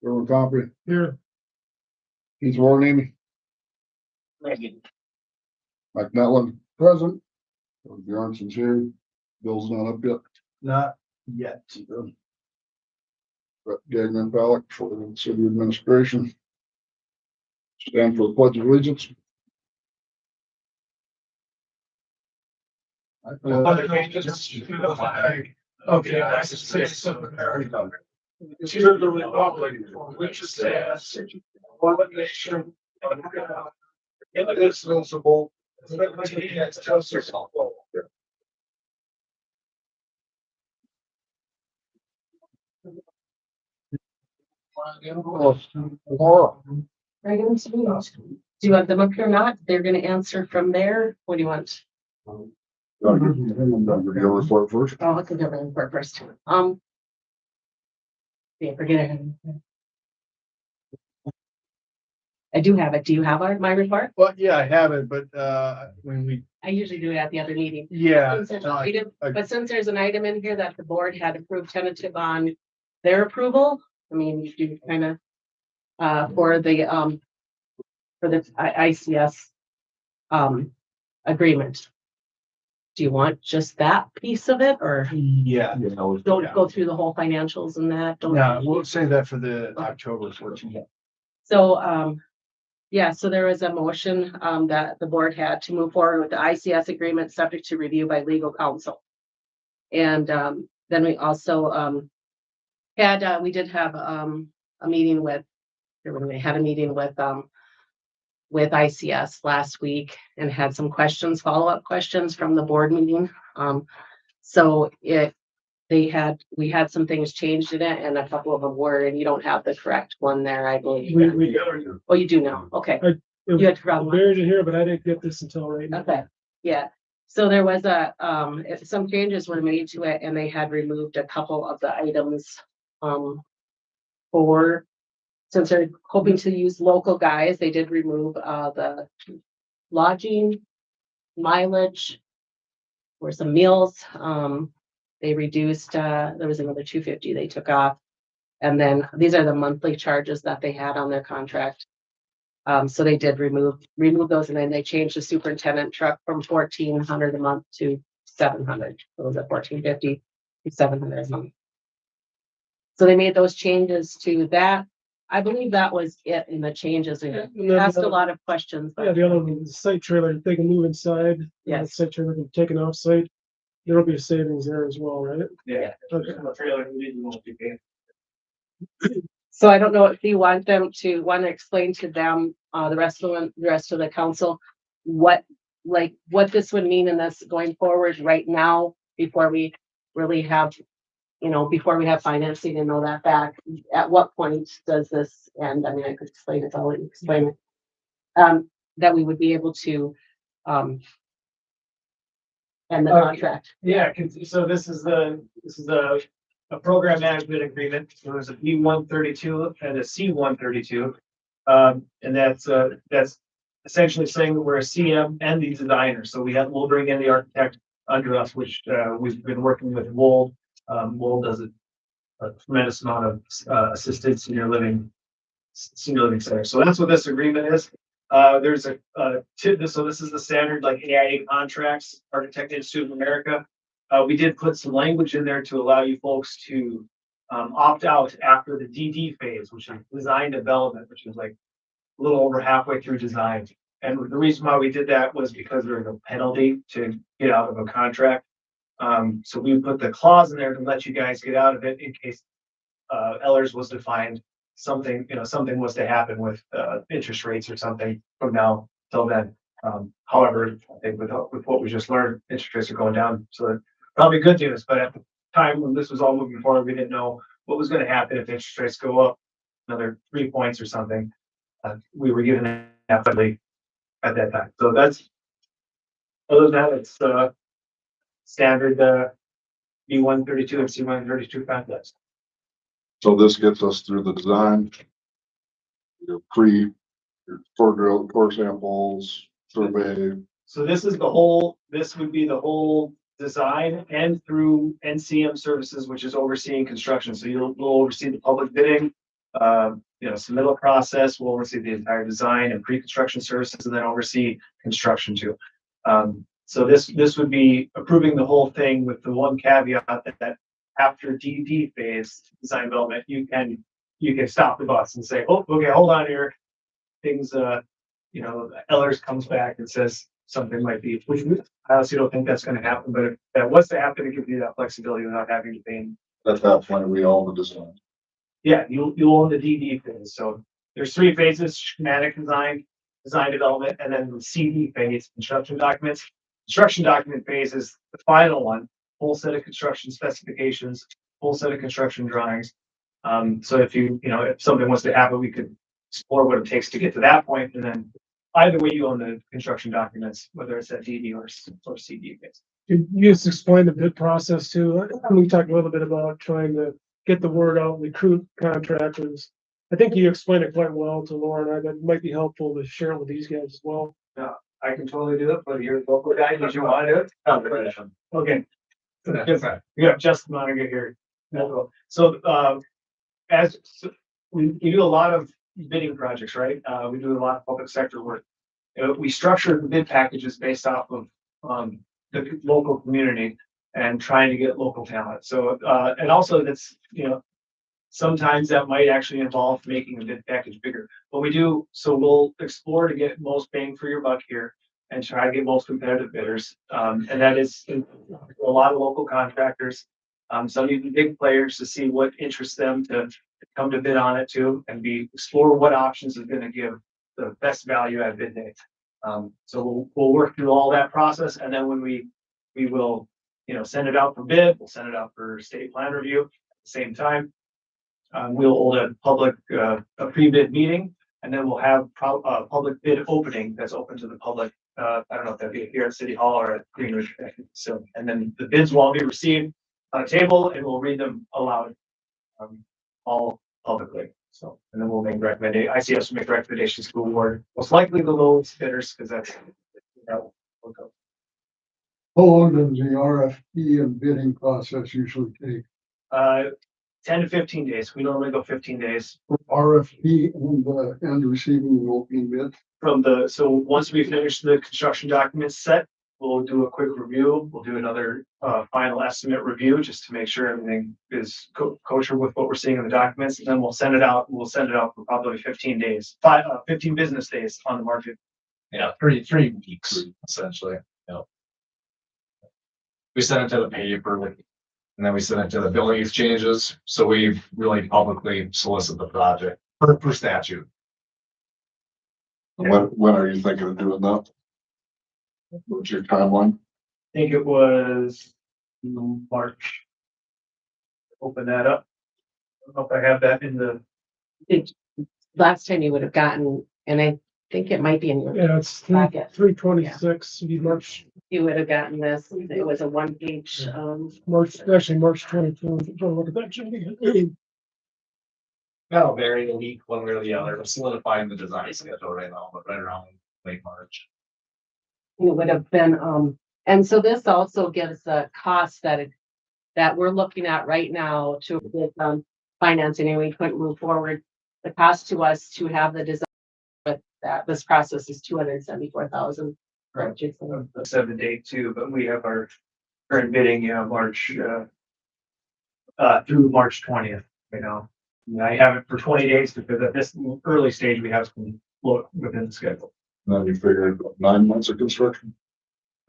Everyone copy. Here. Keith Warren, Megan. Mike Netland, present. Bjornson's here. Bill's not up yet. Not yet. Brett Gagnon Palick for the city administration. Stand for the pledge of allegiance. Allegiance to the flag of the United States of America, to the republic for which it stands, one nation, under God, indivisible, with liberty and justice for all. Reagan, do you want them up here or not? They're gonna answer from there. What do you want? Your report first. Oh, I can go report first. Yeah, forget it. I do have it. Do you have my report? Well, yeah, I have it, but when we, I usually do it at the other meeting. yeah. Since there's an item- But since there's an item in here that the board had approved tentative on their approval, I mean, you do kind of for the ICS agreement. Do you want just that piece of it or Yeah. don't go through the whole financials and that? Don't- Yeah, we'll say that for the October 14th. So, yeah, so there was a motion, that the board had to move forward with the ICS agreement subject to review by legal counsel. And, then we also, we did have, a meeting with, we had a meeting with ICS last week and had some questions, follow-up questions from the board meeting. So we had some things changed in it and a couple of them were, and you don't have the correct one there, I believe. Oh, you do now. Okay. You had to run one. Buried in here, but I didn't get this until right now. Okay, yeah. So there was some changes were made to it and they had removed a couple of the items, since they're hoping to use local guys, they did remove, the lodging, mileage, or some meals. They reduced, there was another $250 they took off. And then these are the monthly charges that they had on their contract. So they did remove those and then they changed the superintendent truck from $1,400 a month to $700. So it was at $1,450 to $700 a month. So they made those changes to that. I believe that was it in the changes. And We then asked the a other- lot of questions. but- Yeah, the other one, the site trailer, they can move inside. Yes. Site trailer can be taken off site. There will be a savings there as well, right? Yeah. Okay. So I don't know if you want to explain to them, the rest of the council, what this would mean in this going forward right now, before we really have, before we have financing and know that back, at what point does this end? I mean, I could explain it, I'll let you explain it. That we would be able to, end the contract. Yeah, so this is a program management agreement. So there's a B-132 and a C-132. And that's essentially saying that we're a CM and the designer. So we'll bring in the architect under us, which we've been working with Wold. Wold does a tremendous amount of assisted senior living center. So that's what this agreement is. There's so this is the standard like AIA contracts, Architect Institute of America. We did put some language in there to allow you folks to opt out after the DD phase, which is design development, which is like a little over halfway through design. And the reason why we did that was because there's a penalty to get out of a contract. So we put the clause in there to let you guys get out of it in case Ellers was to find something was to happen with interest rates or something from now till then. However, I think with what we just learned, interest rates are going down, so that's probably good news. But at the time when this was all moving forward, we didn't know what was going to happen if interest rates go up another 3 points or something. We were given that friendly at that time. So that's, other than that, it's standard B-132 and C-132 contracts. So this gets us through the design. Your core samples, survey. So this would be the whole design and through NCM services, which is overseeing construction. So you'll oversee the public bidding, Submittal process. We'll oversee the entire design and pre-construction services and then oversee construction too. So this would be approving the whole thing with the one caveat that after DD phase, design development, you can stop the bus and say, oh, okay, hold on here. Things, Ellers comes back and says something might be, which I honestly don't think that's gonna happen, but if that was to happen, it gives you that flexibility without having to pay. At that point, we own the design. Yeah, you own the DD phase. So there's three phases: schematic design, design development, and then the CD phase, construction documents. Construction document phase is the final one, full set of construction specifications, full set of construction drawings. So if something was to happen, we could explore what it takes to get to that point, and then either way, you own the construction documents, whether it's at DD or CD phase. Could you just explain the bid process too? We talked a little bit about trying to get the word out, recruit contractors. I think you explained it quite well to Laura and I, but it might be helpful to share it with these guys as well. I can totally do it, but you're a local guy, did you want to do it? Okay. You have Justin Menahga here. So, we do a lot of bidding projects, right? We do a lot of public sector work. We structure the bid packages based off of, the local community and trying to get local talent. So, and also that's, sometimes that might actually involve making the bid package bigger. But we'll explore to get most bang for your buck here and try to get most competitive bidders. And that is a lot of local contractors. Some even big players to see what interests them to come to bid on it too, and explore what options are gonna give the best value at bid day. So we'll work through all that process, and then when we will, send it out for bid, we'll send it out for state plan review at the same time. We'll hold a pre-bid meeting, and then we'll have a public bid opening that's open to the public. I don't know if that'd be here at City Hall or at Greenridge. So, and then the bids will all be received on a table, and we'll read them aloud, all publicly. So, and then we'll make ICS will make recommendations to award most likely the lowest bidders, because that will go. How long does the RFP and bidding process usually take? 10 to 15 days. We normally go 15 days. RFP and receiving an opening bid? So once we finish the construction documents set, we'll do a quick review. We'll do another final estimate review just to make sure everything is kosher with what we're seeing in the documents. And then we'll send it out. We'll send it out for probably 15 days, 15 business days on the market. Yeah, 3 weeks essentially. We send it to the paper, and then we send it to the billing exchanges. So we really publicly solicit the project per statute. When are you thinking of doing that? What's your timeline? I think it was March. Open that up. I don't know if I have that in the. Last time you would have gotten, and I think it might be in your Yeah, it's packet. 3/26, March, You would have gotten this. It was a one-page, March 24th. Don't look at that, Jimmy. That'll vary a week one way or the other. We're solidifying the design schedule right now, but right around late March. it would have been, and so this also gives a cost that we're looking at right now to get, financing, and we couldn't move forward. The cost to us to have the design with that, this process is $274,000. Right. The 7 date too, but we have our current bidding, March, through March 20th, right now. And I have it for 20 days because at this early stage, we have some look within the schedule. Then you figure 9 months of construction.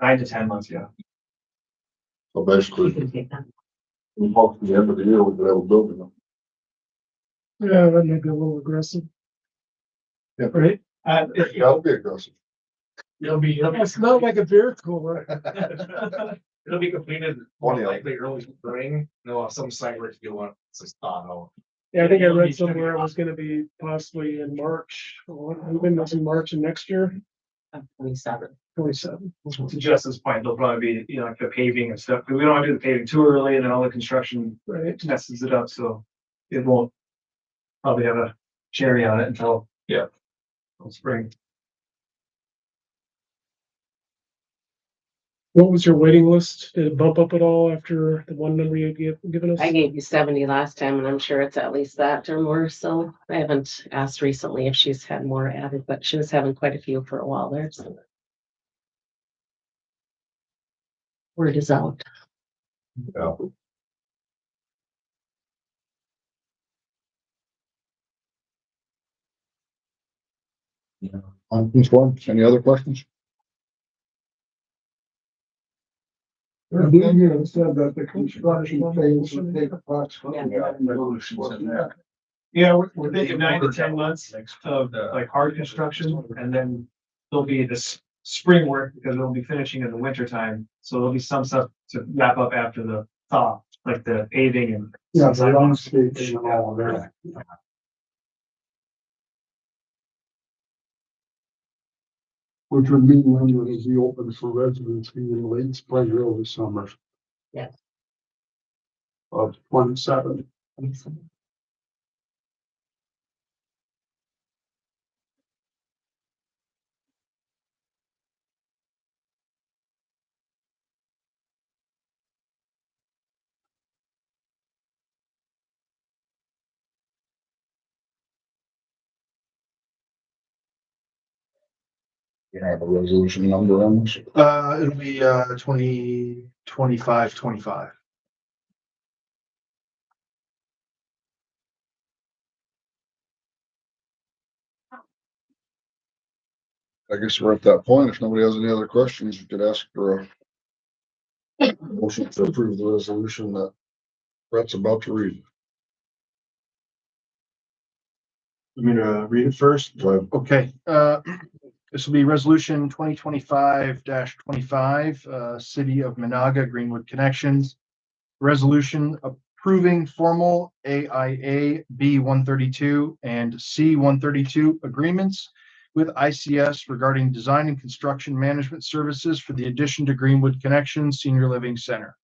9 to 10 months, yeah. So basically, we hope at the end of the year we could have a building. Yeah, that may be a little aggressive. Yeah. Right? That'll be aggressive. It's not like a beer cooler. It'll be completed more likely early spring. No, some site work you want to start out. Yeah, I think I read somewhere it was gonna be possibly in March, even in March of next year, 27. 27. To Justin's point, there'll probably be, like the paving and stuff, because we don't want to do the paving too early and then all the construction Right. messes it up, so it won't probably have a cherry on it until spring. What was your waiting list? Did it bump up at all after the one number you had given us? I gave you 70 last time and I'm sure it's at least that or more. So I haven't asked recently if she's had more added, but she was having quite a few for a while there. So. Word is out. Yeah. On this one, any other questions? You said that the construction phase would take approximately. Yeah, we're thinking 9 to 10 months of like hard construction, and then there'll be this spring work because it'll be finishing in the winter time. So there'll be some stuff to wrap up after the thaw, like the paving and. Yeah, the landscaping and all of that. Which would mean when it is open for residents in late spring, early summer. Yeah. Of 27. You have a resolution number on this? It'll be 2025. I guess we're at that point. If nobody has any other questions, you could ask for a motion to approve the resolution that Brett's about to read. Let me read it first. Go ahead. Okay, this will be resolution 2025-25, City of Menahga Greenwood Connections. Resolution approving formal AIA B-132 and C-132 agreements with ICS regarding design and construction management services for the addition to Greenwood Connections Senior Living Center.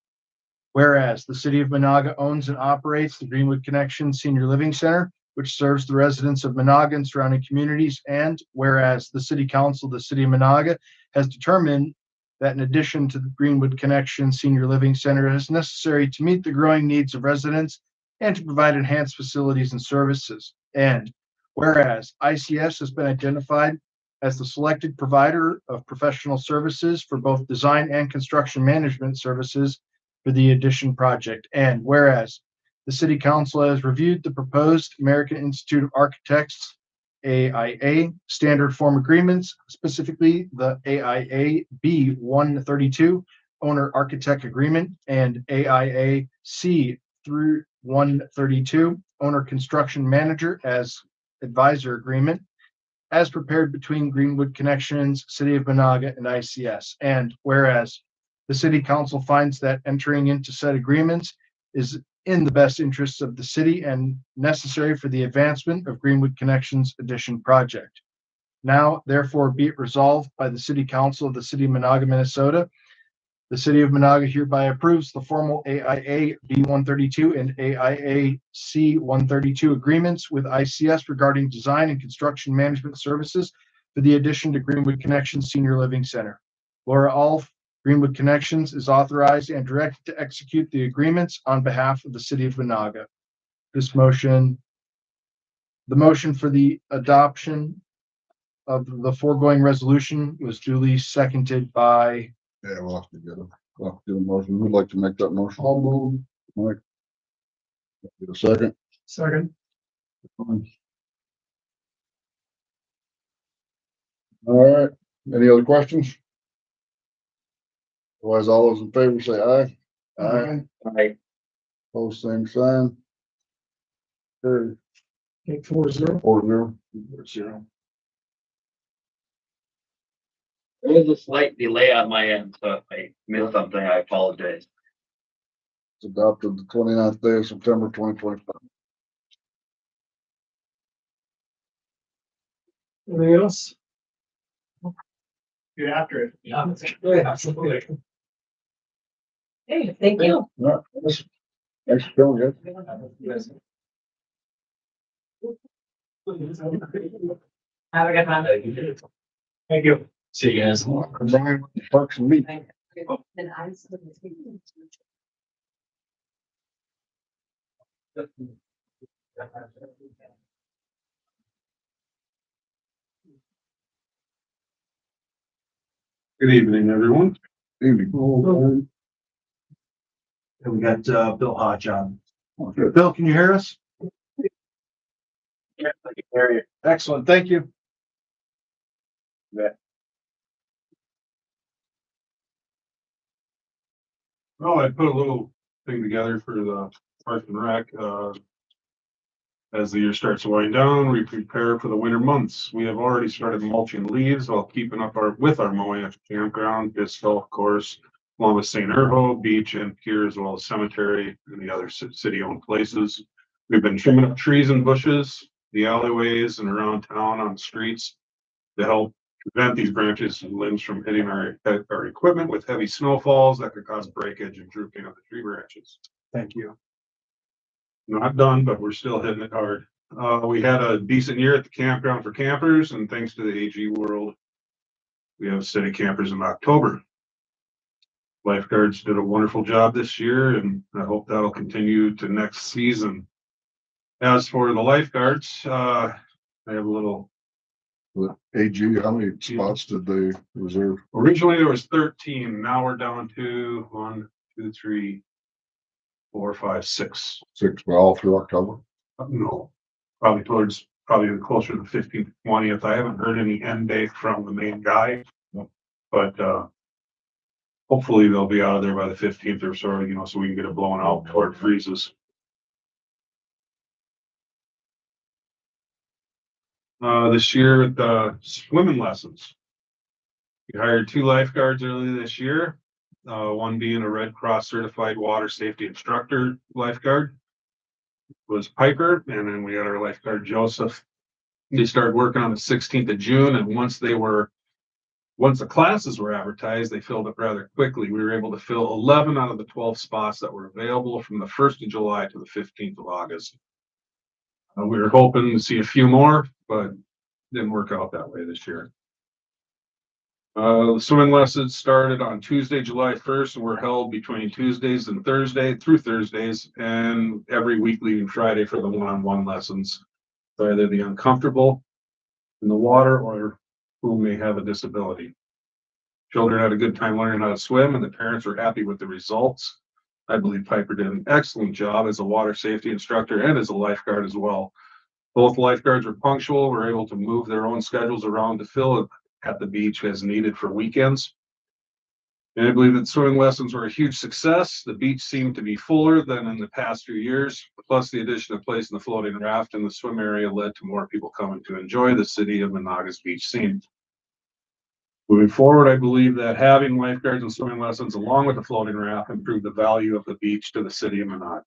Whereas the City of Menahga owns and operates the Greenwood Connections Senior Living Center, which serves the residents of Menahga and surrounding communities, and whereas the City Council of the City of Menahga has determined that in addition to the Greenwood Connection Senior Living Center is necessary to meet the growing needs of residents and to provide enhanced facilities and services. And whereas ICS has been identified as the selected provider of professional services for both design and construction management services for the addition project. And whereas the City Council has reviewed the proposed American Institute of Architects AIA standard form agreements, specifically the AIA B-132 owner architect agreement and AIA C-132 owner construction manager as advisor agreement as prepared between Greenwood Connections, City of Menahga, and ICS. And whereas the City Council finds that entering into said agreements is in the best interests of the city and necessary for the advancement of Greenwood Connections Addition project. Now, therefore, be it resolved by the City Council of the City of Menahga, Minnesota. The City of Menahga hereby approves the formal AIA B-132 and AIA C-132 agreements with ICS regarding design and construction management services for the addition to Greenwood Connections Senior Living Center. Laura Alf, Greenwood Connections, is authorized and directed to execute the agreements on behalf of the City of Menahga. The motion for the adoption of the foregoing resolution was duly seconded by. Yeah, we'll have to get a motion. Who'd like to make that motion? I'll move. Mike. Get a second. Second. All right. Any other questions? Otherwise, all those in favor say aye. Aye. Post same sign. Carried. Okay, 4-0. 4-0. There was a slight delay on my end, so if I missed something, I apologize. It's adopted the 29th day of September 2025. Anything else? Get after it. Yeah, absolutely. Hey, thank you. All right. Thanks for coming, guys. Have a good one. Thank you. See you guys. Brian, Parks and Meat. And I'm. Good evening, everyone. Evening. And we got, Bill Hodge on. Bill, can you hear us? Yeah, I can hear you. Excellent, thank you. Well, I put a little thing together for the Park and Rec, as the year starts to wind down, we prepare for the winter months. We have already started mulching leaves while keeping up with our mowing at the campground, Bisco, of course, along with St. Erho Beach and Pier, as well as cemetery and the other city-owned places. We've been trimming up trees and bushes, the alleyways and around town on the streets to help prevent these branches and limbs from hitting our equipment with heavy snowfalls that could cause breakage and drooping of the tree branches. Thank you. Not done, but we're still hitting it hard. We had a decent year at the campground for campers, and thanks to the AG World, we have city campers in October. Lifeguards did a wonderful job this year, and I hope that'll continue to next season. As for the lifeguards, I have a little. AG, how many spots did they reserve? Originally there was 13. Now we're down to 1, 2, 3, 4, 5, 6. 6, well, all through October. No, probably closer to 15th, 20th. I haven't heard any end date from the main guy, but hopefully they'll be out of there by the 15th or so, so we can get it blown out before it freezes. This year at the swimming lessons, we hired 2 lifeguards early this year. One being a Red Cross certified water safety instructor lifeguard was Piper, and then we got our lifeguard Joseph. They started working on the 16th of June, and once the classes were advertised, they filled up rather quickly. We were able to fill 11 out of the 12 spots that were available from the 1st of July to the 15th of August. We were hoping to see a few more, but didn't work out that way this year. The swimming lessons started on Tuesday, July 1st, and were held between Tuesdays and Thursdays, and every week leaving Friday for the one-on-one lessons. So either the uncomfortable in the water or who may have a disability. Children had a good time learning how to swim, and the parents were happy with the results. I believe Piper did an excellent job as a water safety instructor and as a lifeguard as well. Both lifeguards were punctual, were able to move their own schedules around to fill at the beach as needed for weekends. And I believe that swimming lessons were a huge success. The beach seemed to be fuller than in the past few years. Plus, the addition of placing the floating raft in the swim area led to more people coming to enjoy the city of Menahga's beach scene. Moving forward, I believe that having lifeguards and swimming lessons along with the floating raft improved the value of the beach to the city of Menahga.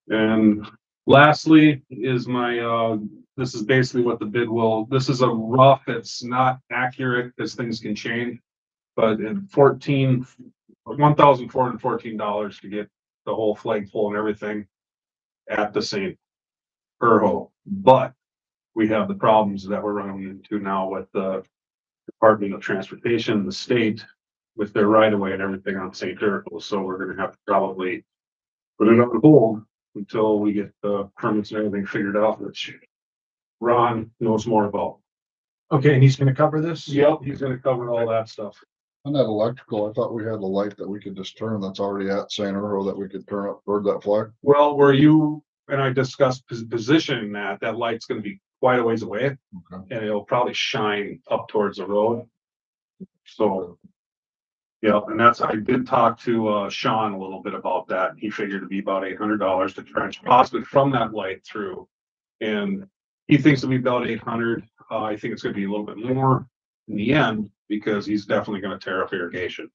And lastly is this is basically what the bid this is a rough, it's not accurate because things can change, but in $1,414 to get the whole flagpole and everything at the St. Erho. But we have the problems that we're running into now with the Department of Transportation, the state, with their right of way and everything on St. Erho. So we're going to have to probably put it on hold until we get the permits and everything figured out, which Ron knows more about. Okay, and he's gonna cover this? Yep, he's gonna cover all that stuff. On that electrical, I thought we had a light that we could just turn that's already at San Erro that we could turn up toward that flag. Well, where you and I discussed positioning that light's gonna be quite a ways away, Okay. and it'll probably shine up towards the road. So, yeah, and I did talk to Sean a little bit about that. He figured it'd be about $800 to trench possibly from that light through. And he thinks it'll be about 800. I think it's gonna be a little bit more in the end because he's definitely gonna tear up irrigation.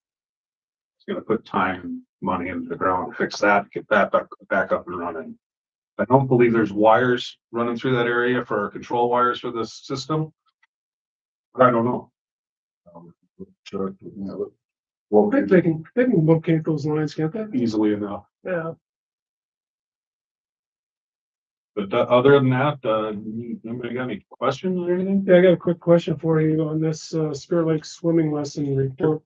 He's gonna put time and money into the ground to fix that, get that back up and running. I don't believe there's wires running through that area for our control wires for this system. But I don't know. Sure. Yeah, but- I think they can locate those lines, can't they? Easily enough. Yeah. But other than that, anybody got any questions or anything? Yeah, I got a quick question for you on this, Spirit Lake swimming lesson report.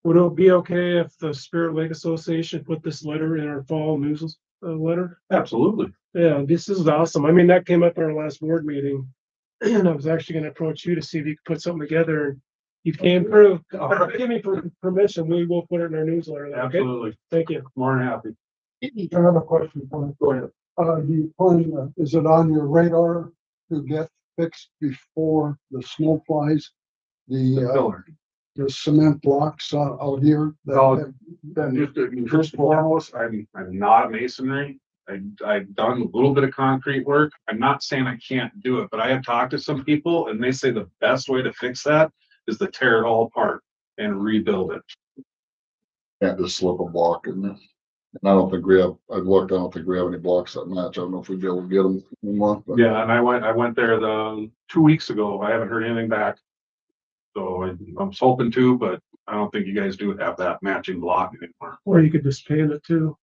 Would it be okay if the Spirit Lake Association put this letter in our fall news, letter? Absolutely. Yeah, this is awesome. I mean, that came up in our last board meeting. And I was actually gonna approach you to see if you could put something together. You can prove, give me permission, we will put it in our newsletter, okay? Absolutely. Thank you. More than happy. I have a question for you. Go ahead. The plan, is it on your radar to get fixed before the snow flies? The cement blocks out here? No, Just first and foremost, I'm not a masonry. I've done a little bit of concrete work. I'm not saying I can't do it, but I have talked to some people and they say the best way to fix that is to tear it all apart and rebuild it. Can't just slip a block in there. And I don't think we have, I've looked, I don't think we have any blocks that match. I don't know if we'd be able to get them anymore. But Yeah, and I went there 2 weeks ago. I haven't heard anything back. So I was hoping to, but I don't think you guys do have that matching block anymore. Or you could just paint it too.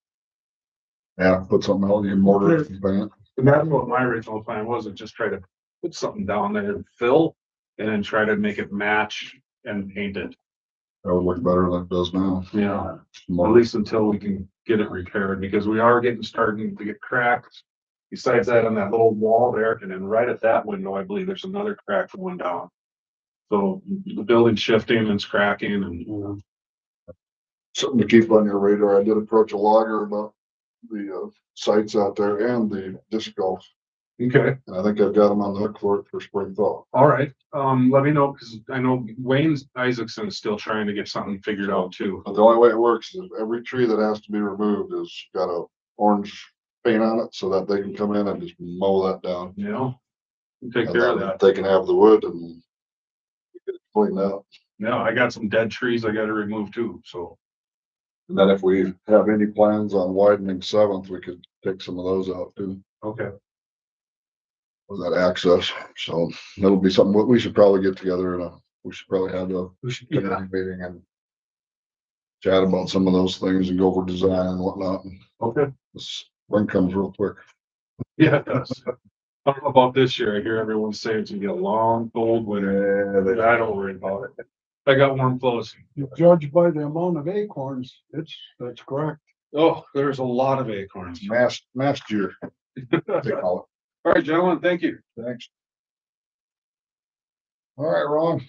yeah, put something else, you mortar it and paint it. And that's what my original plan was, just try to put something down there and fill and then try to make it match and paint it. That would look better than it does now. Yeah. At More- least until we can get it repaired, because we are starting to get cracks. Besides that, on that little wall there, and then right at that window, I believe there's another crack that went down. So the building's shifting and it's cracking and. Something to keep on your radar. I did approach a logger about the sites out there and the disc golf. Okay, And I think I've got them on the hook for it for spring thaw. all right. Let me know, because I know Wayne Isaacson is still trying to get something figured out too. But the only way it works is every tree that has to be removed has got a orange paint on it so that they can come in and just mow that down. You know? Take And care of then that. they can have the wood and get it cleaned out. Yeah, I got some dead trees I gotta remove too, so. And then if we have any plans on widening Seventh, we could take some of those out too, Okay. with that access. So that'll be something we should probably get together we should probably have a Yeah, committee meeting and chat about some of those things and go over design and whatnot. okay. This spring comes real quick. Yeah, it does. I don't know about this year. I hear everyone saying it's gonna get a long, cold winter. But I don't worry about it. I got warm clothes. You judge by the amount of acorns, that's correct. Oh, there's a lot of acorns. Mast year, they call All right, gentlemen, thank you. it. Thanks. All right, Ron.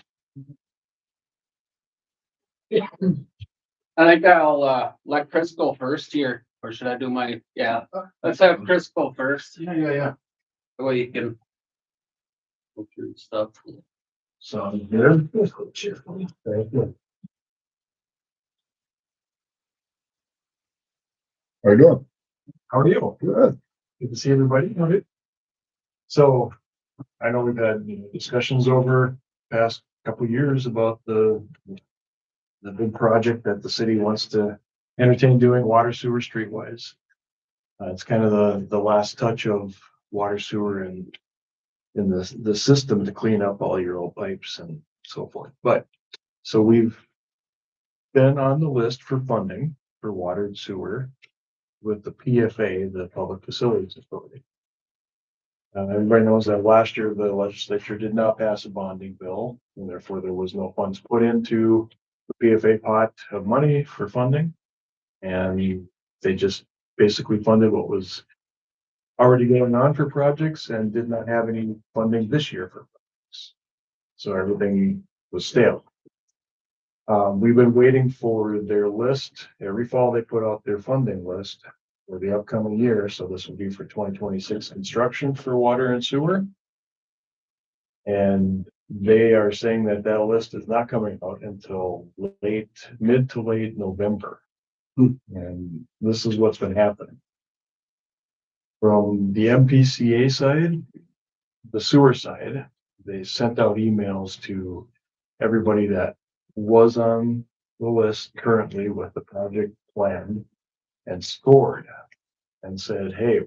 I think I'll let Chris go first here, or should I do my, yeah, let's have Chris go first. Yeah. The way you can. Go through stuff. Sounds good. Thank you. How you doing? How are you? Good. Good to see everybody. Okay. So I know we've had discussions over past couple of years about the big project that the city wants to entertain doing, water sewer streetwise. It's kind of the last touch of water sewer and in the system to clean up all your old pipes and so forth. But so we've been on the list for funding for water and sewer with the PFA, the Public Facilities Authority. Everybody knows that last year the legislature did not pass a bonding bill, and therefore there was no funds put into the PFA pot of money for funding. And they just basically funded what was already going on for projects and did not have any funding this year for projects. So everything was stale. We've been waiting for their list. Every fall they put out their funding list for the upcoming year. So this will be for 2026 construction for water and sewer. And they are saying that that list is not coming out until mid to late November. And this is what's been happening. From the MPCA side, the sewer side, they sent out emails to everybody that was on the list currently with the project planned and scored and said, hey,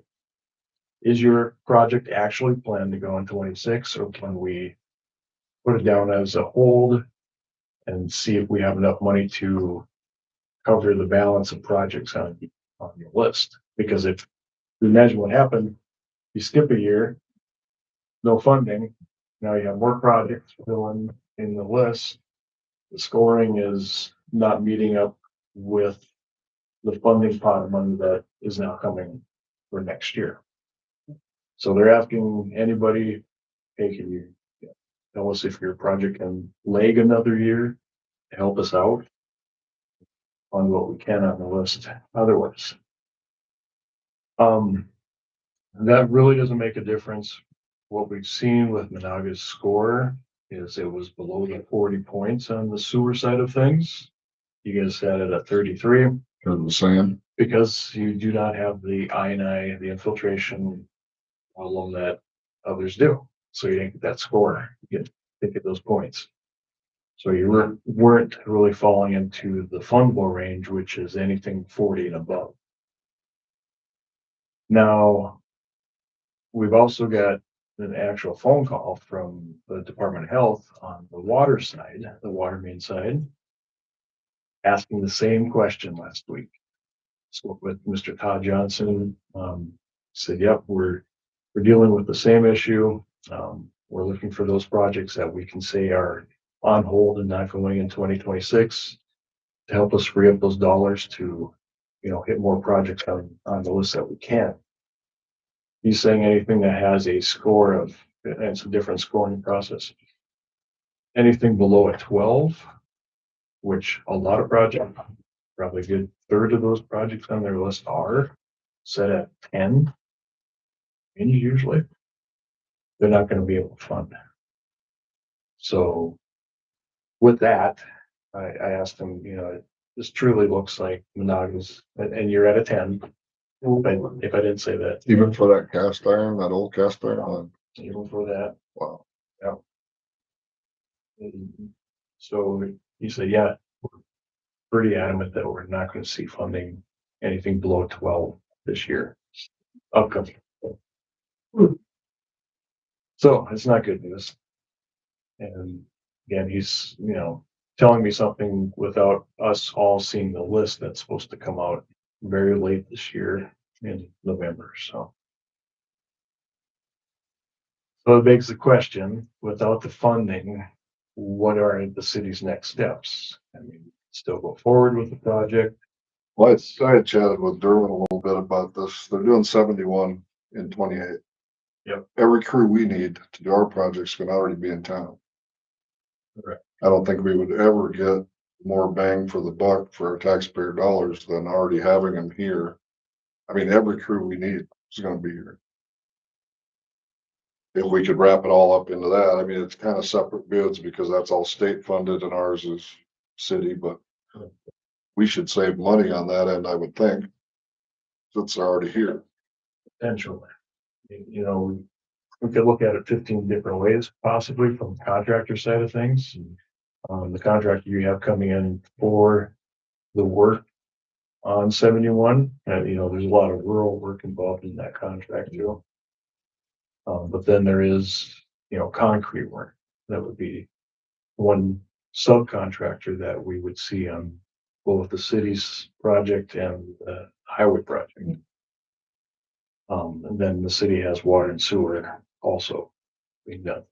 is your project actually planned to go in 26, or can we put it down as a hold and see if we have enough money to cover the balance of projects on your list? Because if you imagine what happened, You skip a year, no funding. Now you have more projects filling in the list. The scoring is not meeting up with the funding pot of money that is now coming for next year. So they're asking anybody, hey, can you tell us if your project can lag another year to help us out on what we can on the list otherwise. That really doesn't make a difference. What we've seen with Menahga's score is it was below the 40 points on the sewer side of things. You guys had it at 33 Because the sand, because you do not have the I&I, the infiltration problem that others do. So you didn't get that score, you get those points. So you weren't really falling into the fundable range, which is anything 40 and above. Now, we've also got an actual phone call from the Department of Health on the water side, the water main side, asking the same question last week. Spoke with Mr. Todd Johnson, said, yep, we're dealing with the same issue. We're looking for those projects that we can say are on hold and not going in 2026 to help us free up those dollars to, hit more projects on the list that we can. He's saying anything that has a score of, and it's a different scoring process. Anything below a 12, which a lot of projects, probably a good third of those projects on their list are set at 10. And usually they're not going to be able to fund. So with that, I asked him, this truly looks like Menahga's, and you're at a 10. If I didn't say that. even for that cast iron, that old cast iron, Even for that. wow. So he said, yeah, we're pretty adamant that we're not going to see funding anything below 12 this year. Upcoming. So it's not good news. And again, he's, telling me something without us all seeing the list that's supposed to come out very late this year in November. So it begs the question, without the funding, what are the city's next steps? I mean, still go forward with the project. Well, I had chatted with Derwin a little bit about this. They're doing 71 in 28. Yep. Every crew we need to do our projects can already be in town. Correct. I don't think we would ever get more bang for the buck for our taxpayer dollars than already having them here. I mean, every crew we need is gonna be here. If we could wrap it all up into that, I mean, it's kind of separate bids because that's all state funded and ours is city, but we should save money on that end, I would think, since they're already here. Potentially. We could look at it 15 different ways, possibly from the contractor side of things. The contractor you have coming in for the work on 71, there's a lot of rural work involved in that contract too. But then there is, concrete work that would be one subcontractor that we would see on both the city's project and the highway project. And then the city has water and sewer also being done.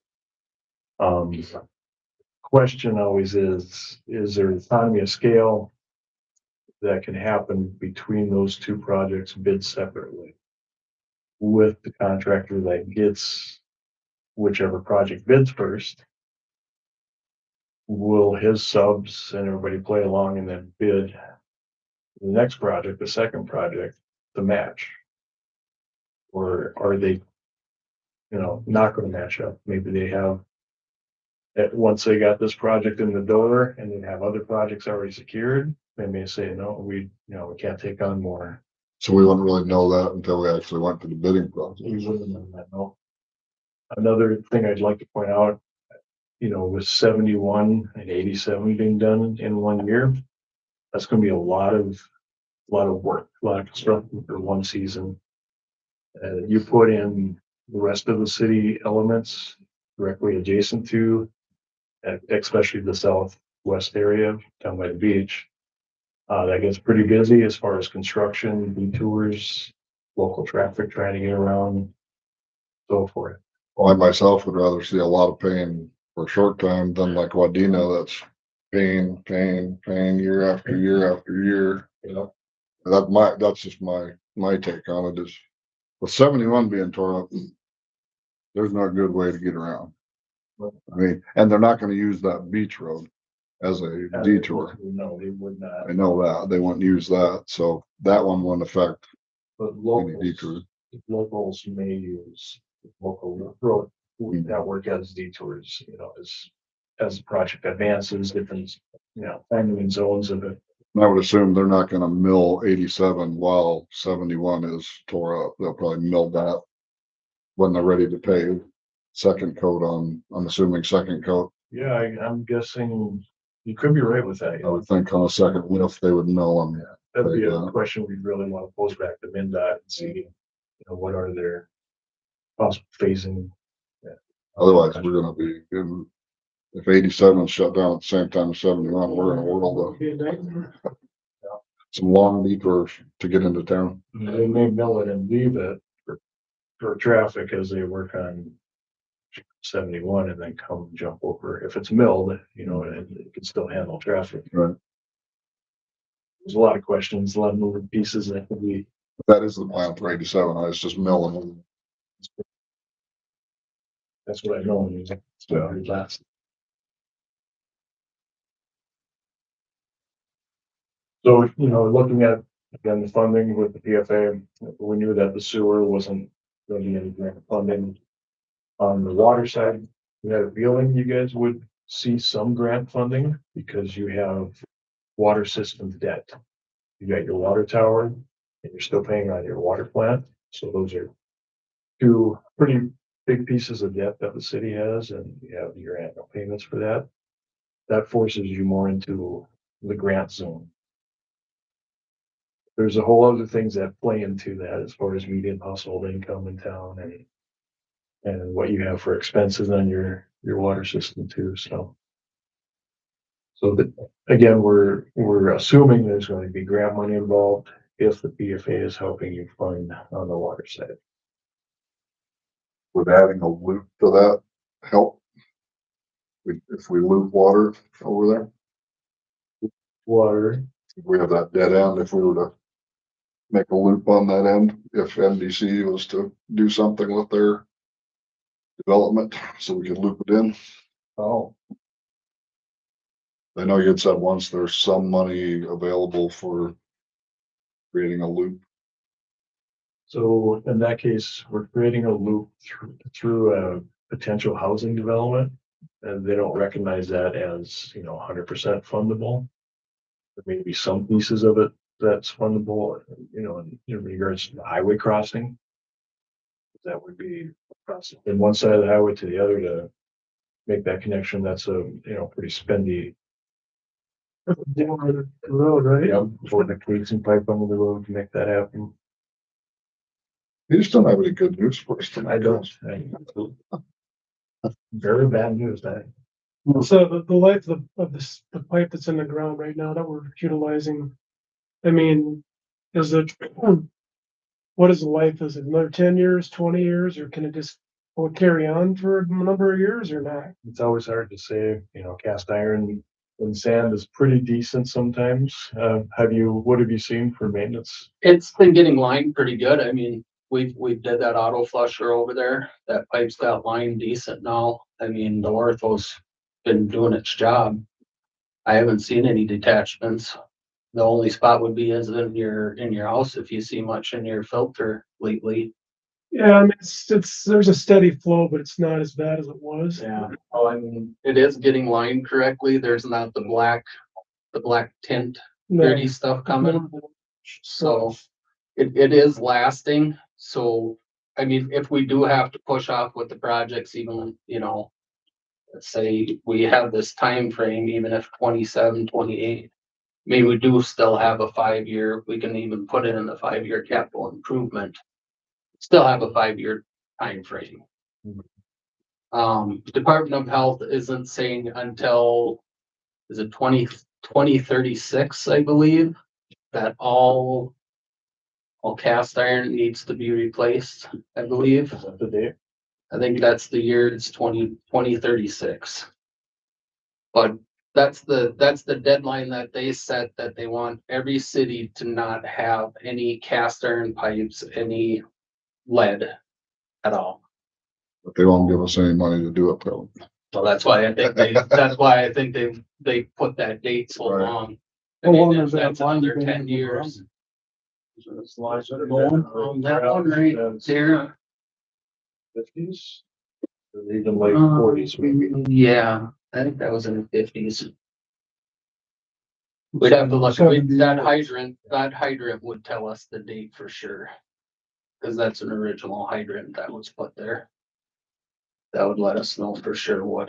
Question always is there economy of scale that can happen between those two projects bid separately with the contractor that gets whichever project bids first? Will his subs and everybody play along and then bid the next project, the second project, to match? Or are they, not going to match up? Maybe they have, once they got this project in the door and they have other projects already secured, they may say, no, we can't take on more. So we wouldn't really know that until we actually went to the bidding process. We wouldn't know that, no. Another thing I'd like to point out, with 71 and 87 being done in 1 year, that's going to be a lot of work, a lot of construction for one season. You put in the rest of the city elements directly adjacent to, especially the southwest area down by the beach. That gets pretty busy as far as construction, detours, local traffic trying to get around. go for it. I myself would rather see a lot of pain for a short time than like Wadena, that's pain year after year after year. You know, That's just my take on it is with 71 being tore up, there's no good way to get around. I mean, and they're not gonna use that beach road as a detour. No, they would not. I know that. They wouldn't use that, so that one wouldn't affect But any detour. locals may use local road network as detours, as the project advances, different, planning zones of it. And I would assume they're not gonna mill 87 while 71 is tore up. They'll probably mill that when they're ready to pave. Second coat I'm assuming second coat. Yeah, I'm guessing you could be right with that. I would think on a second lift, they would mill them. That'd be a Yeah. question we'd really want to pose back to MinDOT and see, what are their possible phasing. Otherwise, we're gonna be if 87 shut down at the same time as 71, we're in a world of Be a nightmare. some long detours to get into town. They may mill it and leave it for traffic as they work on 71 and then come jump over. If it's milled, and it can still handle traffic. Right. There's a lot of questions, a lot of moving pieces that could be. That is the plan for 87. It's just milling them. That's what I know. Yeah. Last. So, looking at, again, the funding with the PFA, we knew that the sewer wasn't going to be any grant funding. On the water side, we had a feeling you guys would see some grant funding because you have water system debt. You got your water tower and you're still paying on your water plant. So those are two pretty big pieces of debt that the city has, and you have your annual payments for that. That forces you more into the grant zone. There's a whole other things that play into that as far as median household income in town and what you have for expenses on your water system too. So that, again, we're assuming there's going to be grant money involved if the PFA is helping you fund on the water side. Would adding a loop to that help? If we loop water over there, Water, we have that dead end. If we were to make a loop on that end, if MDC was to do something with their development, so we could loop it in. oh, I know you had said once there's some money available for creating a loop. so in that case, we're creating a loop through a potential housing development. And they don't recognize that as, 100% fundable. There may be some pieces of it that's fundable, in regards to the highway crossing. That would be crossing in one side of the highway to the other to make that connection. That's a, pretty spendy. Road, right? For the casing pipe under the road to make that happen. You just don't have any good news for us I tonight. don't. Very bad news, that. So the life of this, the pipe that's in the ground right now that we're utilizing, I mean, is it, what is the life? Is it another 10 years, 20 years, or can it just will it carry on for a number of years or not? It's always hard to say, cast iron and sand is pretty decent sometimes. What have you seen for maintenance? It's been getting lined pretty good. I mean, we did that auto flusher over there. That pipe's got lined decent now. I mean, the ortho's been doing its job. I haven't seen any detachments. The only spot would be is in your house if you see much in your filter lately. Yeah, I mean, there's a steady flow, but it's not as bad as it was. Yeah. Oh, I mean, it is getting lined correctly. There's not the black tint No. dirty stuff coming. So it is lasting. So, I mean, if we do have to push off with the projects, even, let's say we have this time frame, even if 27, 28, I mean, we do still have a 5-year, we can even put it in the 5-year capital improvement. Still have a 5-year time frame. Department of Health isn't saying until, is it 2036, I believe, that all cast iron needs to be replaced, I believe. Is that the date? I think that's the year, it's 2036. But that's the deadline that they set, that they want every city to not have any cast iron pipes, any lead at all. But they won't give us any money to do it, though. So that's why I think they put that date so Right. long. I How mean, long if has that that's line another been 10 in the years. ground? As long as they're Going? That one right there. Fifties, or even late Um, 40s, maybe. Yeah, I think that was in the 50s. We'd have to look, 70 that hydrant would tell us the date for sure. Cause that's an original hydrant that was put there. That would let us know for sure what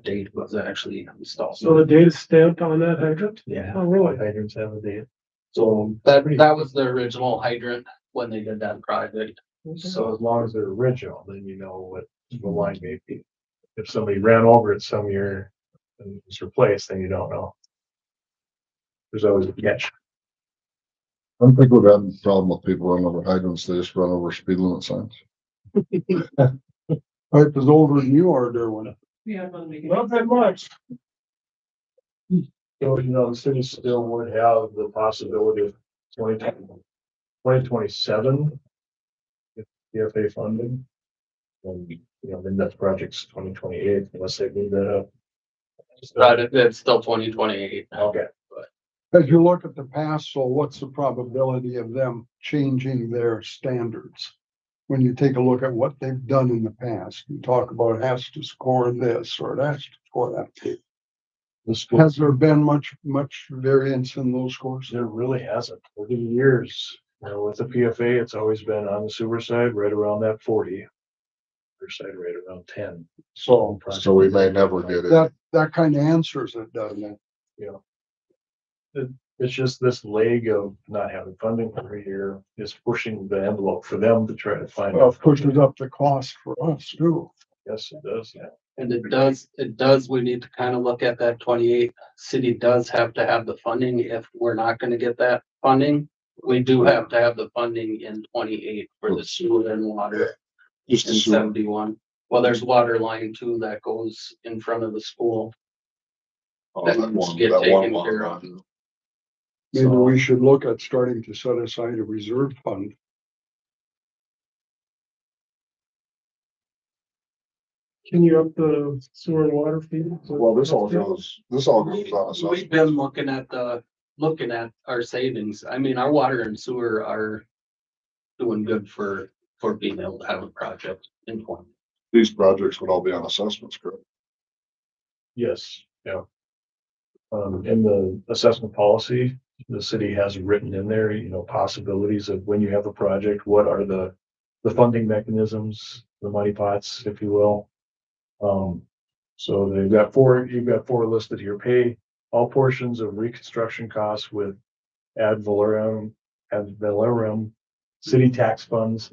date was actually installed. So the date is stamped on that hydrant? Yeah. Oh, really? Hydrants have a date. So that was the original hydrant when they did that project. So as long as they're original, then you know what the line may be. If somebody ran over it some year and it's replaced, then you don't know. There's always a catch. I don't think we've had a problem with people running over hydrants, they just run over speed limit signs. Pipe is older than you are, Derwin. Not that much. So, the city still would have the possibility of 2027 if PFA funding. And, then that project's 2028 unless they move that up. It's still 2028. Okay. As you look at the past, so what's the probability of them changing their standards? When you take a look at what they've done in the past, you talk about it has to score this or it has to score that. The school, Has there been much variance in those scores? there really hasn't over the years. With the PFA, it's always been on the sewer side, right around that 40. Other side, right around 10. So So we may never get it. that kind of answers it, doesn't it? It's just this leg of not having funding for a year is pushing the envelope for them to try to find. Well, it pushes up the cost for us too. Yes, it does, yeah. And it does, we need to kind of look at that 28. City does have to have the funding. If we're not gonna get that funding, we do have to have the funding in 28 for the sewer and water. Just the In sewer. 71. Well, there's water line too that goes in front of the school. Oh, That that needs one- to get that one taken line, care of. Maybe So- we should look at starting to set aside a reserve fund. Can you up the sewer and water fee? Well, this all goes on We've assessment. been looking at our savings. I mean, our water and sewer are doing good for being able to have a project in point. These projects would all be on assessments, correct? Yes, yeah. In the assessment policy, the city has written in there, possibilities of when you have a project, what are the funding mechanisms, the money pots, if you will. So you've got four listed here. Pay all portions of reconstruction costs with ad valorem, city tax funds,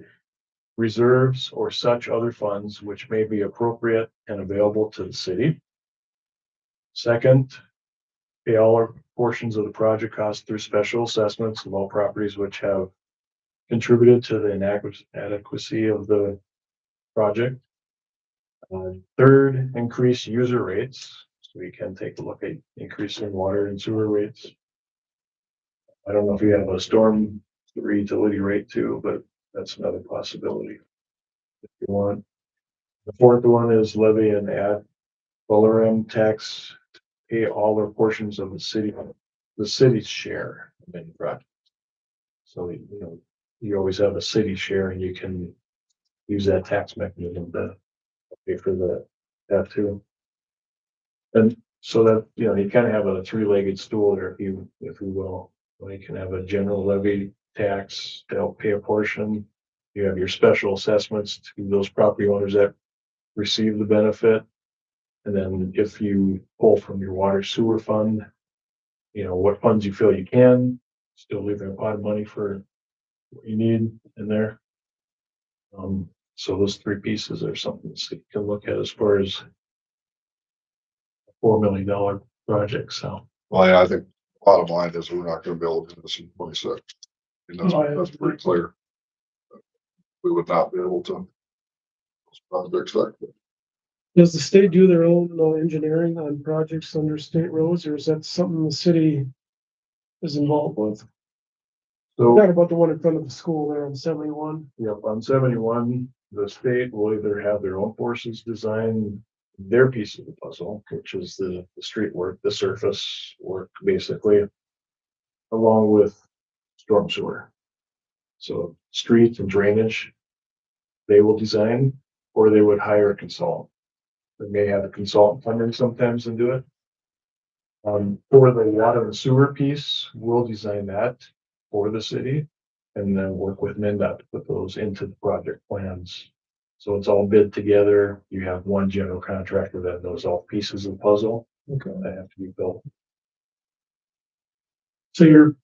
reserves, or such other funds which may be appropriate and available to the city. Second, pay all portions of the project cost through special assessments of all properties which have contributed to the inadequacy of the project. Third, increase user rates. So we can take a look at increasing water and sewer rates. I don't know if you have a storm utility rate too, but that's another possibility. If you want. The fourth one is levy an ad valorem tax, to pay all or portions of the city's share of any project. So, you always have a city share and you can use that tax mechanism to pay for that too. And so that, you kind of have a three-legged stool there, if you will. You can have a general levy tax to help pay a portion. You have your special assessments to those property owners that receive the benefit. And then if you pull from your water sewer fund, what funds you feel you can, still leaving a pot of money for what you need in there. So those three pieces are something that you can look at as far as $4 million project, so. Well, yeah, I think bottom line is we're not gonna be able to do this in 26. And that's pretty clear. We would not be able to. projects like that. Does the state do their own engineering on projects under state roads, or is that something the city is involved with? So, Talk about the one in front of the school there on 71. yep, on 71, the state will either have their own forces design their piece of the puzzle, which is the street work, the surface work, basically, along with storm sewer. So streets and drainage, they will design, or they would hire a consultant. They may have a consultant come in sometimes and do it. For the water and sewer piece, we'll design that for the city and then work with Menahga to put those into the project plans. So it's all bid together. You have one general contractor that knows all pieces of the puzzle that have to be built. So your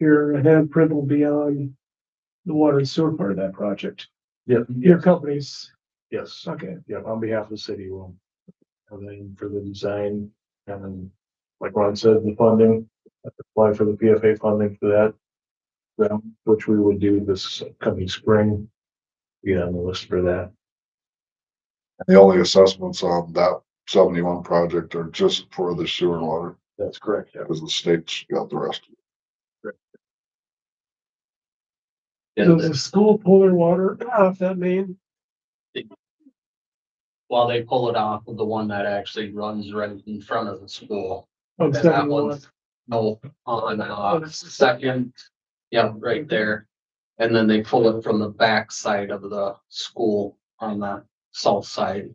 handprint will be on the water and sewer part of that project. Yeah, Your company's, yes, okay. yeah, on behalf of the city, we'll have them for the design and then, like Ron said, the funding, apply for the PFA funding for that. Which we would do this coming spring. Get on the list for that. The only assessments on that 71 project are just for the sewer and water, That's correct, yeah. because the state's got the rest. Does the school pull their water off that main? While they pull it off of the one that actually runs right in front of the school. On And that 71? one's, no, on, second, yeah, right there. And then they pull it from the back side of the school on the south side,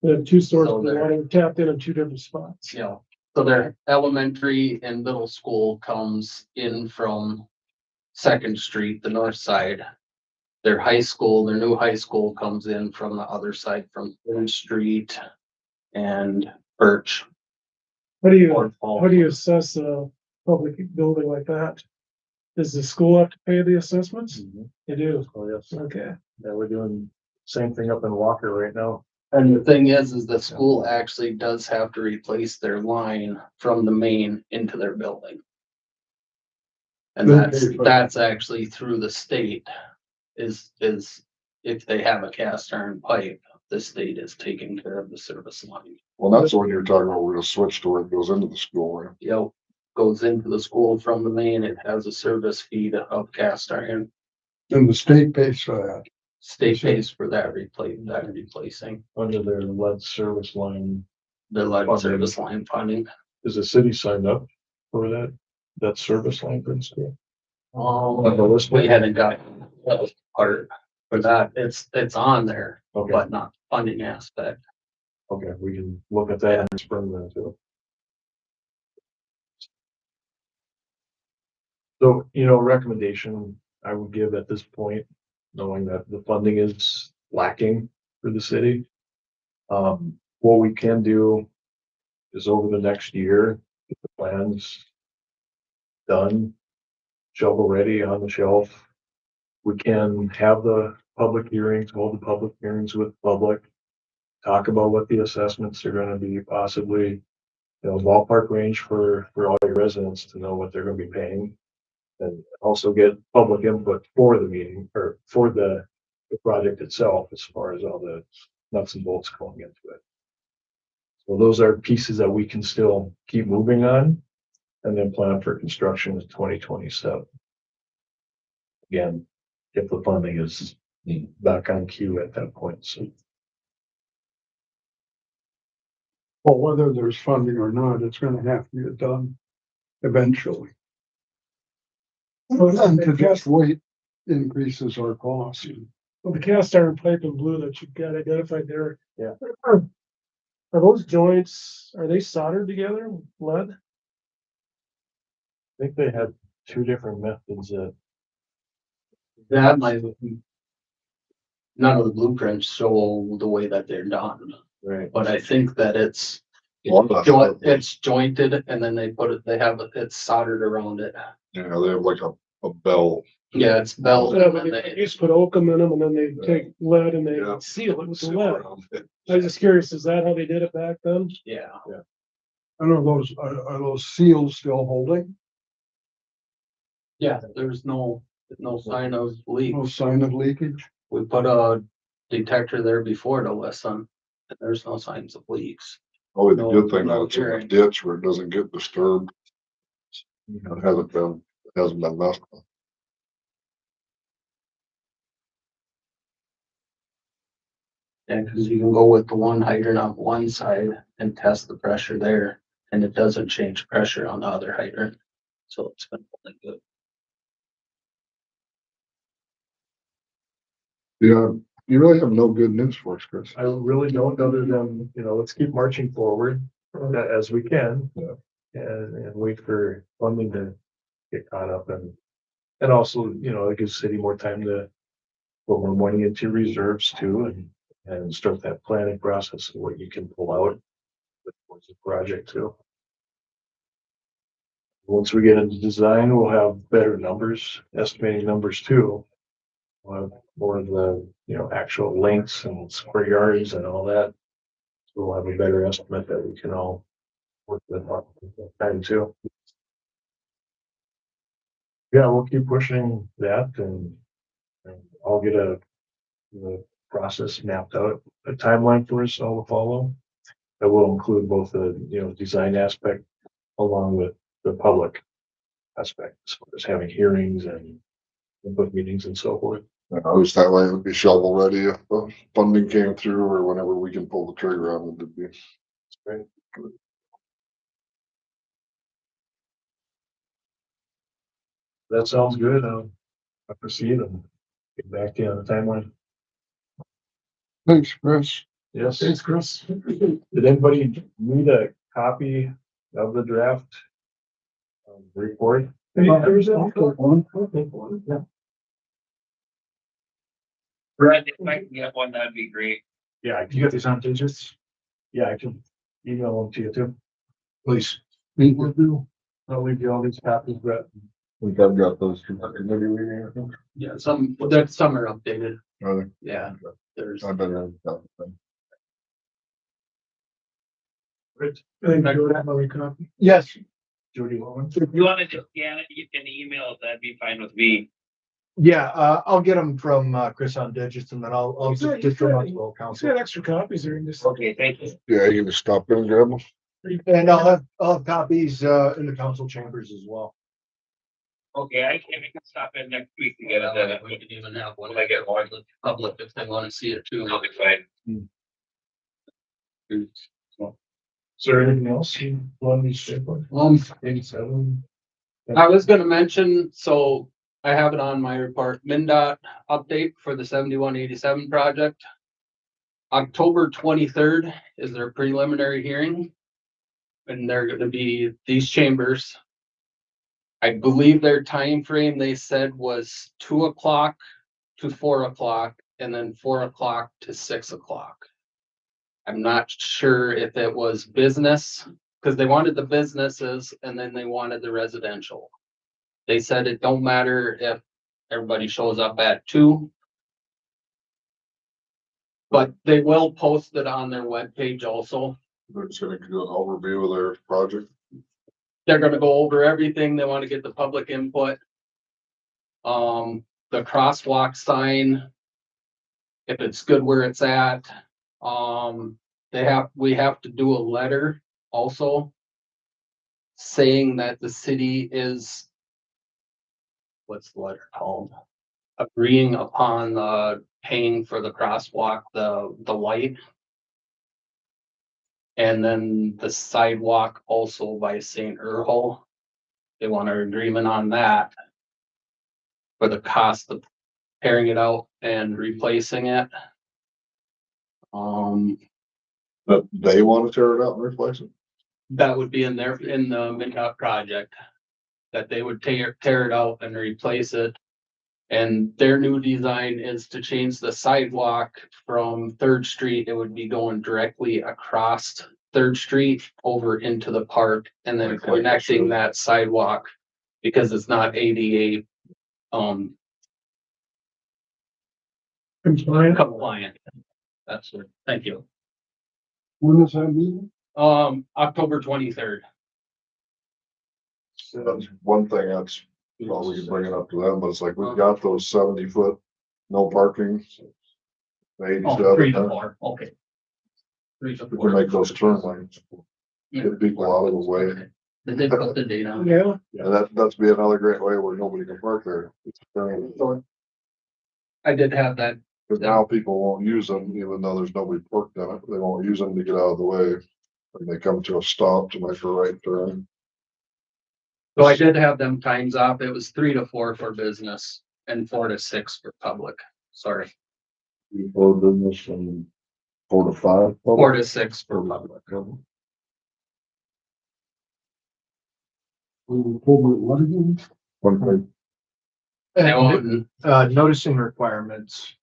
They have two sources of So they're- water tapped in two different spots. you know. So their elementary and middle school comes in from Second Street, the north side. Their high school, their new high school comes in from the other side from Third Street and Birch. How do you, Fort Falls. how do you assess a public building like that? Does the school have to pay the assessments? They do, Oh, yes, okay. yeah, we're doing same thing up in Walker right now. And the thing is the school actually does have to replace their line from the main into their building. And that's actually through the state is if they have a cast iron pipe, the state is taking care of the service line. Well, that's the one you're talking about. We're gonna switch to where it goes into the school, right? Yep, goes into the school from the main, it has a service feed of cast iron. And the state pays for that. State pays for that replacing Under their lead service line, the lead Funding. service line funding. is the city signed up for that service line for the school? On the list? We hadn't got that was part for that, it's on there, Okay, but not funding aspect. okay, we can look at that in spring then too. So, recommendation I would give at this point, knowing that the funding is lacking for the city. What we can do is over the next year, get the plans done, shovel ready on the shelf. We can have the public hearings, hold the public hearings with the public, talk about what the assessments are gonna be possibly, ballpark range for all your residents to know what they're gonna be paying. And also get public input for the meeting or for the project itself, as far as all the nuts and bolts going into it. So those are pieces that we can still keep moving on and then plan for construction in 2027. Again, if the funding is back on queue at that point, so. Well, whether there's funding or not, it's gonna have to get done eventually. And to just wait increases our costs. Well, the cast iron pipe and blue that you've got identified there. Yeah. Are those joints, are they soldered together with lead? I think they had two different methods that. That might, none of the blueprints show the way that they're done, Right. but I think that it's jointed and then it's soldered around it. Yeah, they have like a bell. Yeah, it's belt. Yeah, and but then they they- used to put oakum in them and then they take lead and they Yeah. seal it with the Seal lead. around it. I was just curious, is that how they did it back then? Yeah, I don't know, are those seals still holding? yeah, there's no sign of leak. No sign of leakage? We put a detector there before to listen. And there's no signs of leaks. Only the good thing No that it's in a hearing. ditch where it doesn't get disturbed. It hasn't been messed with. Yeah, because you can go with the one hydrant on one side and test the pressure there, and it doesn't change pressure on the other hydrant. So it's been really good. Yeah, you really have no good news for us, Chris. I really don't, other than, let's keep marching forward as we can. Yeah. And wait for funding to get caught up and also, it gives city more time to put more money into reserves too and start that planning process of what you can pull out towards the project too. Once we get into design, we'll have better numbers, estimating numbers too. We'll have more of the, actual lengths and square yards and all that. So we'll have a better estimate that we can all work with time too. Yeah, we'll keep pushing that and I'll get the process mapped out, a timeline for us all to follow. That will include both the, design aspect along with the public aspect, as far as having hearings and input meetings and so forth. At least that way it would be shovel ready if the funding came through or whenever we can pull the trigger on it, it'd be. Right. That sounds good. I'll proceed and get back to you on the timeline. Thanks, Chris. Yes. Thanks, Chris. Did anybody need a copy of the draft report? There's a- I'll take one. Yeah. Brad, if I can get one, that'd be great. Yeah, you got these on pages? Yeah, I can email them to you too. Please. Will do. I'll leave you all these copies, Brett. I think I've got those two. Maybe we can. Yeah, some are updated. Are they? Yeah, there's. I've been. Great. I think I would have my copy. Yes, Jody Loman. You wanna just scan it, you can email it, that'd be fine with me. Yeah, I'll get them from Chris on digits and then I'll He's got- just get them out to all He's council. got extra copies there in this. Okay, thank you. Yeah, you can just stop in and grab them. And I'll have copies in the council chambers as well. Okay, I can stop in next week to get it done. We could even have one. When I get one, for the public if they want to see it too. I'll be fine. Is there anything else you want me to say? 87. I was gonna mention, so I have it on my report, MnDOT update for the 7187 project. October 23rd is their preliminary hearing. And they're gonna be these chambers. I believe their time frame they said was 2 o'clock to 4 o'clock and then 4 o'clock to 6 o'clock. I'm not sure if it was business, because they wanted the businesses and then they wanted the residential. They said it don't matter if everybody shows up at 2. But they will post it on their webpage also. They're just gonna do an overview of their project. They're gonna go over everything. They want to get the public input. The crosswalk sign. If it's good where it's at. We have to do a letter also. Saying that the city is. What's the letter called? Agreeing upon, paying for the crosswalk, the light. And then the sidewalk also by St. Erhol. They want an agreement on that. For the cost of tearing it out and replacing it. But they want to tear it out and replace it. That would be in the MnDOT project. That they would tear it out and replace it. And their new design is to change the sidewalk from Third Street. It would be going directly across Third Street over into the park and then Like connecting this. that sidewalk. Because it's not ADA compliant. That's it. Thank you. when is that meeting? October 23rd. That's one thing that's, well, we can bring it up to them, but it's like, we've got those 70-foot, no parking. Oh, 87. 3 to 4, okay. 3 to We 4. can make those turn lanes, get people out of the way. Did they put the date on? Yeah, And that's be another great way where nobody can park there. I did have that. Cause now people won't use them, even though there's nobody parked in it. They won't use them to get out of the way. And they come to a stop to make a right turn. So I did have them times off. It was 3 to 4 for business and 4 to 6 for public. Sorry, For business and 4 to 5. 4 to 6 for public. One thing, And Noticing requirements.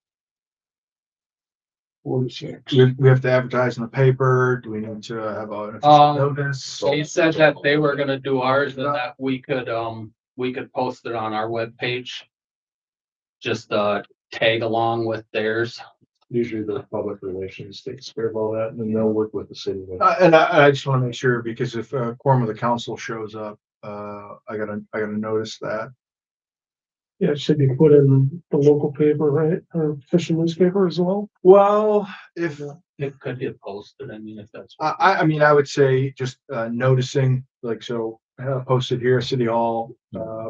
4 to 6. We have to advertise in the paper. Do we need to have an official Um, notice? they said that they were gonna do ours and that we could post it on our webpage. Just tag along with theirs. Usually the public relations takes care of all that and then they'll work with the city. And I just want to make sure, because if a quorum of the council shows up, I gotta notice that. Yeah, it should be put in the local paper, right, or official newspaper as well. Well, if, It could get posted. I mean, if that's. I mean, I would say just noticing, like, so post it here, City Hall,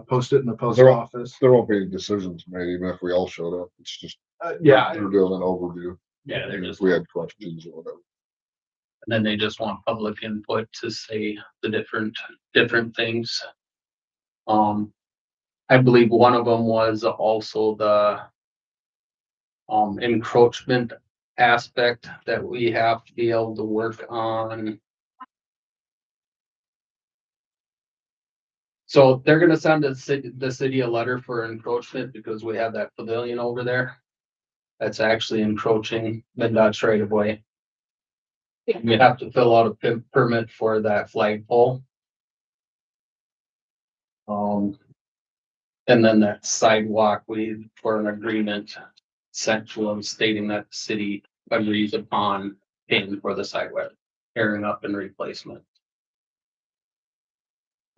post it in the post There- office. there won't be any decisions made, even if we all showed up. It's just, Yeah, we're doing an overview. Yeah, they're And just, if we and had questions or whatever. then they just want public input to say the different things. I believe one of them was also the encroachment aspect that we have to be able to work on. So they're gonna send the city a letter for encroachment because we have that pavilion over there. That's actually encroaching MnDOT's right of way. We have to fill out a permit for that flagpole. And then that sidewalk, for an agreement section stating that the city agrees upon paying for the sidewalk, tearing up and replacement.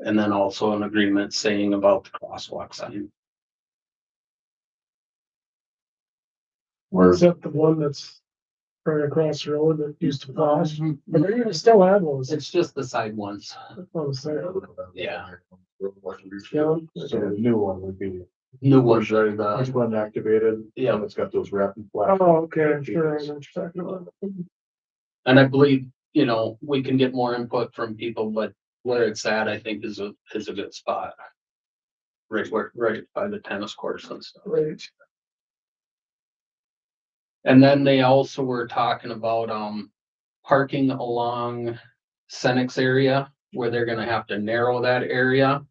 And then also an agreement saying about the crosswalk sign. Where's, Is that the one that's right across the road that used to flash? But they're gonna still have those. It's just the side ones. On the side. Yeah. Yeah. So the new one would be, New ones are which the, one activated? Yeah. And it's got those rapid flash. Oh, okay, sure, I know what you're talking about. and I believe, we can get more input from people, but where it's at, I think is a good spot. Right by the tennis courts and stuff. Right. And then they also were talking about, parking along Senex area where they're gonna have to narrow that area.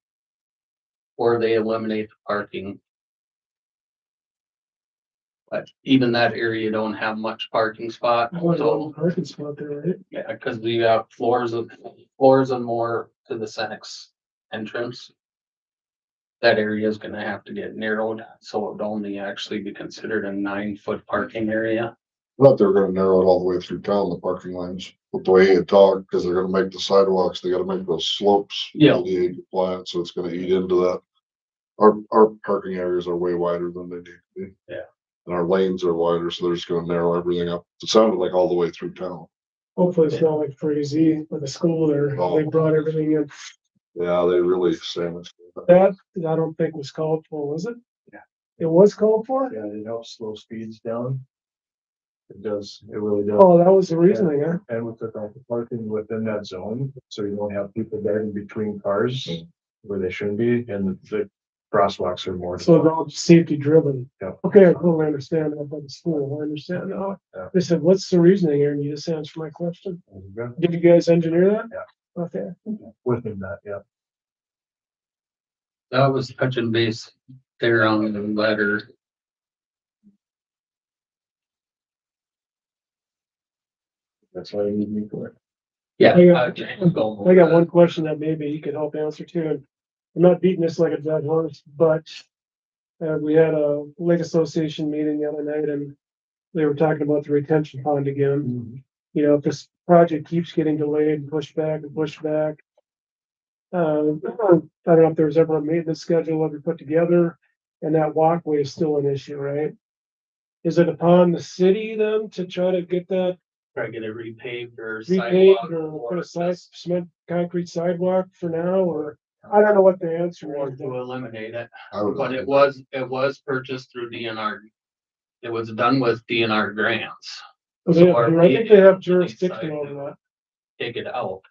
Or they eliminate the parking. But even that area don't have much parking spot, I want so, a parking spot there, right? yeah, cause we have floors and more to the Senex entrance. That area is gonna have to get narrowed, so it would only actually be considered a 9-foot parking area. I thought they were gonna narrow it all the way through town, the parking lines, with the way you talk, because they're gonna make the sidewalks, they gotta make those slopes. Yeah. ADA compliant, so it's gonna eat into that. Our parking areas are way wider than they need to be. Yeah. And our lanes are wider, so they're just gonna narrow everything up. It sounded like all the way through town. Hopefully it's not like crazy with the school there. They brought everything in. Yeah, they really saying it. That, I don't think was called for, was it? Yeah. It was called for? Yeah, it helps slow speeds down. It does, it really does. Oh, that was the reasoning, huh? And with the parking within that zone, so you don't have people driving between cars where they shouldn't be, and the crosswalks are more. So they're all safety driven. Yeah. Okay, I totally understand that by the school. I understand now. Yeah. They said, what's the reasoning here? And you just answered my question. Did you guys engineer that? Yeah. Okay. Within that, yeah. That was touching base there on the letter. That's why you need me for it. Yeah. I got one question that maybe you could help answer too. And I'm not beating this like a dead horse, but we had a lake association meeting the other night and they were talking about the retention pond again. You know, if this project keeps getting delayed and pushed back and pushed back. I don't know if there was ever a maintenance schedule ever put together, and that walkway is still an issue, right? is it upon the city then to try to get that Try to get it repaved or repaved sidewalk or put or a cement concrete sidewalk for now, or I don't know what the answer or is. to eliminate it. I would. But it was purchased through DNR. It was done with DNR grants. I So our think they have PA jurisdiction decided over to that. Take it out,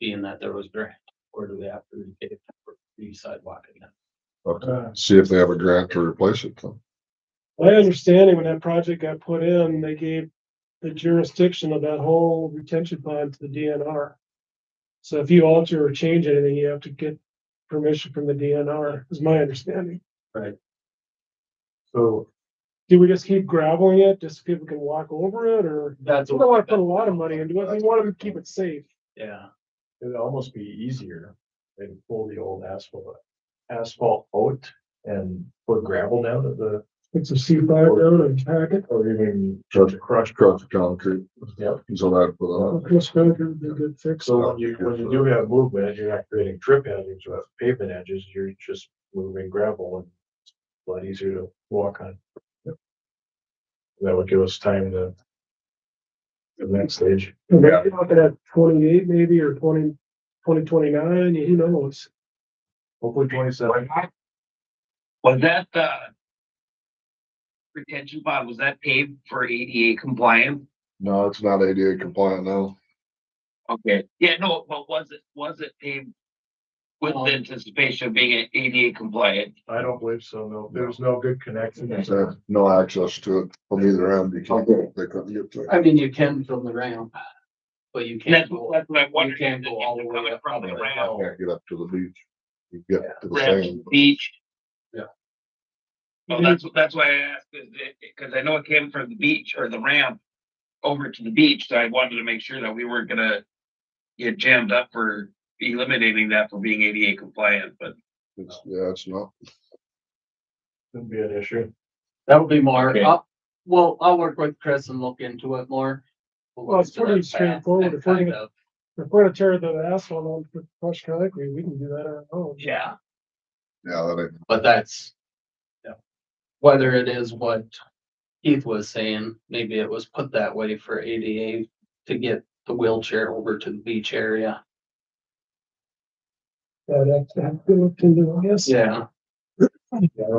being that there was grant, or do they have to repave it for the sidewalk again? Okay, see if they have a grant to replace it then. My understanding when that project got put in, they gave the jurisdiction of that whole retention pond to the DNR. So if you alter or change anything, you have to get permission from the DNR, is my understanding. So Do we just keep graveling it, just so people can walk over it, or? That's We don't wanna put a lot of money into it, we want to keep it safe. Yeah, it'd almost be easier than pull the old asphalt out and put gravel down to the, Put some C5 down and pack it. or even Crush concrete. Yep. So that put on. Chris Baker would be a good fix. So when you do have movement, you're not creating trip hazards with pavement edges, you're just moving gravel and it's a lot easier to walk on. That would give us time to the next stage. Maybe looking at 28 maybe, or 2029, who knows? Hopefully 27. Was that, retention pond, was that paved for ADA compliant? No, it's not ADA compliant now. Okay, yeah, no, but was it paved with the anticipation of being ADA compliant? I don't believe so, no. There's no good connection. There's no access to it from either end because they couldn't get to it. I mean, you can from the ramp, but you can't That's go, what I'm you wondering. can't go all the way up. From the You ramp, can't get up to the beach. You get to the ramp to sand. the beach. Yeah. Well, that's why I asked, because I know it came from the beach or the ramp over to the beach, so I wanted to make sure that we weren't gonna get jammed up for eliminating that for being ADA compliant, but It's not. Wouldn't be an issue. That'll be more, Okay. I'll work with Chris and look into it more. Well, it's pretty straightforward. If we're Kind gonna, of, if we're gonna tear the asphalt on for crushed concrete, we can do that on our own. yeah, Yeah, that ain't. but that's. Yeah. Whether it is what Keith was saying, maybe it was put that way for ADA to get the wheelchair over to the beach area. That's a good look into, I guess. Yeah,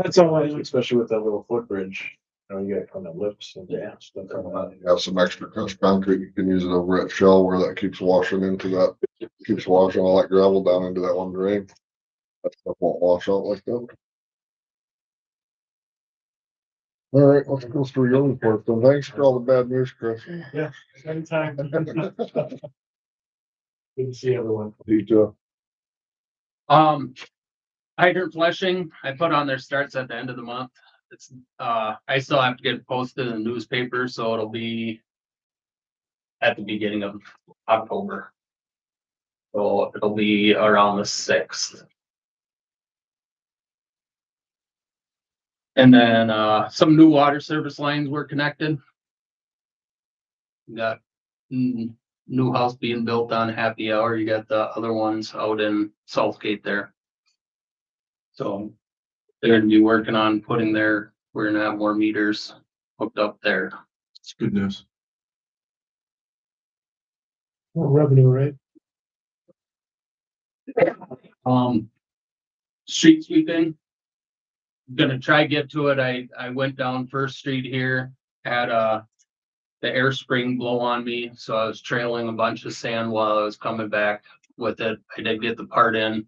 That's all I, Especially with that little footbridge, you got kind of lips and stuff coming out. Have some extra crushed concrete, you can use it over at Shell where that keeps washing into that, keeps washing all that gravel down into that one drain. That stuff won't wash out like that. All right, let's go through your report then. Thanks for all the bad news, Chris. yeah, anytime. Good to see everyone. You too. hydrant flushing, I put on their starts at the end of the month. It's, I still have to get it posted in the newspaper, so it'll be at the beginning of October. So it'll be around the 6th. And then, some new water service lines were connected. We got, new house being built on Happy Hour. You got the other ones out in Southgate there. So they're gonna be working on putting we're gonna have more meters hooked up there. It's good news. More revenue, right? Street sweeping. Gonna try get to it. I went down First Street here, had the air spring blow on me, so I was trailing a bunch of sand while I was coming back with it. I did get the part in.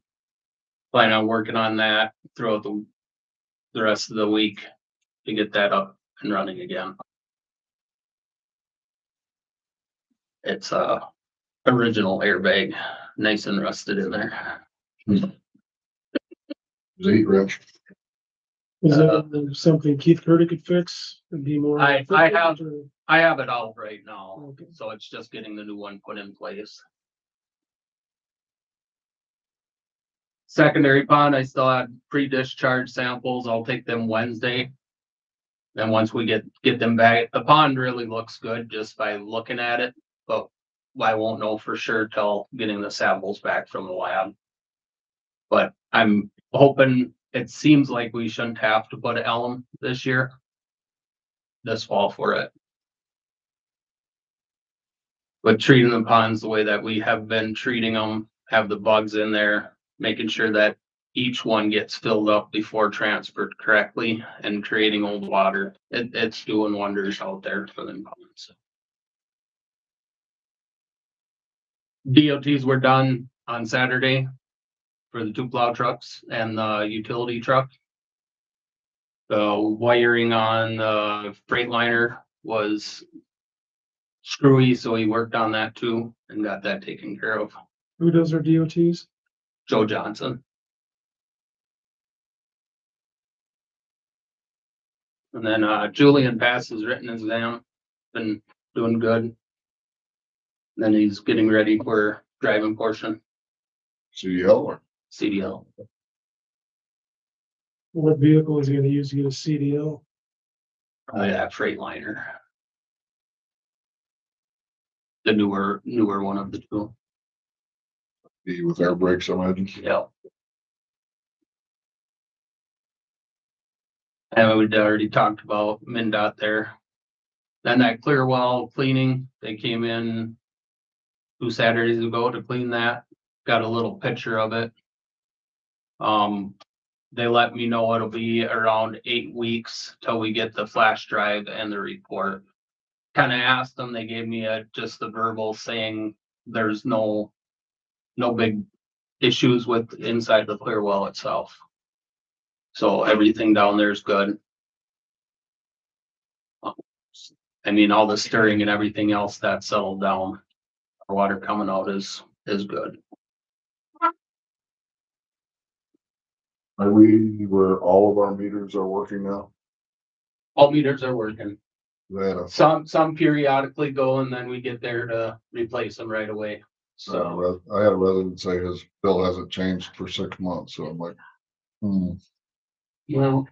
Plan on working on that throughout the rest of the week to get that up and running again. It's original airbag, nice and rusted in there. Heat wrench. Is that something Keith Purdy could fix and be more? I have- efficient, or- I have it out right now, Okay. so it's just getting the new one put in place. Secondary pond, I still have pre-discharge samples. I'll take them Wednesday. Then once we get them back, the pond really looks good just by looking at it, but I won't know for sure till getting the samples back from the lab. But I'm hoping, it seems like we shouldn't have to put elm this year. this fall for it. But treating the ponds the way that we have been treating them, have the bugs in there, making sure that each one gets filled up before transferred correctly and creating old water. It's doing wonders out there for them ponds. DOTs were done on Saturday for the 2 plow trucks and the utility truck. The wiring on the Freightliner was screwy, so he worked on that too and got that taken care of. Who does our DOTs? Joe Johnson. And then Julian passed his written exam, been doing good. Then he's getting ready for driving portion, CDL or CDL. What vehicle is he gonna use to get a CDL? That Freightliner. The newer one of the two. be with air brakes, I imagine. Yeah. And we'd already talked about MnDOT there. Then that clear well cleaning, they came in 2 Saturdays ago to clean that. Got a little picture of it. They let me know it'll be around 8 weeks till we get the flash drive and the report. Kind of asked them, they gave me just the verbal saying there's no big issues with inside the clear well itself. So everything down there is good. I mean, all the stirring and everything else that settled down. Our water coming out is good. Are we where all of our meters are working now? All meters are working. That, Some periodically go and then we get there to replace them right away. So I had a resident say his bill hasn't changed for 6 months, so I'm like, well,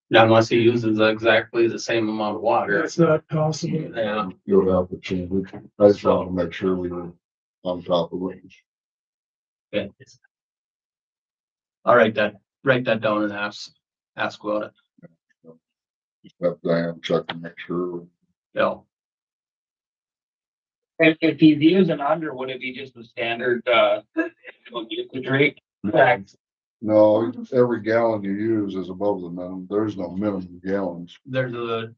unless he uses exactly the same amount of water. That's not possible. Yeah. you'll have to change it. I just wanted to make sure we were on top of it. Okay. I'll write that down and ask about it. Just have Diane check and make sure. Yeah. If he's using under, would it be just the standard, usage rate? Correct. No, every gallon you use is above the minimum. There's no minimum gallons. There's a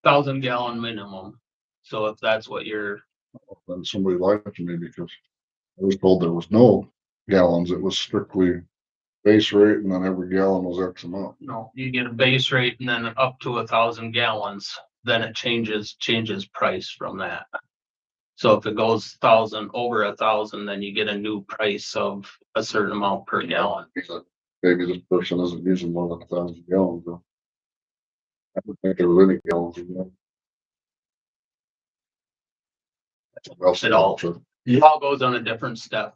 1,000 gallon minimum. So if that's what you're, And somebody lied to me because I was told there was no gallons. It was strictly base rate and then every gallon was X amount. no, you get a base rate and then up to 1,000 gallons, then it changes price from that. So if it goes 1,000 over 1,000, then you get a new price of a certain amount per gallon. Maybe this person isn't using more than 1,000 gallons. Though. I don't think there was any gallons in there. It all goes on a different step.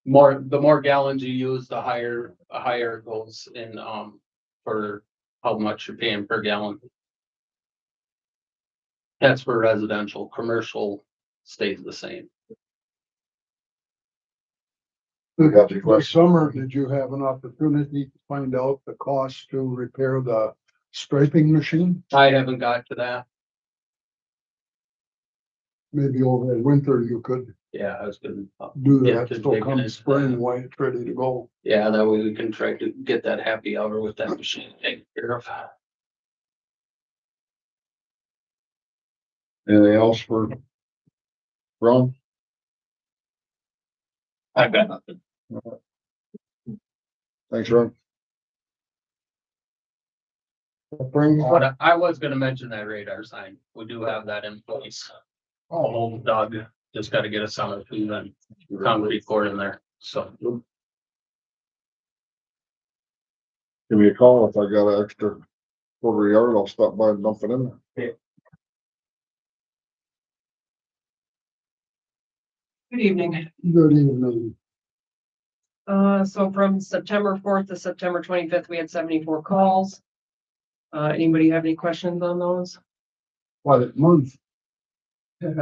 The more gallons you use, the higher it goes in for how much you're paying per gallon. That's for residential. Commercial stays the same. This summer, did you have an opportunity to find out the cost to repair the striping machine? I haven't got to that. Maybe over the winter you could Yeah, I was gonna. do Yeah, that, just so digging come into spring that. when it's ready to go. Yeah, that way we can try to get that happy hour with that machine taken care of. Anything else for Ron? I've got nothing. Thanks, Ron. But I was gonna mention that radar sign. We do have that in place. Oh, Doug, just gotta get us on it and then concrete cord in there, so. Give me a call if I got an extra quarter yard. I'll stop by and dump it in there. Good evening. Good evening. So from September 4th to September 25th, we had 74 calls. Anybody have any questions on those? Quiet month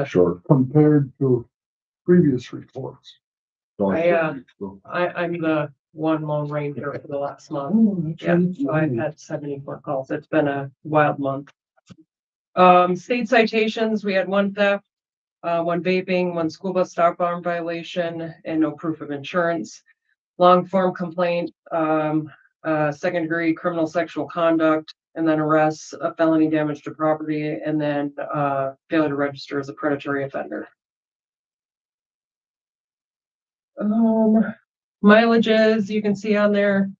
Sure. compared to previous reports. I'm the one lone ranger for the last month. Yeah, so I've had 74 calls. It's been a wild month. State citations, we had one theft, one vaping, one school bus stop arm violation, and no proof of insurance. Long form complaint, second degree criminal sexual conduct, and then arrests, a felony damage to property, and then failure to register as a predatory offender. Mileages, you can see on there.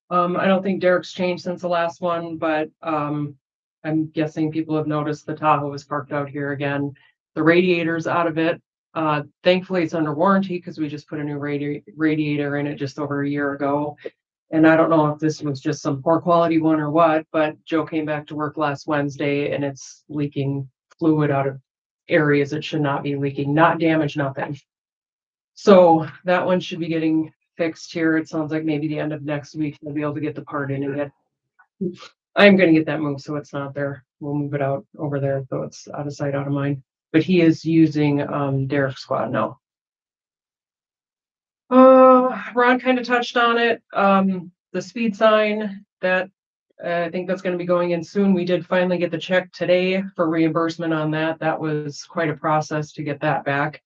I don't think Derek's changed since the last one, but I'm guessing people have noticed the Tahoe was parked out here again. The radiator's out of it. Thankfully, it's under warranty because we just put a new radiator in it just over a year ago. And I don't know if this was just some poor quality one or what, but Joe came back to work last Wednesday and it's leaking fluid out of areas it should not be leaking, not damaged, nothing. So that one should be getting fixed here. It sounds like maybe the end of next week we'll be able to get the part in and get. I'm gonna get that moved so it's not there. We'll move it out over there so it's out of sight, out of mind. But he is using Derek's squad now. Ron kind of touched on it. The speed sign that I think that's going to be going in soon. We did finally get the check today for reimbursement on that. That was quite a process to get that back.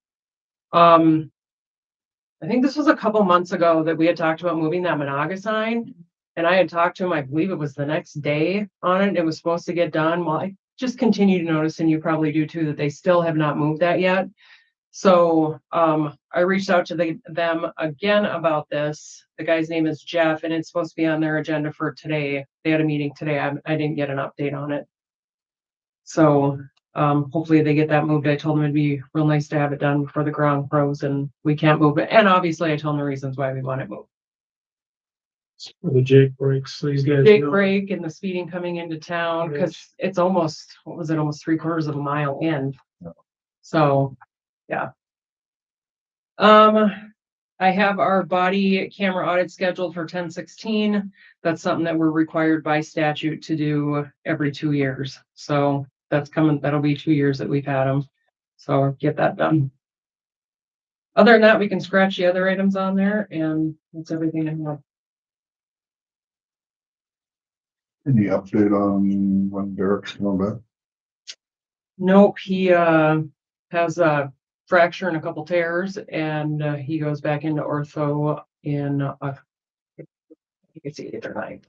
I think this was a couple months ago that we had talked about moving that Menahga sign. And I had talked to him, I believe it was the next day on it. It was supposed to get done. Well, I just continue to notice, and you probably do too, that they still have not moved that yet. So I reached out to them again about this. The guy's name is Jeff, and it's supposed to be on their agenda for today. They had a meeting today. I didn't get an update on it. So hopefully they get that moved. I told them it'd be real nice to have it done before the ground froze, and we can't move it. And obviously I told them the reasons why we want it moved. For the Jake breaks, these guys. Big know. break and the speeding coming into town, because it's almost, what was it, almost 3/4 of a mile in. So, yeah. I have our body camera audit scheduled for 10/16. That's something that we're required by statute to do every 2 years. So that's coming, that'll be 2 years that we've had them. So get that done. Other than that, we can scratch the other items on there, and that's everything I have. Any update on when Derek's coming back? Nope, he has a fracture and a couple tears, and he goes back into ortho in I think it's either night.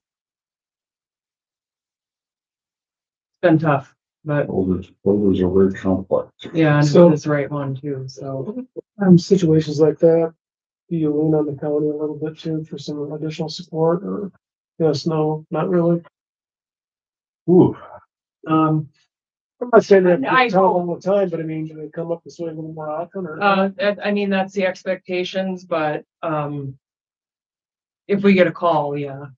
It's been tough, but Shoulders are very complex. yeah, and So- it's the right one too. So Situations like that, do you lean on the county a little bit too for some additional support, or yes, no, not really? Ooh, I'm not saying that I they tell them all the time, but I mean, do they come up this way a little more often, or? I mean, that's the expectations, but if we get a call, yeah.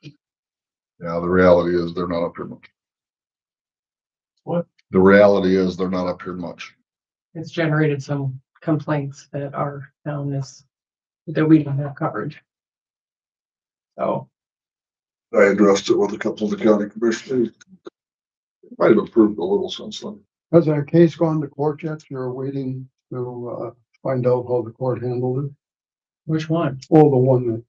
Yeah, the reality is they're not up here much. What? The reality is they're not up here much. It's generated some complaints that our town is, that we don't have coverage. So, I addressed it with a couple of the county commissioners. Might have improved a little since then. Has that case gone to court yet? You're waiting to find out how the court handled it? which one? Oh, the one that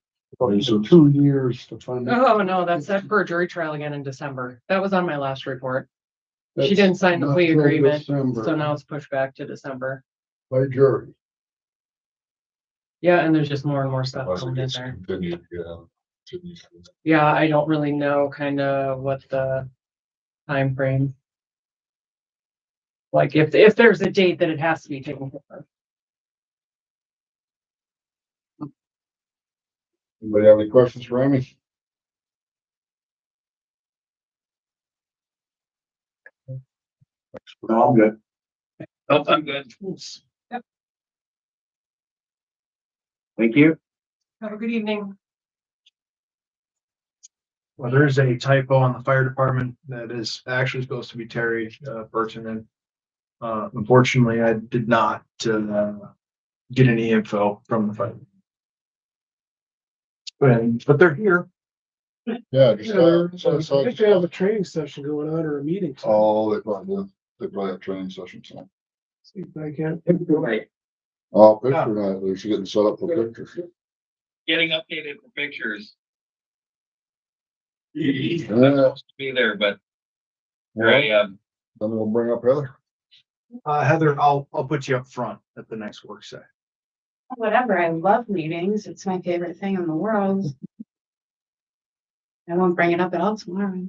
took 2 years to find. Oh, no, that's set for a jury trial again in December. That was on my last report. She That's didn't sign the not plea till agreement, December so now it's pushed back to December. By jury. Yeah, and there's just more and more stuff Unless it coming in gets there. continued, yeah. Continues. Yeah, I don't really know kind of what the time frame. Like if there's a date that it has to be taken care of. Anybody have any questions for Amy? No, I'm good. Nope, I'm good. Yep. Thank you. Have a good evening. Well, there's a typo on the fire department that is actually supposed to be Terry Burton, and unfortunately, I did not get any info from the fire. But they're here. Yeah, I think they have a training session going on or a meeting. Oh, they probably have training sessions. See if I can. Right. Oh, picture night, we should get set up for pictures. Getting updated for pictures. I'm Yeah, supposed to be there, but here I am. then we'll bring up Heather. Heather, I'll put you up front at the next work session. Whatever, I love meetings. It's my favorite thing in the world. I won't bring it up at all tomorrow.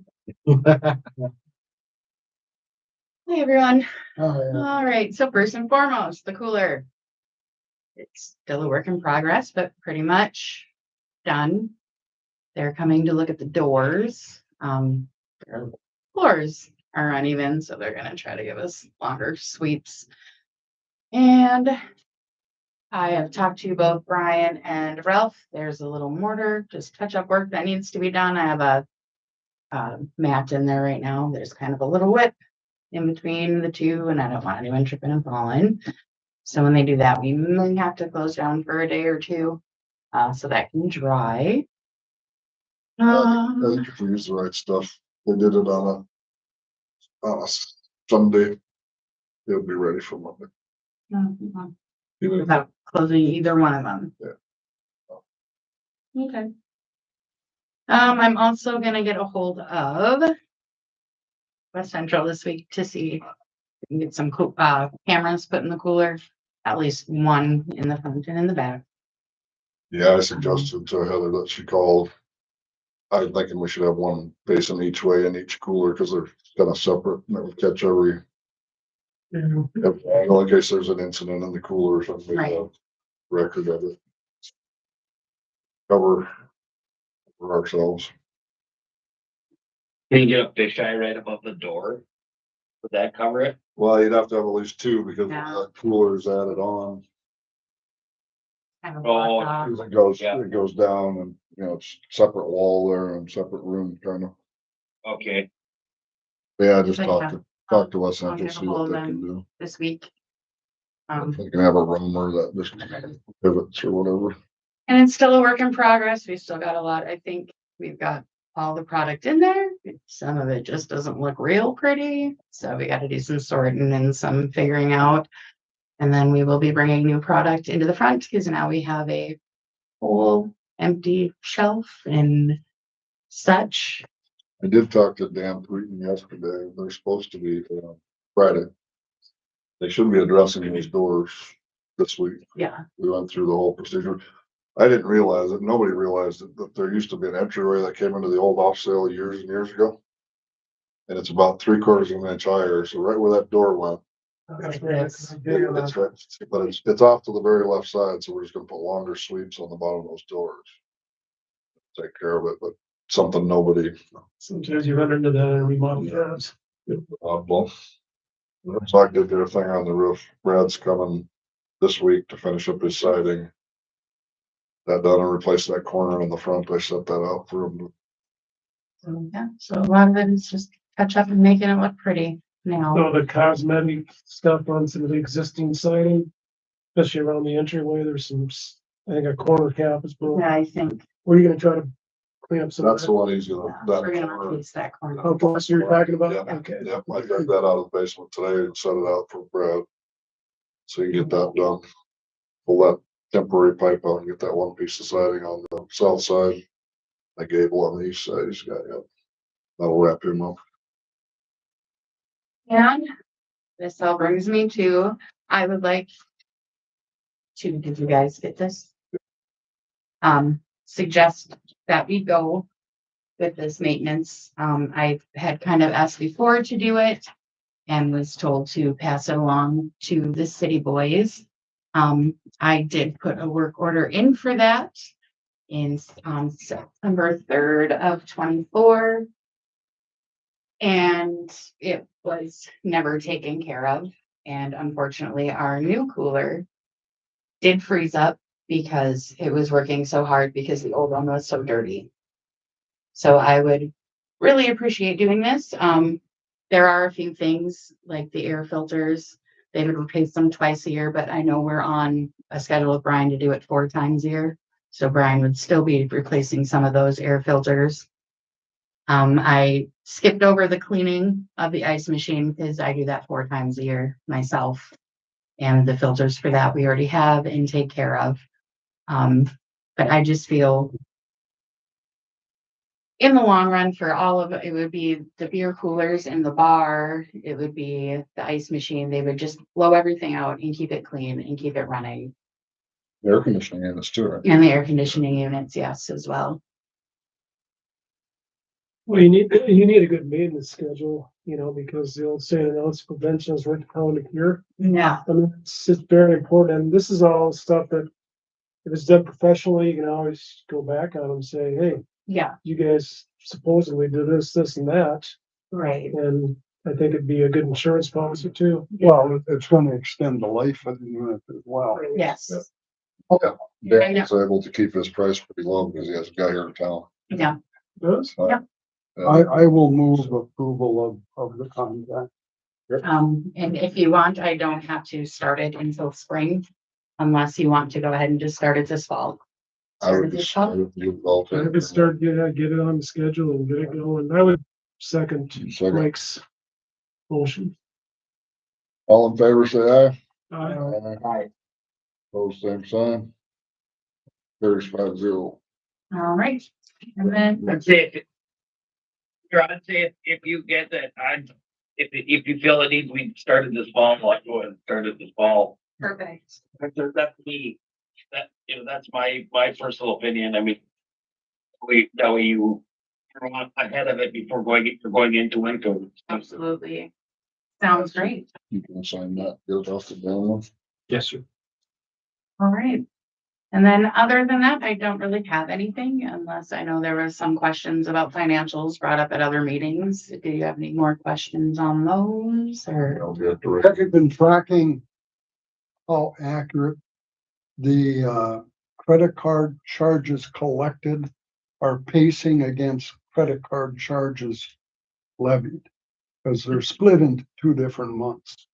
Hey, everyone. All right, so first and foremost, the cooler. It's still a work in progress, but pretty much done. They're coming to look at the doors. Their floors are uneven, so they're gonna try to give us longer sweeps. And I have talked to both Brian and Ralph. There's a little mortar, just touch-up work that needs to be done. I have a mat in there right now. There's kind of a little whip in between the two, and I don't want anyone tripping and falling. So when they do that, we may have to close down for a day or two, so that can dry. I think if we use the right stuff, they did it on a Sunday. It'll be ready for Monday. Without closing either one of them. Yeah. Okay. I'm also gonna get a hold of West Central this week to see if we can get some cameras put in the cooler, at least one in the front and in the back. Yeah, I suggested to Heather that she called. I'm thinking we should have one facing each way in each cooler because they're kind of separate and it would catch every angle in case there's an incident in the cooler or something. Right. Record of it. Cover for ourselves. Can you get a fisheye right above the door? Would that cover it? Well, you'd have to have at least two because Yeah. the cooler's added on. Kind of Oh, blocked off. It goes down and, you know, it's separate wall there and separate room kind of. Okay, Yeah, I just But talk to West I'll Central, get a see what hold of they can them do. this week. If they can have a roamer that just pivots or whatever. And it's still a work in progress. We still got a lot. I think we've got all the product in there. Some of it just doesn't look real pretty. So we got to do some sorting and some figuring out. And then we will be bringing new product into the front because now we have a whole empty shelf and such. I did talk to Dan Tweeten yesterday. They're supposed to be Friday. They should be addressing these doors this week. Yeah. We went through the whole procedure. I didn't realize it. Nobody realized it, that there used to be an entryway that came into the old off sale years and years ago. And it's about 3/4 of an inch higher. So right where that door went, it's right, but it's off to the very left side. So we're just gonna put longer sweeps on the bottom of those doors. Take care of it, but something nobody. Sometimes you run into that in remodel jobs. Well, looks like they did their thing on the roof. Brad's coming this week to finish up his siding. That done and replace that corner in the front. I set that out for him. So, yeah, so a lot of it is just touch up and making it look pretty now. So the cosmetic stuff on some of the existing siding, especially around the entryway, there's some, I think a corner cap is broken. Yeah, I think Were you gonna try to clean up some of That's the that? one he's gonna, that we're gonna corner. replace that corner. Oh, plus you're talking about? Yeah, Okay. Yep, I got that out of the basement today and set it out for Brad. So you can get that done. Pull that temporary pipe out and get that one piece of siding on the south side. I gable on the east side, he's got, yep. That'll wrap him up. And this all brings me to, I would like to, did you guys get this? Suggest that we go with this maintenance. I had kind of asked before to do it and was told to pass it along to the city boys. I did put a work order in for that on September 3rd of 24. And it was never taken care of. And unfortunately, our new cooler did freeze up because it was working so hard because the old one was so dirty. So I would really appreciate doing this. There are a few things like the air filters. They would replace them twice a year, but I know we're on a schedule with Brian to do it 4 times a year. So Brian would still be replacing some of those air filters. I skipped over the cleaning of the ice machine because I do that 4 times a year myself. And the filters for that we already have and take care of. But I just feel in the long run for all of it, it would be the beer coolers in the bar, it would be the ice machine. They would just blow everything out and keep it clean and keep it running. Air conditioning units too, right? And the air conditioning units, yes, as well. Well, you need a good maintenance schedule, because the old saying, ounce of prevention is worth a pound of cure. Yeah. I mean, it's very important, and this is all stuff that if it's done professionally, you can always go back on them and say, hey, Yeah, you guys supposedly do this, this and that. right. And I think it'd be a good insurance policy too. Well, it's gonna extend the life of the unit as well. Yes. Dan was able to keep his price pretty low because he has a guy here in town. Yeah. Does? So, Yeah. I will move approval of the contract. And if you want, I don't have to start it until spring unless you want to go ahead and just start it this fall. I would just, I would do both. If it started, get it on the schedule and get it going. I would second Second. Mike's motion. All in favor, say aye. Aye. Pose same sign. Carries 5-0. All right. And then, I'd say if you get that, if you feel it needs to be started this fall, like go ahead and start it this fall. perfect. That's me, that's my personal opinion. I mean, that way you are ahead of it before going into winter. Absolutely. Sounds great. You can sign that, get it off the down. Yes, sir. All right. And then other than that, I don't really have anything unless I know there was some questions about financials brought up at other meetings. Do you have any more questions on those or? I'll get the Have you been tracking how accurate the credit card charges collected are pacing against credit card charges levied? Because they're split into 2 different months.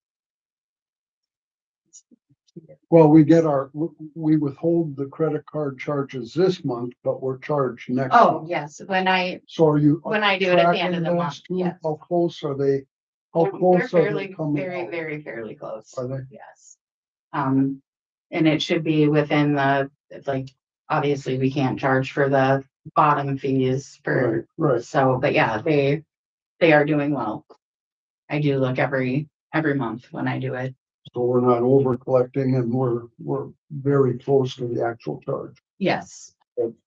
Well, we withhold the credit card charges this month, but we're charged next Oh, month. yes, when I So are you? do it at the end of the tracking month, those two? yes. How close are they? How They're close are fairly, they coming very, out? very, fairly close. Are they? Yes. And it should be within like, obviously, we can't charge for the bottom fees Right, right. so, but yeah, they are doing well. I do look every month when I do it. So we're not over collecting and we're very close to the actual charge. Yes.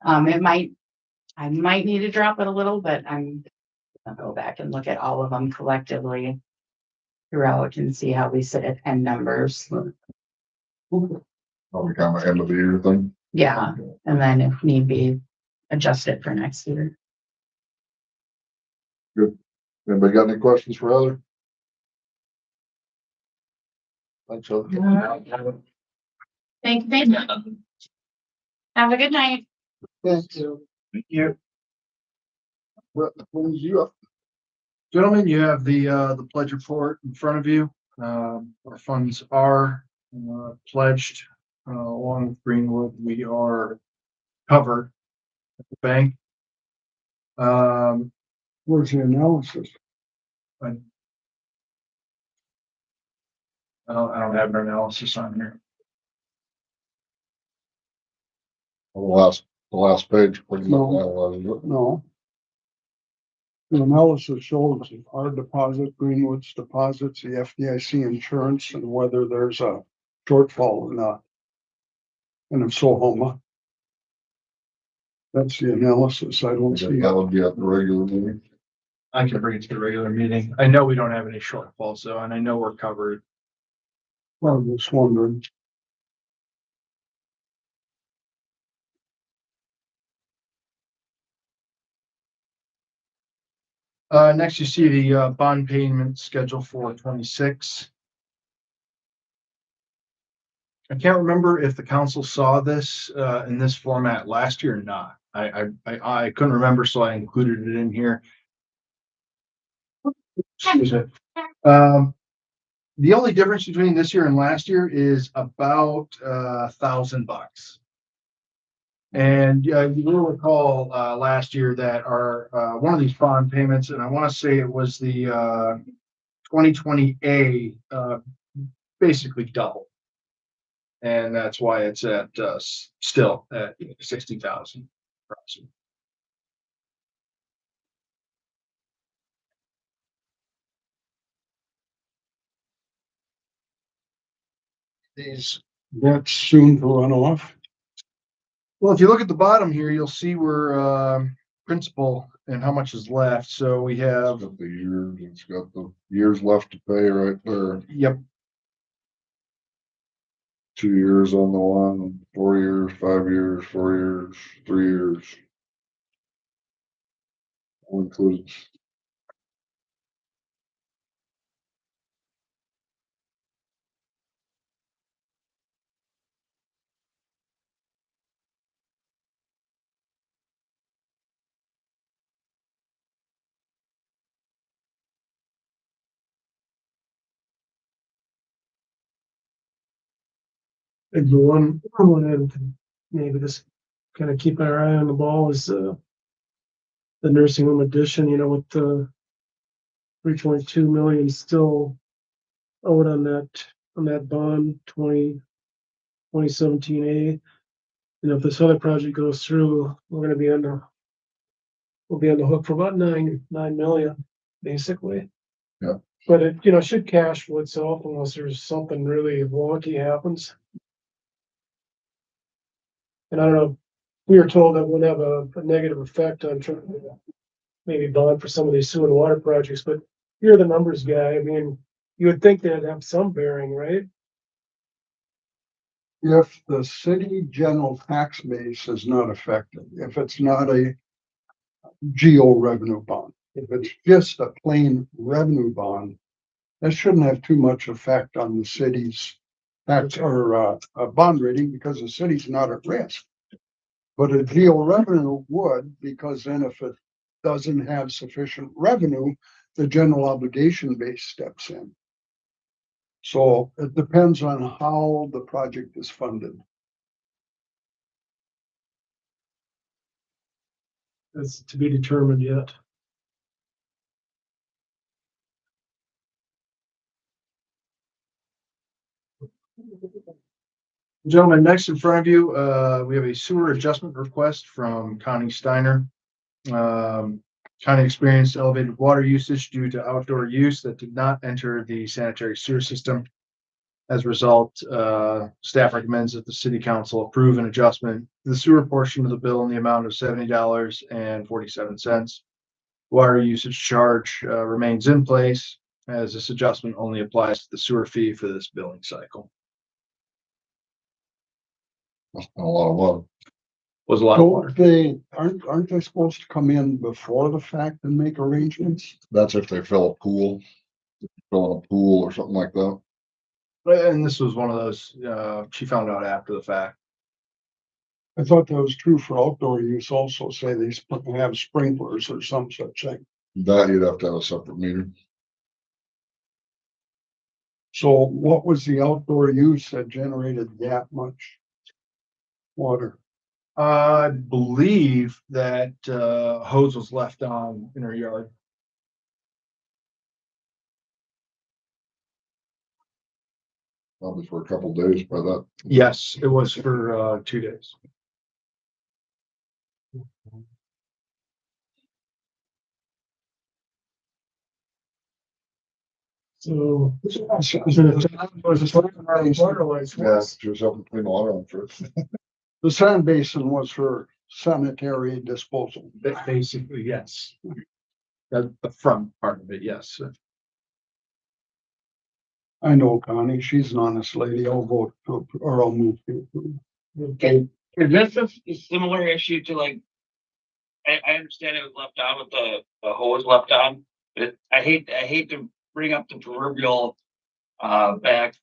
I might need to drop it a little, but I'm gonna go back and look at all of them collectively throughout and see how we sit at end numbers. Probably kind of end of the year thing. Yeah, and then if need be, adjust it for next year. Anybody got any questions for Heather? Thanks, Heather. Thank you. Have a good night. Thank you. Thank you. When you up? Gentlemen, you have the pledge report in front of you. Our funds are pledged along with Greenwood. We are covered at the bank. Where's the analysis? I don't have an analysis on here. The last page. Pretty much No. analyzes it. No. The analysis shows our deposit, Greenwood's deposits, the FDIC insurance, and whether there's a shortfall or not. And if so, how much? That's the analysis. I don't see. That would be at the regular meeting. I can bring it to the regular meeting. I know we don't have any shortfalls though, and I know we're covered. Well, I'm just wondering. Next you see the bond payment schedule for 26. I can't remember if the council saw this in this format last year or not. I couldn't remember, so I included it in here. Excuse me. The only difference between this year and last year is about $1,000. And you will recall last year that our one of these bond payments, and I want to say it was the 2020A, basically double. And that's why it's at, still at 60,000. These debts soon to run off. Well, if you look at the bottom here, you'll see where, principal and how much is left. So we It's have, got the years, it's got the years left to pay right there. yep, 2 years on the one, 4 years, 5 years, 4 years, 3 years. All included. And the one, and maybe just kind of keep our eye on the ball is, the nursing home addition, with the 3.2 million still owed on that bond 2017 if this other project goes through, we're gonna be we'll be on the hook for about 9 million, basically. Yeah. But it, should cash for itself unless there's something really wonky happens. And I don't know, we were told that would have a negative effect on trying to maybe bond for some of these sewer and water projects, but you're the numbers guy. I mean, you would think that'd have some bearing, right? If the city general tax base is not affected, if it's not a geo revenue bond, if it's just a plain revenue bond, that shouldn't have too much effect on the city's tax or bond rating because the city's not at risk. But a geo revenue would, because then if it doesn't have sufficient revenue, the general obligation base steps in. So it depends on how the project is funded. That's to be determined yet. gentlemen, next in front of you, we have a sewer adjustment request from Connie Steiner. County experienced elevated water usage due to outdoor use that did not enter the sanitary sewer system. As a result, staff recommends that the city council approve an adjustment to the sewer portion of the bill in the amount of $70.47. Water usage charge remains in place as this adjustment only applies to the sewer fee for this billing cycle. That's not a lot of water. Was a lot of water. Aren't they supposed to come in before the fact and make arrangements? That's if they fill a pool, fill in a pool or something like that. And this was one of those, she found out after the fact. I thought that was true for outdoor use also, say they have sprinklers or some such thing. That you'd have to have a separate meter. So what was the outdoor use that generated that much water? I believe that hose was left on in her yard. Probably for a couple days by that. Yes, it was for 2 days. So. Yeah, she was helping clean the water on first. The sand basin was for sanitary disposal. Basically, yes. The front part of it, yes. I know Connie, she's an honest lady. I'll vote to, or I'll move to approve. Okay, is this a similar issue to like, I understand it was left on with the hose left on, but I hate to bring up the proverbial back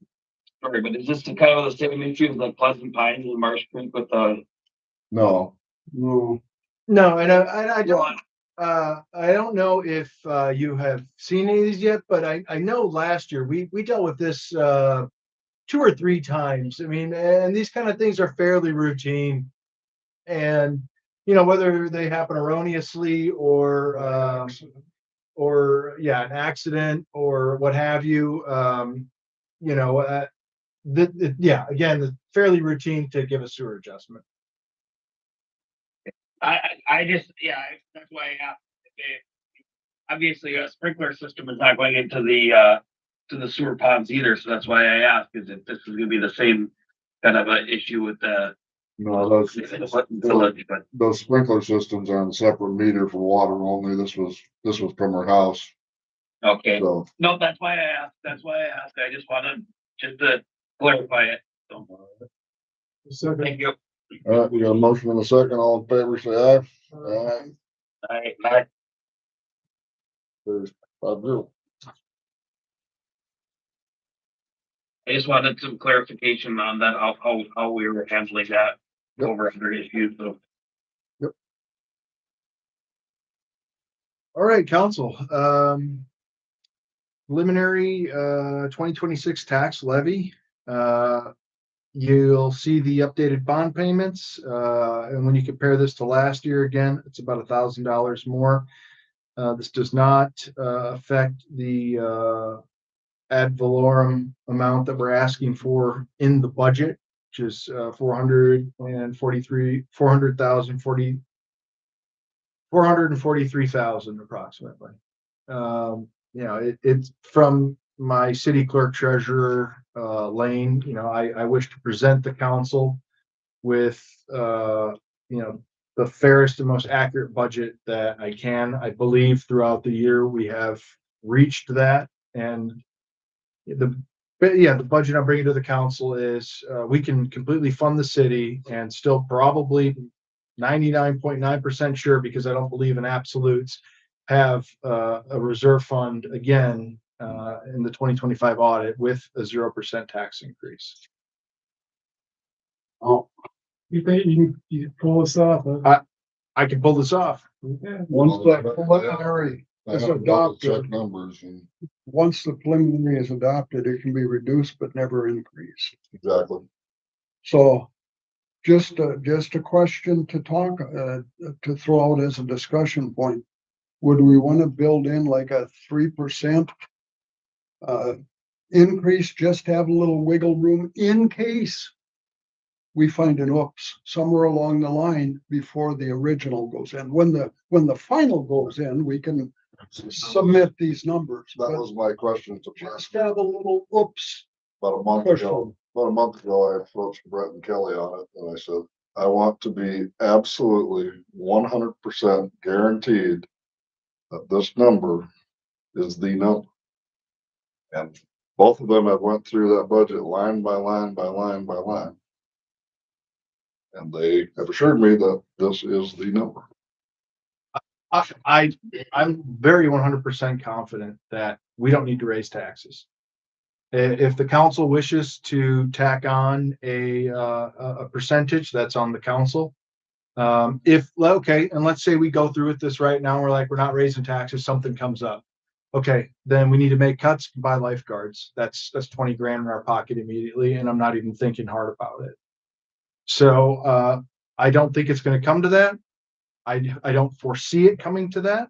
story, but is this the kind of the same issue as like Pleasant Pines and Marsh Creek with the? No, No, No, and I don't know if you have seen any of these yet, but I know last year we dealt with this 2 or 3 times. I mean, and these kind of things are fairly routine. And whether they happen erroneously or an accident or what have you, yeah, again, it's fairly routine to give a sewer adjustment. I just, yeah, that's why I asked. Obviously, a sprinkler system is not going into to the sewer ponds either, so that's why I asked, is if this is gonna be the same kind of a issue with the No, those, village, but those sprinkler systems are on a separate meter for water only. This was from her house. okay. So, No, that's why I asked. That's why I asked. I just wanted just to clarify it. So, So, thank you. all right, we got a motion and a second. All in favor, say aye. Aye. There's 5-0. I just wanted some clarification on that, how we were handling that Yep. over other issues, so. All right, council, preliminary, 2026 tax levy. You'll see the updated bond payments, and when you compare this to last year, again, it's about $1,000 more. This does not, affect the, ad valorem amount that we're asking for in the budget, which is, 443,000 approximately. It's from my city clerk treasurer, Lane, I wish to present the council with, the fairest and most accurate budget that I can. I believe throughout the year we have reached that, and the budget I'm bringing to the council is, we can completely fund the city and still probably 99.9% sure, because I don't believe in absolutes, have a reserve fund again in the 2025 audit with a 0% tax increase. Oh, you think you can pull this off? Huh? I can pull this off. Yeah. once the preliminary I is have to double check adopted, numbers and once the preliminary is adopted, it can be reduced but never increased. exactly. So just a question to talk, to throw out as a discussion point. Would we want to build in like a 3% increase, just to have a little wiggle room in case we find an oops somewhere along the line before the original goes in? When the final goes in, we can submit these numbers. That But was my question to just have a little oops. about a month ago. About a month ago, I approached Brett and Kelly on it, and I said, I want to be absolutely 100% guaranteed that this number is the number. And both of them have went through that budget line by line by line by line. And they have assured me that this is the number. I'm very 100% confident that we don't need to raise taxes. If the council wishes to tack on a percentage, that's on the council. Okay, and let's say we go through with this right now, we're like, we're not raising taxes, something comes up. Okay, then we need to make cuts, buy lifeguards. That's 20 grand in our pocket immediately, and I'm not even thinking hard about it. So I don't think it's going to come to that. I don't foresee it coming to that.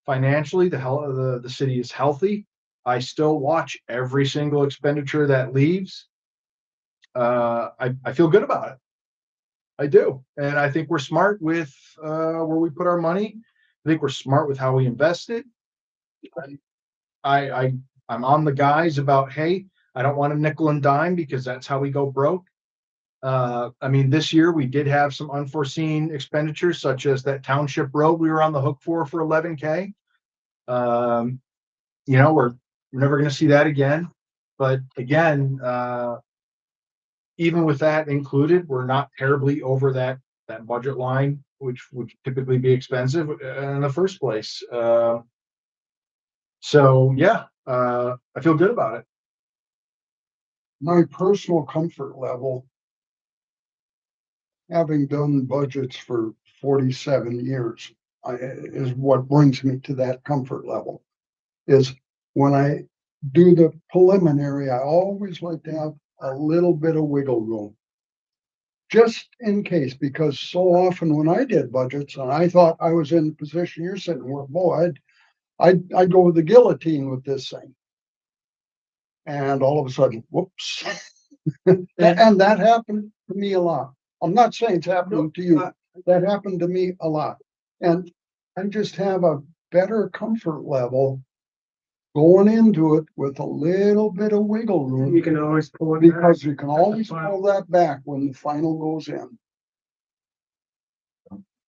Financially, the city is healthy. I still watch every single expenditure that leaves. I feel good about it. I do. And I think we're smart with where we put our money. I think we're smart with how we invest it. I'm on the guys about, hey, I don't want a nickel and dime, because that's how we go broke. I mean, this year we did have some unforeseen expenditures, such as that township road we were on the hook for $11K. We're never going to see that again. But again, even with that included, we're not terribly over that budget line, which would typically be expensive in the first place. So yeah, I feel good about it. My personal comfort level, having done budgets for 47 years, is what brings me to that comfort level. Is when I do the preliminary, I always like to have a little bit of wiggle room, just in case, because so often when I did budgets and I thought I was in the position you're sitting with, boy, I'd go with the guillotine with this thing. And all of a sudden, whoops, And that happened to me a lot. I'm not saying it's happening to you. That happened to me a lot. And I just have a better comfort level going into it with a little bit of wiggle room. You can always pull it back. Because you can always pull that back when the final goes in.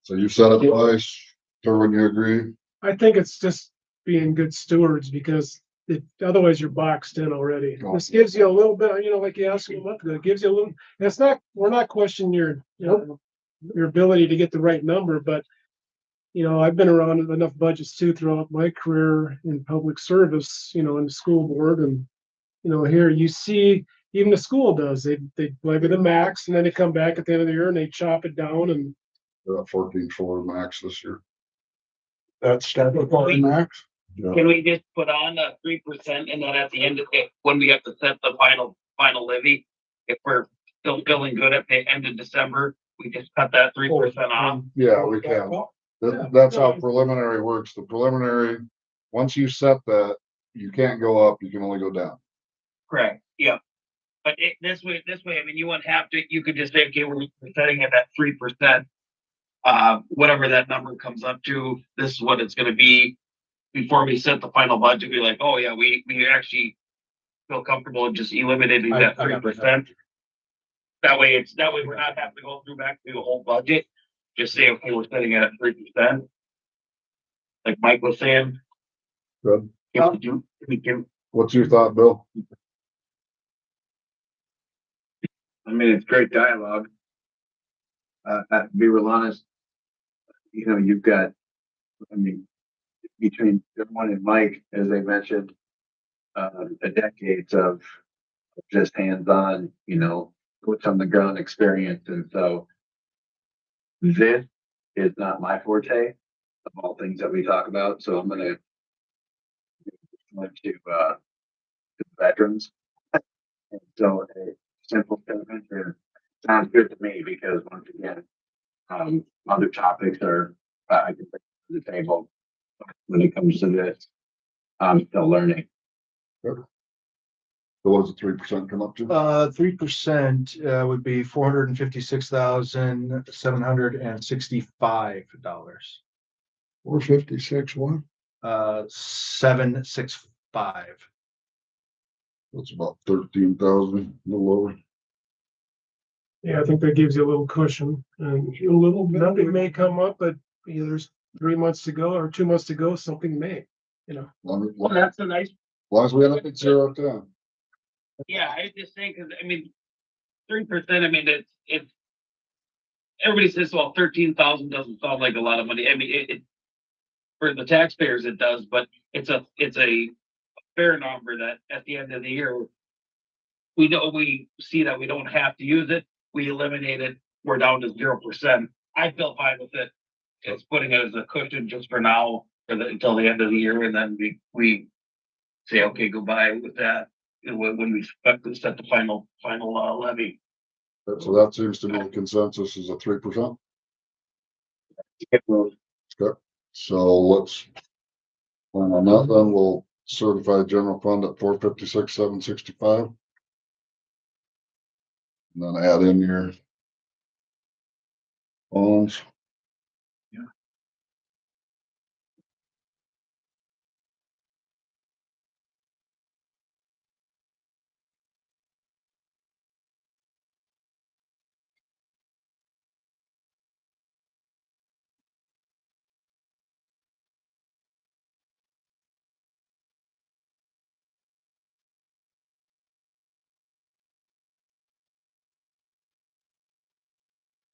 So you said it twice, Derwin, you agree? I think it's just being good stewards because otherwise you're boxed in already. This gives you a little bit, like you asked me a month ago, it gives you a little, it's not, we're not questioning your ability to get the right number, but I've been around enough budgets too throughout my career in public service, in the school board and, here you see, even the school does, they levy the max and then they come back at the end of the year and they chop it down and They're at 14.4 max this year. That's statutory max. Yeah. Can we just put on a 3% and then at the end of it, when we have to set the final levy, if we're still feeling good at the end of December, we just cut that 3% off? Yeah, we can. That's how preliminary works. The preliminary, once you set that, you can't go up, you can only go down. Correct, yeah. But this way, I mean, you wouldn't have to, you could just say, okay, we're setting it at 3%. Whatever that number comes up to, this is what it's gonna be. Before we set the final budget, be like, oh yeah, we actually feel comfortable in just eliminating that 3%. That way we're not having to go through back through the whole budget. Just say, okay, we're setting it at 3%. Like Mike was saying. Good. We can. What's your thought, Bill? I mean, it's great dialogue. To be real honest, you've got, between everyone and Mike, as they mentioned, a decades of just hands-on, boots on the ground experience. And so this is not my forte of all things that we talk about. So I'm going to veterans. And so a simple statement sounds good to me because once again, other topics are, I can bring to the table when it comes to this. I'm still learning. So what does the 3% come up to? 3% would be $456,765. 456, what? 765. That's about 13,000, a little over. yeah, I think that gives you a little cushion and a little, nothing may come up, but there's 3 months to go or 2 months to go, something may, Well, that's a nice. As long as we end up at 0 to 10. Yeah, I just think, cause I mean, 3%, I mean, it's, everybody says, well, 13,000 doesn't sound like a lot of money. I mean, it for the taxpayers, it does, but it's a fair number that at the end of the year, we see that we don't have to use it. We eliminate it. We're down to 0%. I feel fine with it. It's putting it as a cushion just for now, until the end of the year. And then we say, okay, goodbye with that. When we set the final levy. So that seems to be the consensus is a 3%. Okay. So let's plan on that then. We'll certify general fund at 456,765. And then add in your bonds.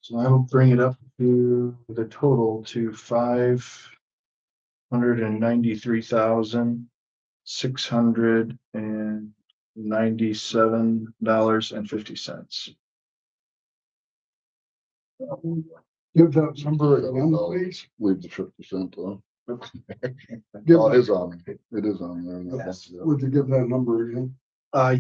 So I will bring it up to the total to $593,697.50. Give that number again, please. Leave the 50% though. Give Oh, that- it is on. It is on there. Yes. Would you give that number again?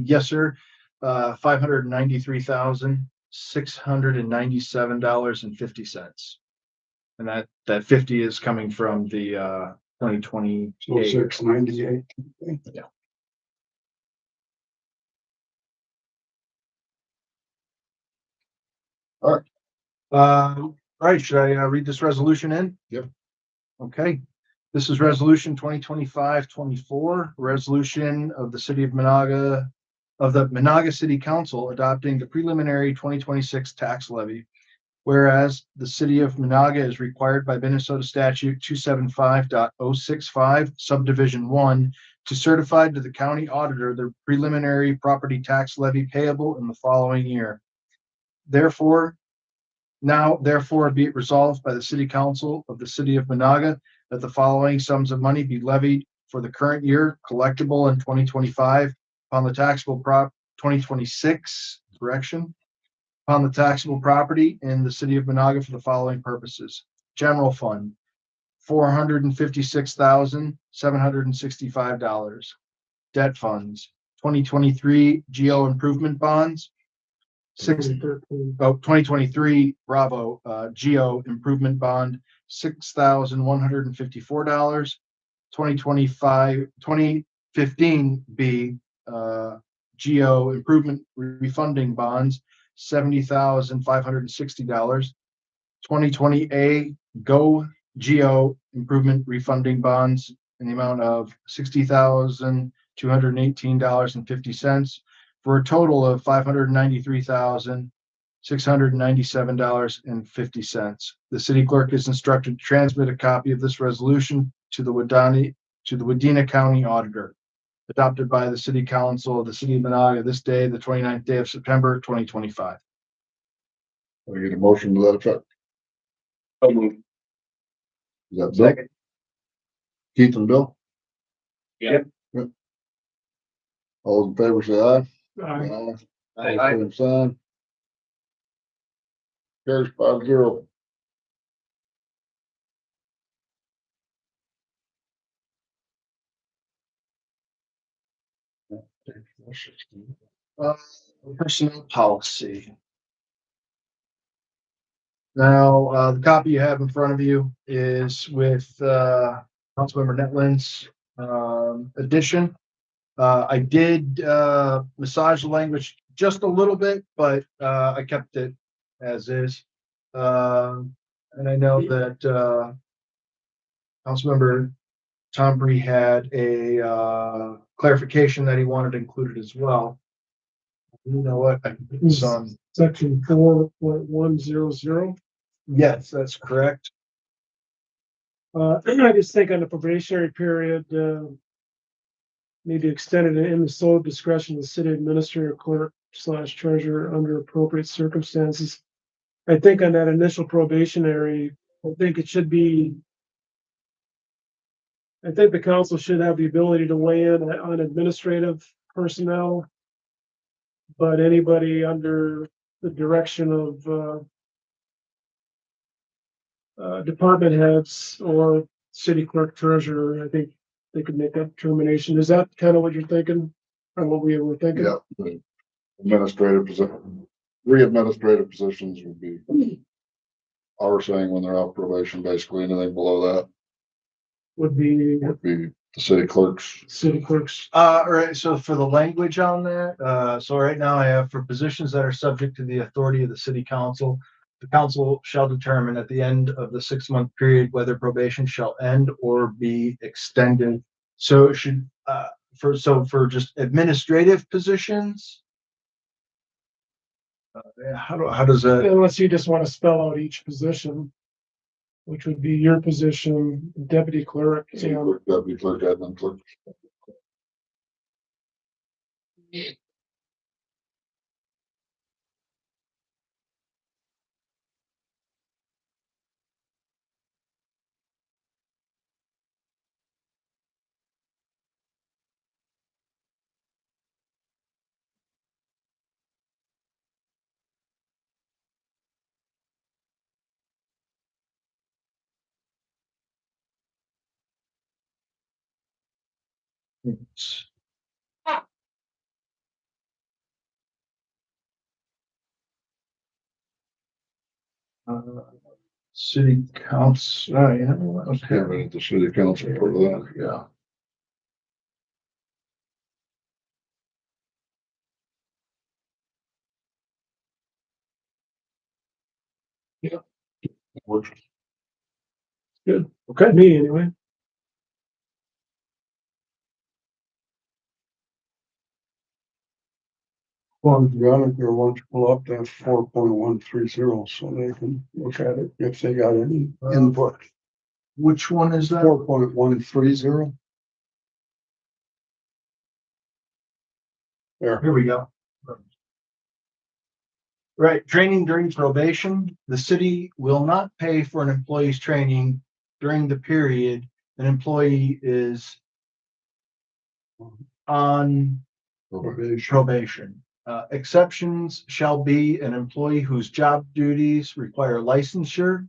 Yes, sir. $593,697.50. And that 50 is coming from the 2020. So 698. Yeah. All right, should I read this resolution in? Yep. Okay, this is resolution 2025-24, resolution of the city of Menahga, of the Menahga City Council adopting the preliminary 2026 tax levy. Whereas the city of Menahga is required by Minnesota statute 275.065 subdivision 1 to certify to the county auditor the preliminary property tax levy payable in the following year. Therefore be it resolved by the city council of the city of Menahga that the following sums of money be levied for the current year collectible in 2025 upon the taxable 2026 upon the taxable property in the city of Menahga for the following purposes. General fund, $456,765. Debt funds, 2023 geo improvement bonds, 2023 Bravo Geo Improvement Bond, $6,154. 2015 B Geo Improvement Refunding Bonds, $70,560. 2020 A Go Geo Improvement Refunding Bonds in the amount of $60,218.50 for a total of $593,697.50. The city clerk is instructed to transmit a copy of this resolution to the Wadena County Auditor, adopted by the City Council of the City of Menahga this day, the 29th day of September, 2025. I get a motion to that effect. So moved. Is that Bill? Second. Keith and Bill? Yep. All those in favor say aye. Aye. Aye. Same sign. Carries 5-0. Personnel policy. Now, the copy you have in front of you is with Councilmember Netlin's addition. I did massage the language just a little bit, but I kept it as is. And I know that Councilmember Tombree had a clarification that he wanted included as well. You know what? It's on. Section 4.100. Yes, that's correct. I just think on the probationary period, maybe extended in the sole discretion of the city administrator, clerk / treasurer under appropriate circumstances. I think on that initial probationary, I think it should be. I think the council should have the ability to weigh in on administrative personnel. But anybody under the direction of department heads or city clerk treasurer, I think they could make that determination. Is that kind of what you're thinking? Or what we were thinking? Yeah. The administrative position, 3 administrative positions would be our saying when they're off probation, basically anything below that Would be would be the city clerks. city clerks. All right, so for the language on that, so right now I have for positions that are subject to the authority of the city council, the council shall determine at the end of the 6-month period whether probation shall end or be extended. So it should, for just administrative positions. How does that? Unless you just want to spell out each position, which would be your position, deputy clerk, and Deputy clerk, admin clerk. City council, yeah, Okay, right at the city council for that, yeah. Works. Good. Okay. Me anyway. Well, if you got it, you're want to pull up that 4.130 so they can look at it if they got any input. Which one is that? 4.130. There. Here we go. Right, training during probation. The city will not pay for an employee's training during the period an employee is on probation. Exceptions shall be an employee whose job duties require licensure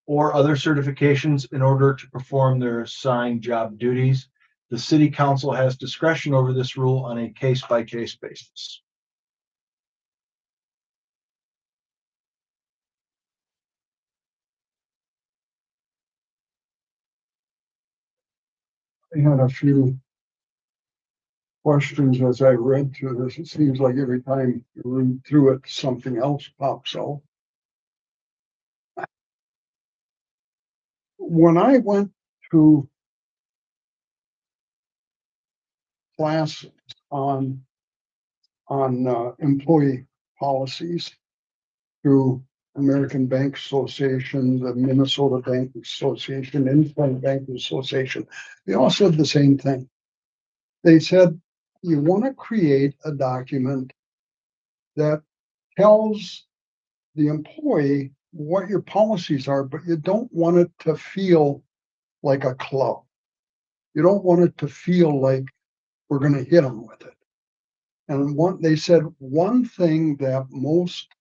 or other certifications in order to perform their assigned job duties. The city council has discretion over this rule on a case-by-case basis. I had a few questions as I read through this. It seems like every time you read through it, something else pops out. When I went to class on employee policies through American Bank Association, the Minnesota Bank Association, Independent Bank Association, they all said the same thing. They said, you want to create a document that tells the employee what your policies are, but you don't want it to feel like a club. You don't want it to feel like we're going to hit them with it. And they said one thing that most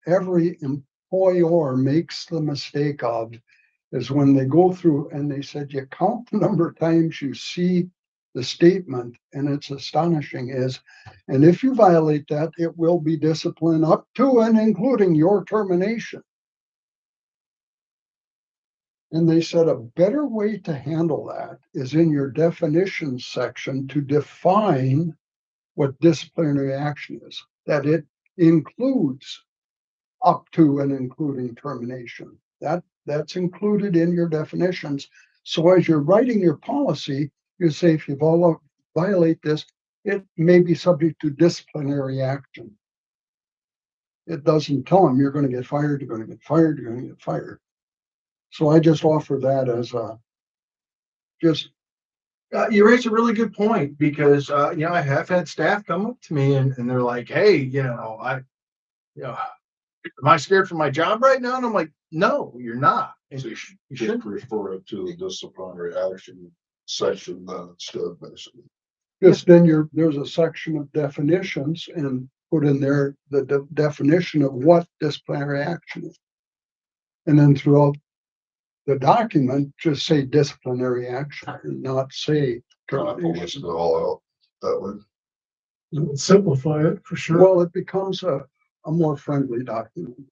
every employer makes the mistake of is when they go through and they said you count the number of times you see the statement, and it's astonishing, and if you violate that, it will be discipline up to and including your termination. And they said a better way to handle that is in your definitions section to define what disciplinary action is, that it includes up to and including termination. That's included in your definitions. So as you're writing your policy, you say if you violate this, it may be subject to disciplinary action. It doesn't tell them you're going to get fired, you're going to get fired, you're going to get fired. So I just offer that as you raise a really good point because I have had staff come up to me and they're like, hey, am I scared for my job right now? And I'm like, no, you're not. So you should refer it to the disciplinary action section then instead, basically. Yes, then there's a section of definitions and put in there the definition of what disciplinary action is. And then throughout the document, just say disciplinary action and not say termination. It all out that way. Simplify it for sure. Well, it becomes a more friendly document.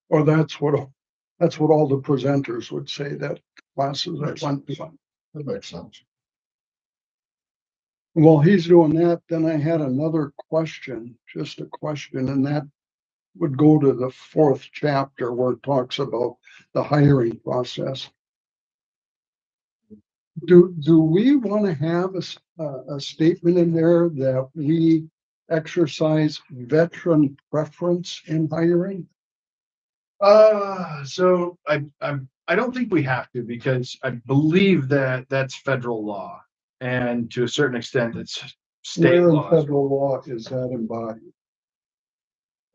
Or that's what all the presenters would say that classes at one time. That makes sense. While he's doing that, then I had another question, just a question, and that would go to the 4th chapter where it talks about the hiring process. Do we want to have a statement in there that we exercise veteran preference in hiring? So I don't think we have to because I believe that that's federal law, and to a certain extent, it's state Where in law. federal law is that embodied?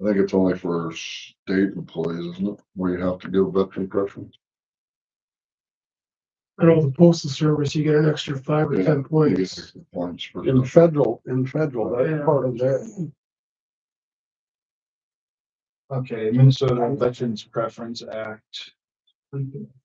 I think it's only for state employees, isn't it? Where you have to give veteran preference. I know the postal service, you get an extra 5 or 10 points. In federal, that's part of that. Okay, Minnesota Veterans Preference Act. The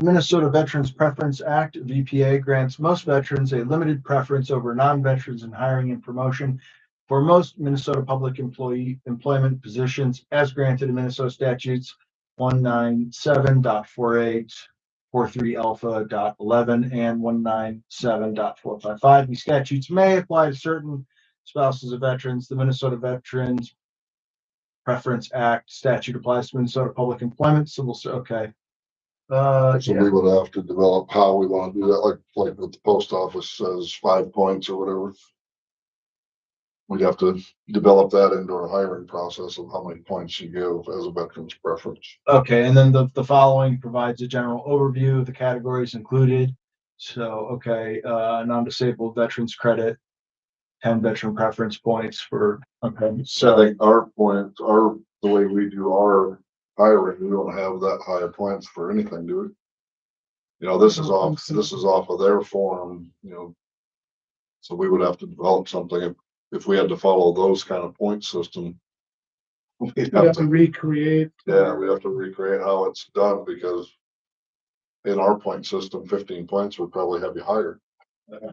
Minnesota Veterans Preference Act, VPA, grants most veterans a limited preference over non-veterans in hiring and promotion for most Minnesota public employment positions as granted in Minnesota statutes 197.48 43 alpha.11 and 197.455. These statutes may apply to certain spouses of veterans. The Minnesota Veterans Preference Act statute applies to Minnesota public employment, civil, okay. So Yeah. we would have to develop how we want to do that, like what the post office says, 5 points or whatever. We'd have to develop that into our hiring process of how many points you give as a veteran's preference. Okay, and then the following provides a general overview of the categories included. So, okay, non-disabled veterans credit, 10 veteran preference points for, okay, So I think our point, the way we do our hiring, we don't have that high of points for anything, do we? You know, this is off of their form, you know. So we would have to develop something if we had to follow those kind of point system. We have to recreate. Yeah, we have to recreate how it's done because in our point system, 15 points would probably have you higher.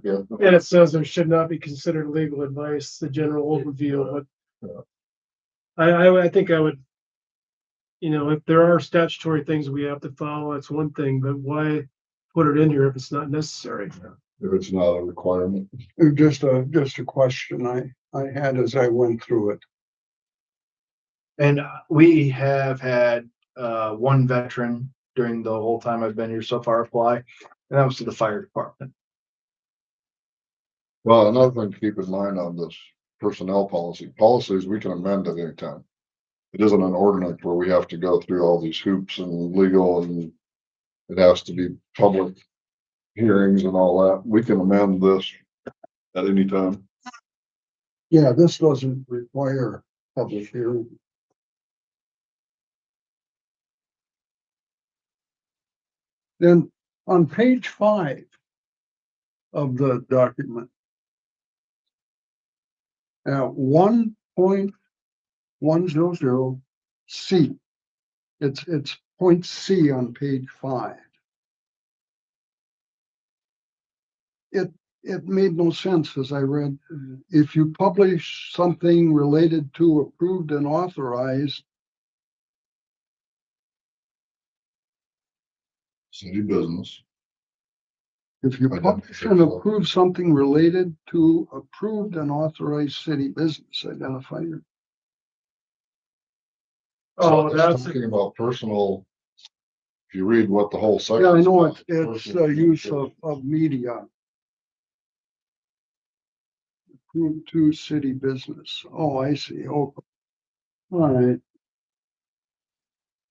Yeah. And it says there should not be considered legal advice, the general overview, but I think I would, you know, if there are statutory things we have to follow, that's one thing, but why put it in here if it's not necessary? If it's not a requirement. Just a question I had as I went through it. And we have had one veteran during the whole time I've been here so far apply, and that was to the fire department. Well, another thing to keep in mind on this personnel policies we can amend at any time. It isn't an ordinance where we have to go through all these hoops and legal, and it has to be public hearings and all that. We can amend this at any time. Yeah, this doesn't require public hearing. Then on page 5 of the document, 1.100 C. It's point C on page 5. It made no sense as I read. If you publish something related to approved and authorized City business. if you publish and approve something related to approved and authorized city business, identify your. Oh, So that's talking about personal. If you read what the whole section. Yeah, I know is about, it's the use of media. Approved to city business. Oh, I see. Oh, all right.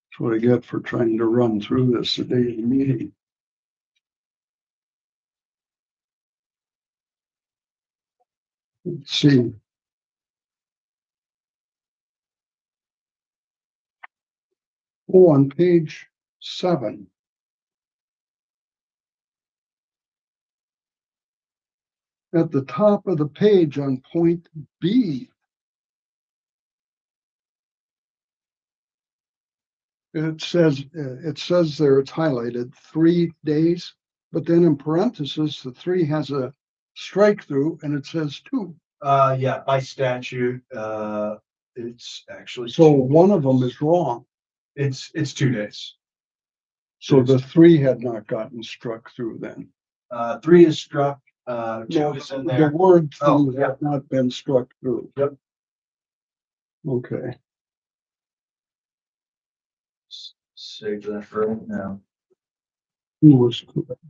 That's what I get for trying to run through this the day of the meeting. Let's see. Oh, on page 7. At the top of the page on point B, it says there it's highlighted 3 days, but then in parentheses, the 3 has a strike through and it says 2. Yeah, by statute, it's actually. So one of them is wrong. It's 2 days. So the 3 had not gotten struck through then. 3 is struck, 2 No, is in the there. word Oh, thing yeah. had not been struck through. Yep. Okay. Save that for right now. Who was correct?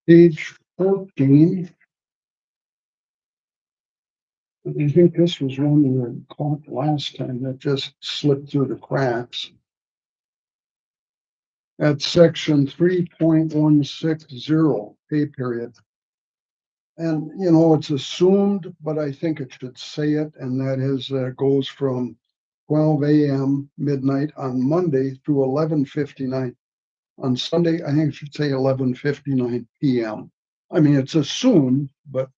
Page 14. I think this was one we were caught last time that just slipped through the cracks. At section 3.160 pay period. And you know, it's assumed, but I think it should say it, and that is goes from 12 a.m. midnight on Monday through 11:59. On Sunday, I think it should say 11:59 p.m. I mean, it's assumed, but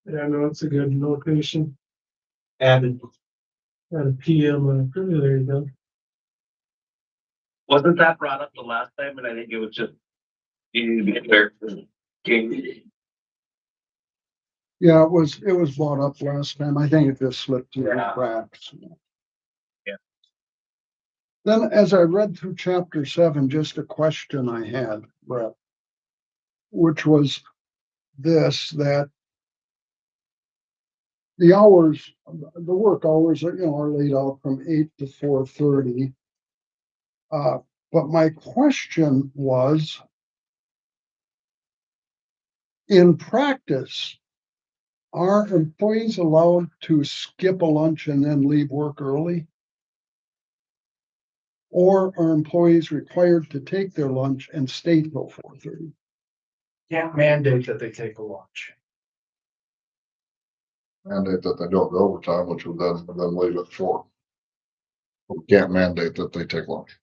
Yeah, no, it's a good location. Added. At a PM, there you go. Wasn't that brought up the last time? And I think it was just. You get there. yeah, it was brought up last time. I think it just slipped through the Yeah. cracks. Then as I read through chapter 7, just a question I had, Brett, which was this, that the hours, the work hours are, are laid out from 8 to 4:30. But my question was, in practice, are employees allowed to skip a lunch and then leave work early? Or are employees required to take their lunch and stay till 4:30? Can't mandate that they take a lunch. Mandate that they don't go overtime, which would then leave at 4. We can't mandate that they take lunch.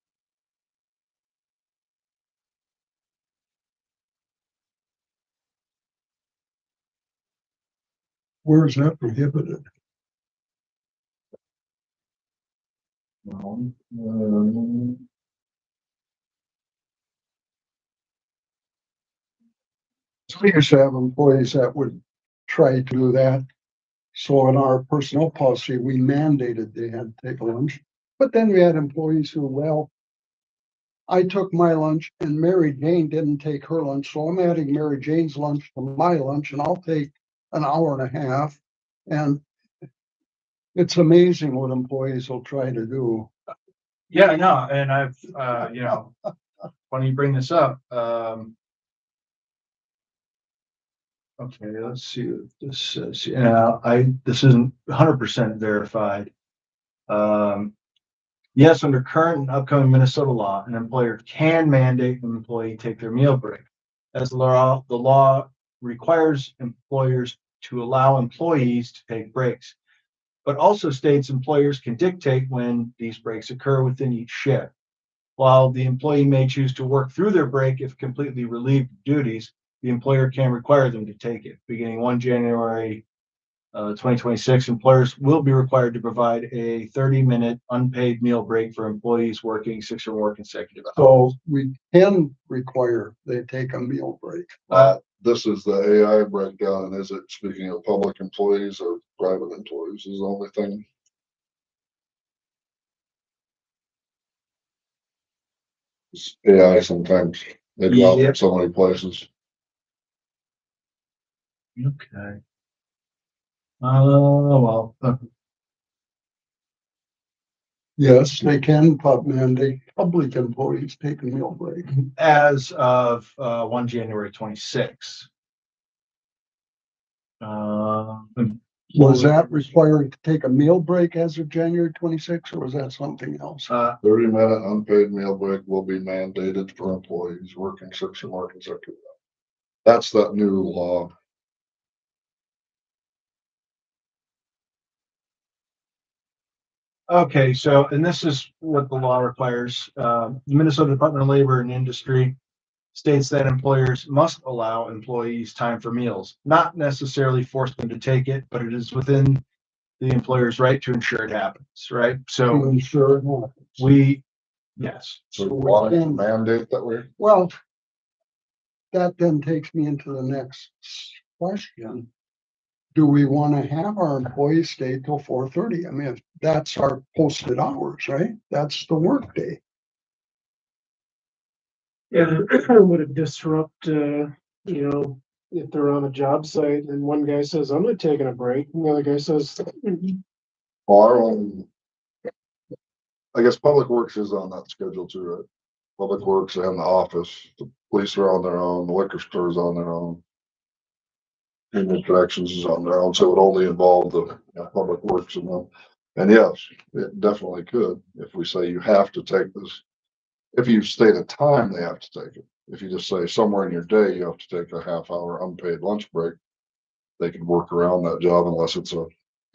Where is that prohibited? We used to have employees that would try to do that. So in our personnel policy, we mandated they had to take a lunch. But then we had employees who, well, I took my lunch and Mary Jane didn't take her lunch, so I'm adding Mary Jane's lunch to my lunch and I'll take an hour and a half. And it's amazing what employees will try to do. Yeah, I know, and I've, when you bring this up, okay, let's see what this says. Yeah, this isn't 100% verified. Yes, under current and upcoming Minnesota law, an employer can mandate an employee take their meal break. As the law requires employers to allow employees to take breaks, but also states employers can dictate when these breaks occur within each shift. While the employee may choose to work through their break if completely relieved of duties, the employer can require them to take it. Beginning 1 January 2026, employers will be required to provide a 30-minute unpaid meal break for employees working 6 or more consecutive hours. So we can require they take a meal break. This is the AI breakdown, and is it speaking of public employees or private employees is the only thing. AI sometimes they go out in so many places. Okay. Well, Yes, they can mandate public employees take a meal break. as of 1 January 26. Was that requiring to take a meal break as of January 26, or was that something else? 30-minute unpaid meal break will be mandated for employees working 6 or more consecutive hours. That's that new law. Okay, so, and this is what the law requires. The Minnesota Department of Labor and Industry states that employers must allow employees time for meals, not necessarily force them to take it, but it is within the employer's right to ensure it happens, right? To So ensure it happens. yes. So we want to mandate that way. Well, that then takes me into the next question. Do we want to have our employees stay till 4:30? I mean, if that's our posted hours, right? That's the work day. Yeah, would it disrupt, if they're on a job site and one guy says, I'm not taking a break, and the other guy says, Our own, I guess Public Works is on that schedule too, right? Public Works and the office, the police are on their own, the liquor store is on their own. Human Corrections is on their own, so it would only involve the Public Works and them. And yes, it definitely could, if we say you have to take this. If you state a time, they have to take it. If you just say somewhere in your day, you have to take a half-hour unpaid lunch break, they can work around that job unless it's a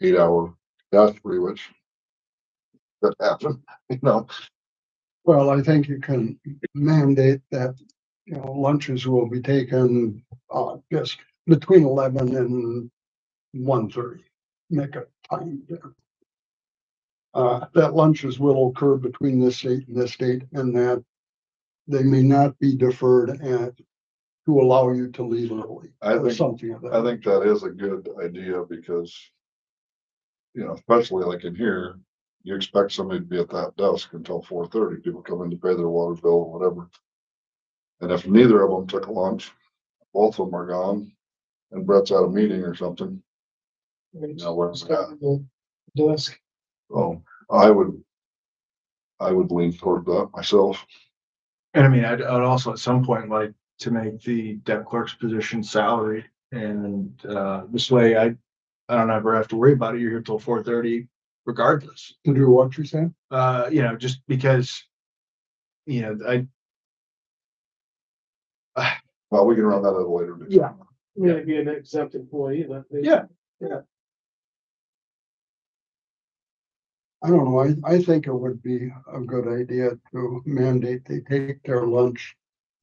8-hour dash free, which could happen, Well, I think you can mandate that, lunches will be taken, just between 11 and 1:30. Make a time there. That lunches will occur between this date and this date, and that they may not be deferred and to allow you to leave early. Something of that. I think that is a good idea because, especially like in here, you expect somebody to be at that desk until 4:30. People come in to pay their water bill or whatever. And if neither of them took a lunch, both of them are gone, and Brett's at a meeting or something. Now, where's that? Desk. Oh, I would lean toward that myself. And I mean, I'd also at some point like to make the debt clerk's position salary. And this way I don't ever have to worry about it. You're here till 4:30 regardless. To do what you said? Just because, Well, we can run that at a later date. Yeah. Maybe an exempt employee, but. Yeah. I don't know, I think it would be a good idea to mandate they take their lunch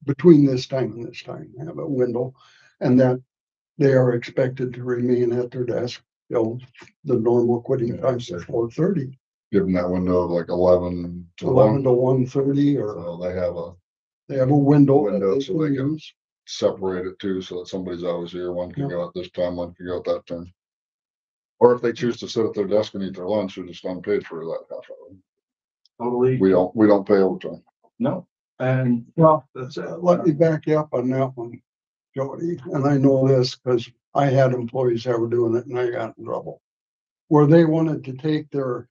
between this time and this time, have a window. And that they are expected to remain at their desk till the normal quitting time is 4:30. Give them that window of like 11 to 11 1. to 1:30, or So they have a window. window so they can separate it too, so that somebody's always here. One can go at this time, one can go at that time. Or if they choose to sit at their desk and eat their lunch, they're just unpaid for that half hour. totally. We don't pay overtime. No. And well, that's Let me back you up on that one, Jody, and I know this because I had employees that were doing it and I got in trouble. Where they wanted to take their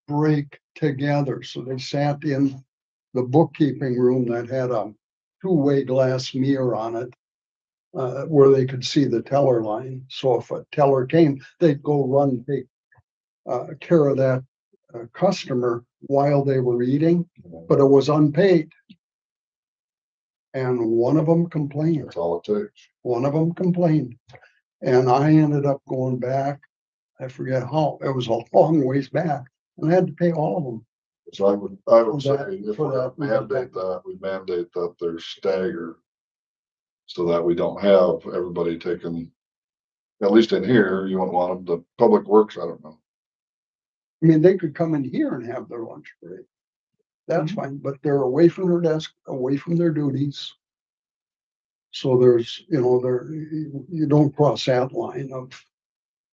break together, so they sat in the bookkeeping room that had a two-way glass mirror on it. Where they could see the teller line, so if a teller came, they'd go run, take care of that customer while they were eating, but it was unpaid. And one of them complained. That's all it takes. One of them complained. And I ended up going back, I forget how, it was a long ways back, and I had to pay all of them. So I would say that- if for we're that, gonna mandate that, we mandate that they're staggered. So that we don't have everybody taking, at least in here, you wouldn't want them, the public works, I don't know. I mean, they could come in here and have their lunch break. That's fine, but they're away from their desk, away from their duties. So there's, you don't cross that line of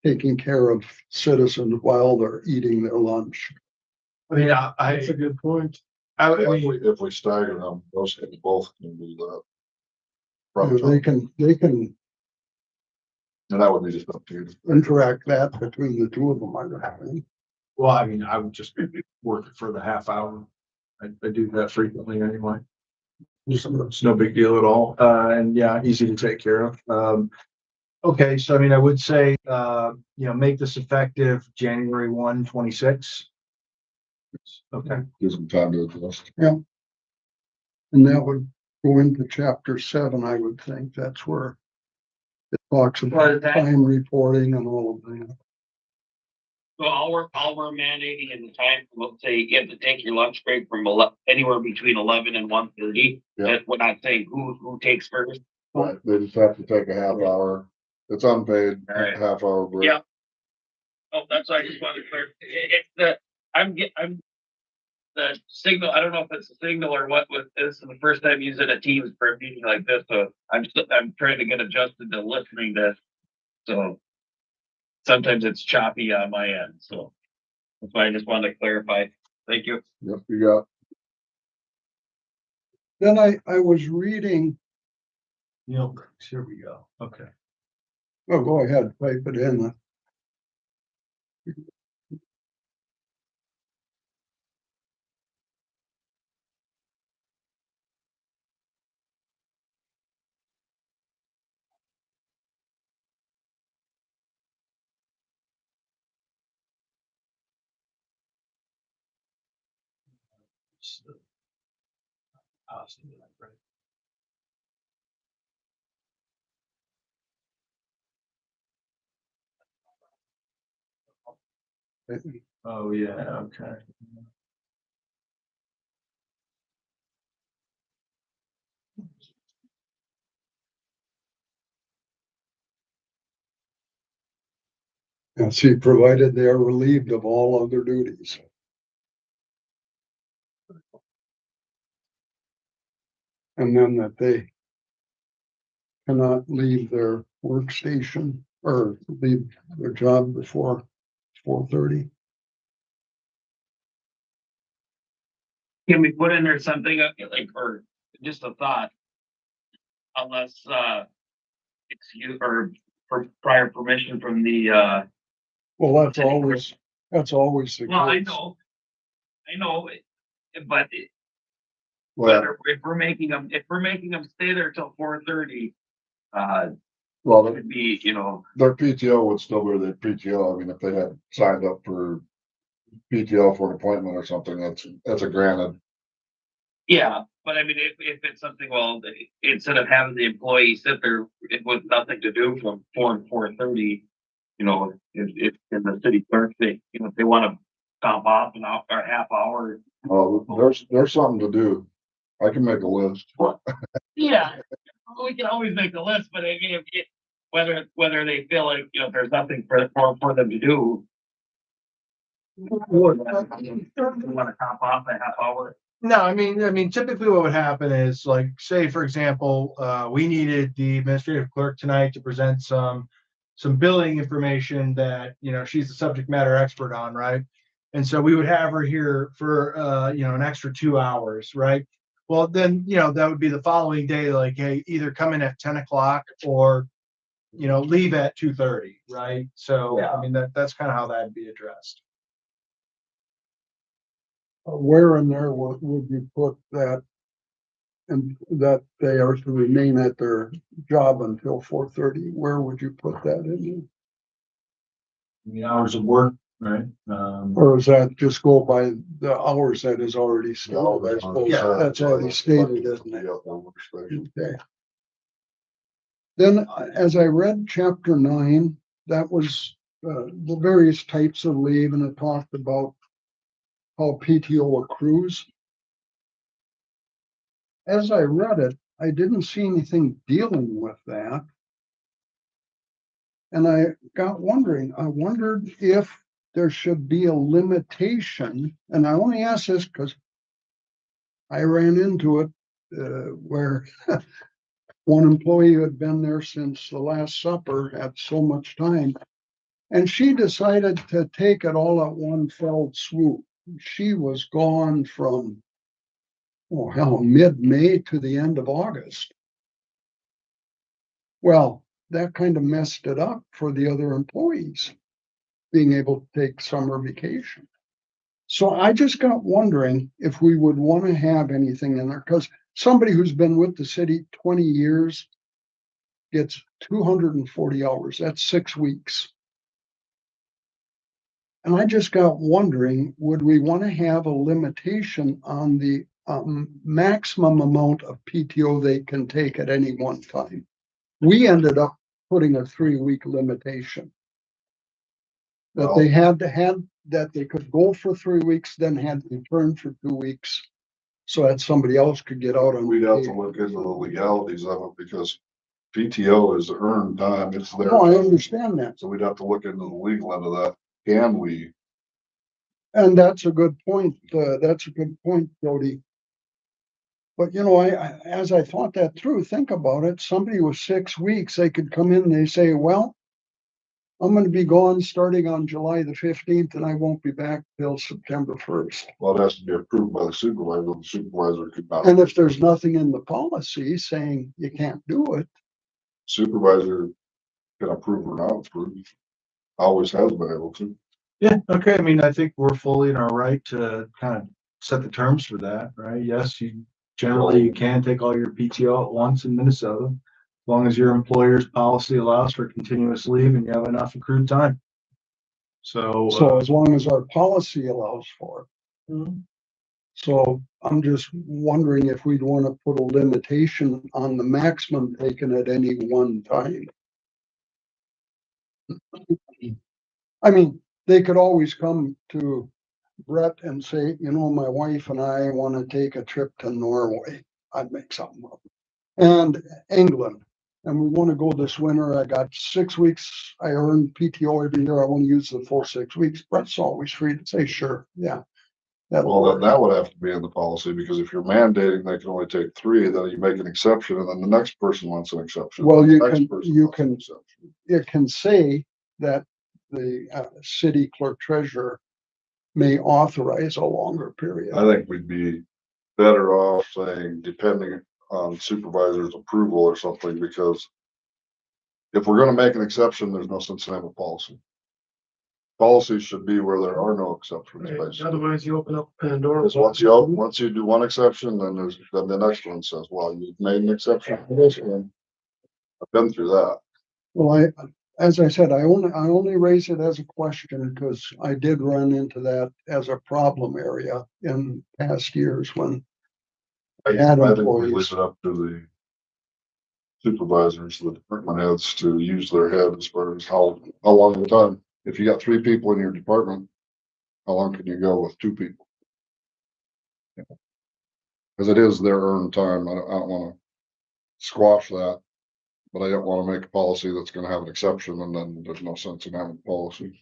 taking care of citizens while they're eating their lunch. I mean, That's a good point. If we stagger them, those guys both can do that. They can And that would be just up to you. interact that between the two of them, I think. well, I mean, I would just work it for the half hour. I do that frequently anyway. It's no big deal at all. And yeah, easy to take care of. Okay, so I mean, I would say, make this effective January 1, 2026. Okay. Gives them time to adjust. And that would go into chapter 7, I would think. That's where it talks about time reporting and all of that. So all we're mandating in the time, let's say you have to take your lunch break from anywhere between 11 and 1:30. Yeah. That we're not saying who takes first. Right, they just have to take a half hour. It's unpaid, All right. half hour break. Yeah. Oh, that's why I just wanted to clear. It's I'm the signal. I don't know if it's a signal or what. This is the first time using a Teams for a meeting like this, so I'm trying to get adjusted to listening to. So sometimes it's choppy on my end. So that's why I just wanted to clarify. Thank you. Yep, you got. Then I was reading, Here we go. Okay. oh, go ahead, type it in. Oh, yeah, okay. And see, provided they are relieved of all other duties. And then that they cannot leave their workstation or leave their job before 4:30. Can we put in there something like, or just a thought? Unless, excuse, or for prior permission from the. Well, that's always the Well, I case. know, but Well, whether, if we're making them stay there till 4:30, well, it would be, their PTO would still be their PTO. I mean, if they had signed up for PTO for an appointment or something, that's a granted. yeah, but I mean, if it's something, well, instead of having the employee sit there with nothing to do from 4 and 4:30, if in the city clerk, if they want to comp off an hour or a half hour. There's something to do. I can make a list. Yeah, we can always make the list, but I mean, whether they feel like, there's nothing for them to do. Want to comp off a half hour. No, I mean, typically what would happen is like, say, for example, we needed the administrative clerk tonight to present some billing information that, she's the subject matter expert on, right? And so we would have her here for, an extra 2 hours, right? Well, then, that would be the following day, like, hey, either come in at 10 o'clock or, leave at 2:30, right? So, I mean, that's kind of how that'd be addressed. Where in there would you put that? And that they are to remain at their job until 4:30, where would you put that in? The hours of work, right? Or does that just go by the hours that is already stated? I suppose that's already stated, isn't it? Okay. Then, as I read chapter 9, that was the various types of leave, and it talked about how PTO accrues. As I read it, I didn't see anything dealing with that. And I got wondering, I wondered if there should be a limitation, and I only ask this because I ran into it where one employee who had been there since the Last Supper had so much time, and she decided to take it all at one fell swoop. She was gone from, oh hell, mid-May to the end of August. Well, that kind of messed it up for the other employees being able to take summer vacation. So I just got wondering if we would want to have anything in there, because somebody who's been with the city 20 years gets 240 hours. That's 6 weeks. And I just got wondering, would we want to have a limitation on the maximum amount of PTO they can take at any one time? We ended up putting a 3-week limitation. That they had to have, that they could go for 3 weeks, then had to return for 2 weeks. So that somebody else could get out on. We'd have to look into the legalities of it because PTO is earned time. It's there. Oh, I understand that. So we'd have to look into the legal end of that. Can we? And that's a good point. That's a good point, Jody. But I as I thought that through, think about it. Somebody with 6 weeks, they could come in and they say, well, I'm going to be gone starting on July the 15th and I won't be back till September 1st. Well, it has to be approved by the supervisor. The supervisor could not. And if there's nothing in the policy saying you can't do it. Supervisor can approve or not approve. Always has been able to. Yeah, okay. I mean, I think we're fully in our right to kind of set the terms for that, right? Yes, generally you can take all your PTO at once in Minnesota, as long as your employer's policy allows for continuous leave and you have enough accrued time. So as long as our policy allows for it. Mm-hmm. So I'm just wondering if we'd want to put a limitation on the maximum taken at any one time. I mean, they could always come to Brett and say, my wife and I want to take a trip to Norway. I'd make something up. And England. And we want to go this winter. I got 6 weeks. I earn PTO every year. I want to use the full 6 weeks. Brett's always free to say, sure. Yeah. Well, that would have to be in the policy because if you're mandating they can only take 3, then you make an exception and then the next person wants an exception. Well, it can say that the city clerk treasurer may authorize a longer period. I think we'd be better off saying depending on supervisor's approval or something, because if we're gonna make an exception, there's no sense in having a policy. Policies should be where there are no exceptions, Right, basically. otherwise you open up Pandora's. Because once you do one exception, then the next one says, well, you've made an exception for this one. I've been through that. Well, as I said, I only raise it as a question because I did run into that as a problem area in past years when I had think we employees. leave it up to the supervisors, the department heads to use their head as far as how long of a time. If you got 3 people in your department, how long can you go with 2 people? Because it is their earned time. I don't want to squash that, but I don't want to make a policy that's going to have an exception, and then there's no sense in having a policy.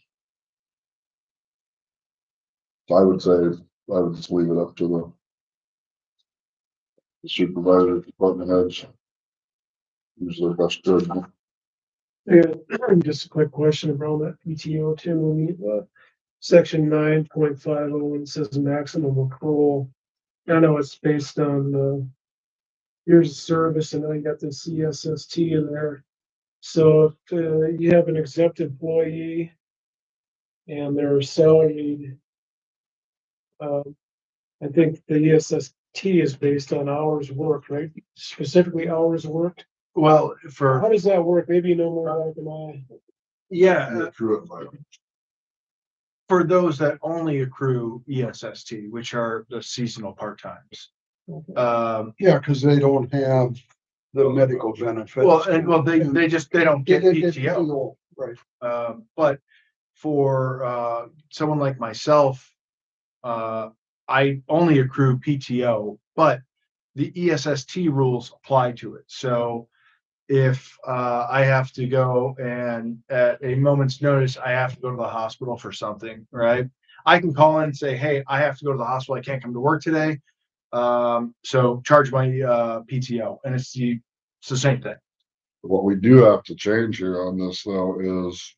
So I would just leave it up to the supervisor, department heads. Use their best judgment. Yeah, just a quick question around that PTO too, when you, section 9.50, it says maximum accrual. I know it's based on, years of service, and I got the CSST in there. So if, you have an exempt employee and they're salaried, I think the ESST is based on hours worked, right? Specifically hours worked. Well, How does that work? Maybe you know more about it than I. yeah, Accrue it by for those that only accrue ESST, which are the seasonal part-times. Yeah, because they don't have the medical benefits. Well, they don't get They get PTO. Right. But for someone like myself, I only accrue PTO, but the ESST rules apply to it. So if I have to go and at a moment's notice, I have to go to the hospital for something, right? I can call in and say, hey, I have to go to the hospital. I can't come to work today. So charge my PTO, and it's the same thing. What we do have to change here on this though is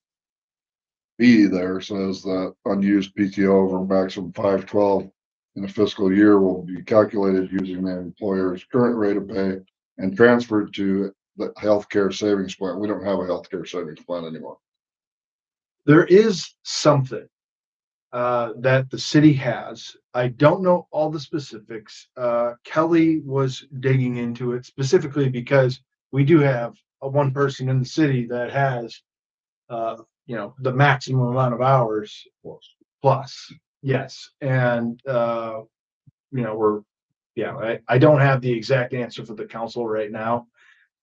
B there says that unused PTO over maximum 512 in a fiscal year will be calculated using the employer's current rate of pay and transferred to the healthcare savings plan. We don't have a healthcare savings plan anymore. There is something that the city has. I don't know all the specifics. Kelly was digging into it specifically because we do have one person in the city that has, the maximum amount of hours plus. Yes. And, I don't have the exact answer for the council right now.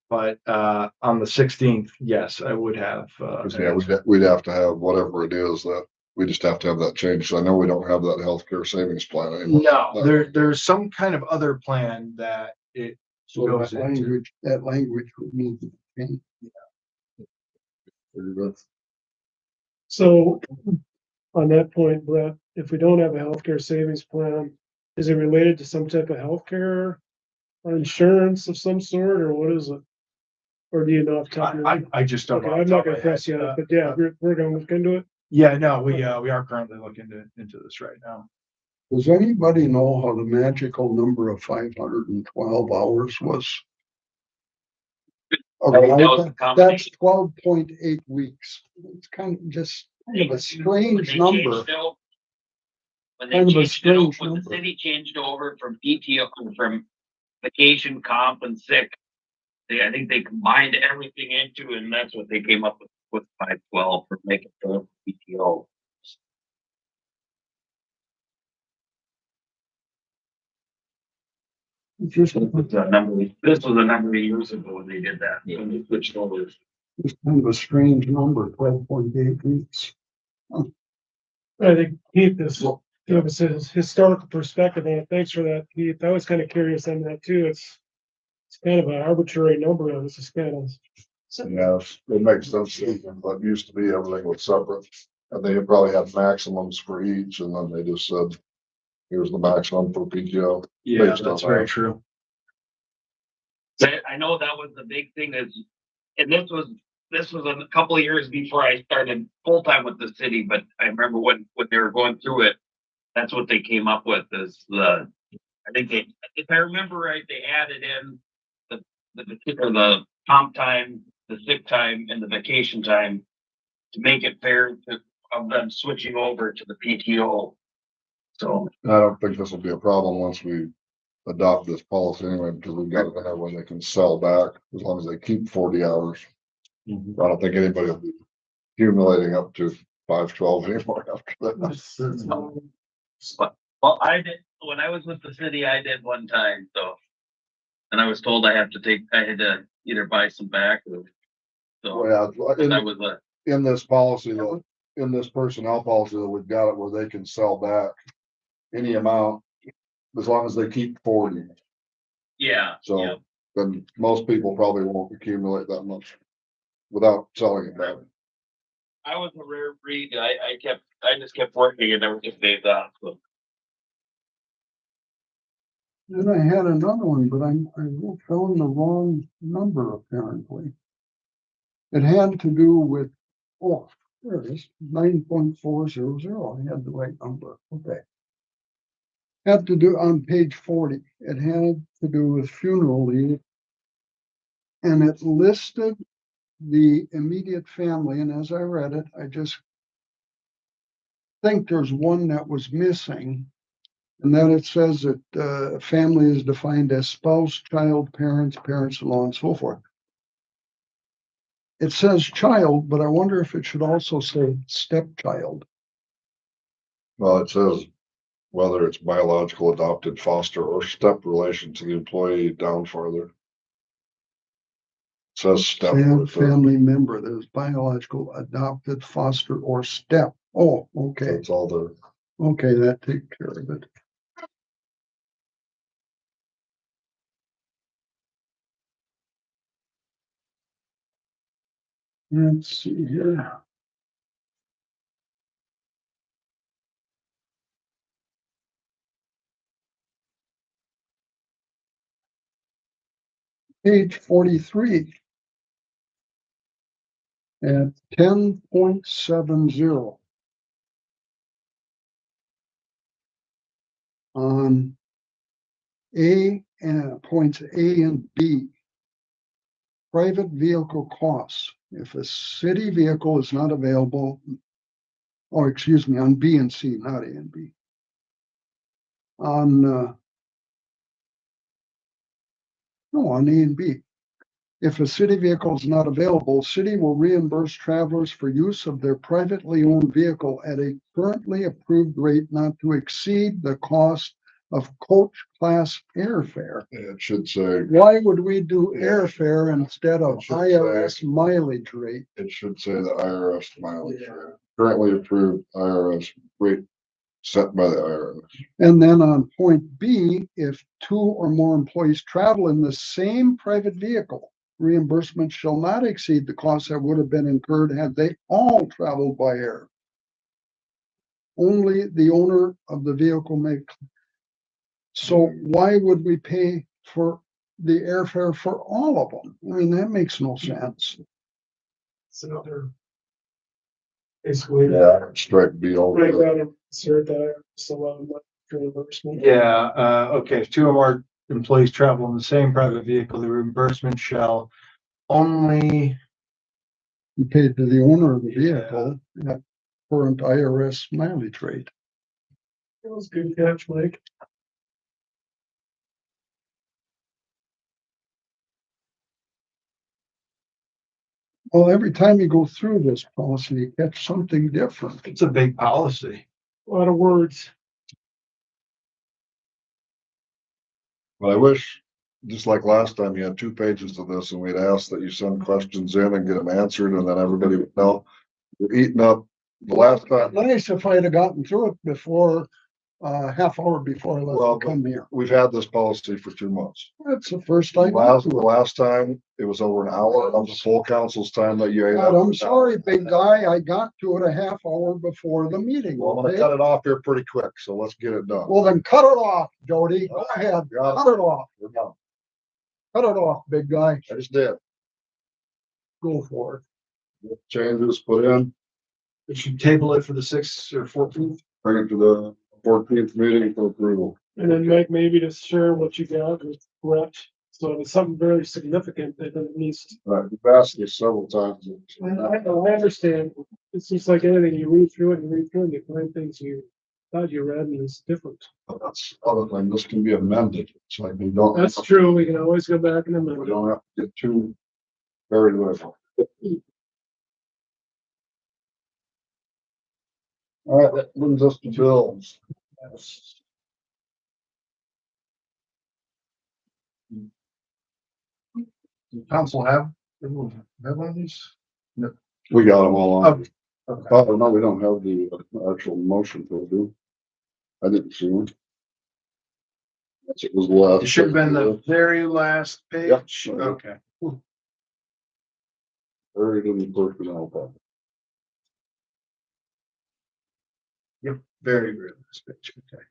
But on the 16th, yes, I would have. Yeah, we'd have to have whatever it is that we just have to have that changed. So I know we don't have that healthcare savings plan anymore. No, there's some kind of other plan that it So goes that into. language would need to change. So on that point, Brett, if we don't have a healthcare savings plan, is it related to some type of healthcare or insurance of some sort, or what is it? Or do you know? I just don't Okay, know. I'm not gonna press you on it, but yeah, we're gonna look into it. Yeah, no, we are currently looking into this right now. Does anybody know how the magical number of 512 hours was? arrived at? That's 12.8 weeks. It's kind of just a strange number. When Kind of a they changed it over, strange when the number. city changed over from PTO, from vacation, comp and sick, I think they combined everything into, and that's what they came up with 512 for making the PTO. This was a number of years ago when they did that, when they switched over. It's kind of a strange number, 12.8 weeks. I think Keith is, give us his historical perspective on it. Thanks for that, Keith. I was kind of curious on that too. It's kind of an arbitrary number. It's just kind of. Yeah, it makes sense. But it used to be everything was separate. And they probably had maximums for each, and then they just said, here's the maximum for PTO. Yeah, Based on that's very that. true. I know that was the big thing is, and this was a couple of years before I started full time with the city, but I remember when they were going through it, that's what they came up with is the I think they, if I remember right, they added in the comp time, the sick time and the vacation time to make it fair to, of them switching over to the PTO. So, I don't think this will be a problem once we adopt this policy anyway, because we've got it in there when they can sell back, as long as they keep 40 hours. I don't think anybody will be accumulating up to 512 anymore after that. well, I did, when I was with the city, I did one time, so. And I was told I had to either buy some back or. So, Well, that yeah, was a, in this policy, in this personnel policy, that we've got it where they can sell back any amount as long as they keep 40. yeah, So yeah. then most people probably won't accumulate that much without selling it back. I was a rare breed. I just kept working and never just stayed off. So. Then I had another one, but I found the wrong number apparently. It had to do with, oh, there it is, 9.400. I had the right number. Okay. Had to do on page 40. It had to do with funeral leave. And it listed the immediate family. And as I read it, I just think there's one that was missing. And then it says that family is defined as spouse, child, parents-in-law, and so forth. It says child, but I wonder if it should also say stepchild. Well, it says whether it's biological, adopted, foster, or step relation to the employee down farther. It says step. Family member that is biological, adopted, foster, or step. Oh, okay. It's all there. Okay, that takes care of it. Let's see here. Page 43. At 10.70. On A and points A and B. Private vehicle costs. If a city vehicle is not available, or excuse me, on B and C, not A and B. On no, on A and B. If a city vehicle is not available, city will reimburse travelers for use of their privately owned vehicle at a currently approved rate not to exceed the cost of coach class airfare. It should say, Why would we do airfare instead of It should IRS mileage rate? it should say the IRS mileage rate. Currently approved IRS rate set by the IRS. And then on point B, if 2 or more employees travel in the same private vehicle, reimbursement shall not exceed the costs that would have been incurred had they all traveled by air. Only the owner of the vehicle may. So why would we pay for the airfare for all of them? I mean, that makes no sense. It's another. Basically. Yeah, strike B all. Right, right, insert that, so, reimbursement. Yeah, okay, if 2 or more employees travel in the same private vehicle, the reimbursement shall only. You paid to the owner of the vehicle at current IRS mileage rate. That was a good catch, Mike. Well, every time you go through this policy, you catch something different. It's a big policy. A lot of words. But I wish, just like last time, you had 2 pages of this and we'd ask that you send questions in and get them answered and then everybody would know. You're eating up the last time. Nice if I'd have gotten through it before, half hour before I Well, left to come here. We've had this policy for 2 months. That's the first time. The last time, it was over an hour of the full council's time that you ate God, up. I'm sorry, big guy. I got to it a half hour before the meeting. Well, I'm gonna cut it off here pretty quick, so let's get it done. Well, then cut it off, Jody. Go ahead. Cut it off. We're done. Cut it off, big guy. I just did. Go for it. Changes put in, We should table it for the 6th or 14th. bring it to the 14th meeting for approval. And then Mike, maybe to share what you got with Brett. So if it's something very significant that it needs. Right, we've asked this several times. I understand. It's just like anything, you read through it and read through it, and you find things you thought you read and it's different. But that's other thing, this can be amended, it's like we don't. That's true. We can always go back and amend We it. don't have to get too very little. All right, that brings us to bills. Council have one of these? We got them all on. Okay. Oh, no, we don't have the actual motion to do. I didn't see one. It was the last. It should have been the very last Yep. page. Okay. Buried in the personnel file. Yep, very, very last page. Okay.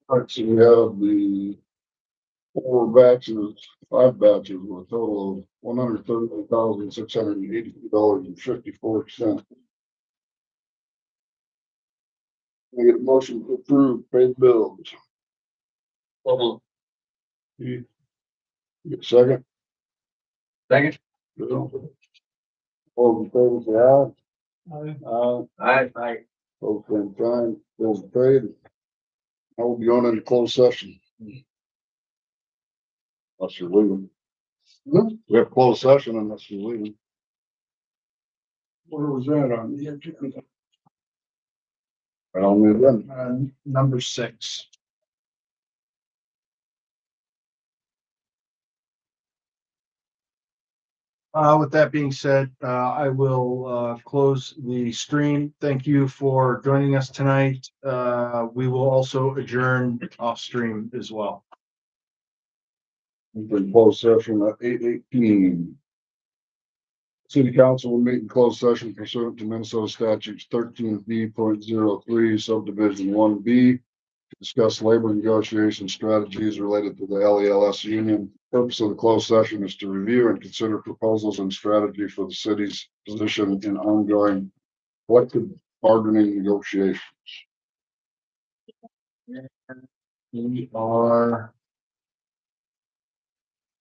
All right, so we have the five batches with a total of $138,682.54. I get a motion to approve paid bills. You get a second? Second. All in favor, say aye. Aye. Both same sign, bills are paid. I will be going into closed session. Unless you're leaving. We have closed session unless you're leaving. Where was that on the agenda? I don't need them. Number 6. With that being said, I will close the stream. Thank you for joining us tonight. We will also adjourn off stream as well. We're in closed session at 8:18. City council will meet in closed session pursuant to Minnesota statutes 13B.03 subdivision 1B. To discuss labor negotiation strategies related to the LELS union. Purpose of the closed session is to review and consider proposals and strategy for the city's position in ongoing collective bargaining negotiations. We are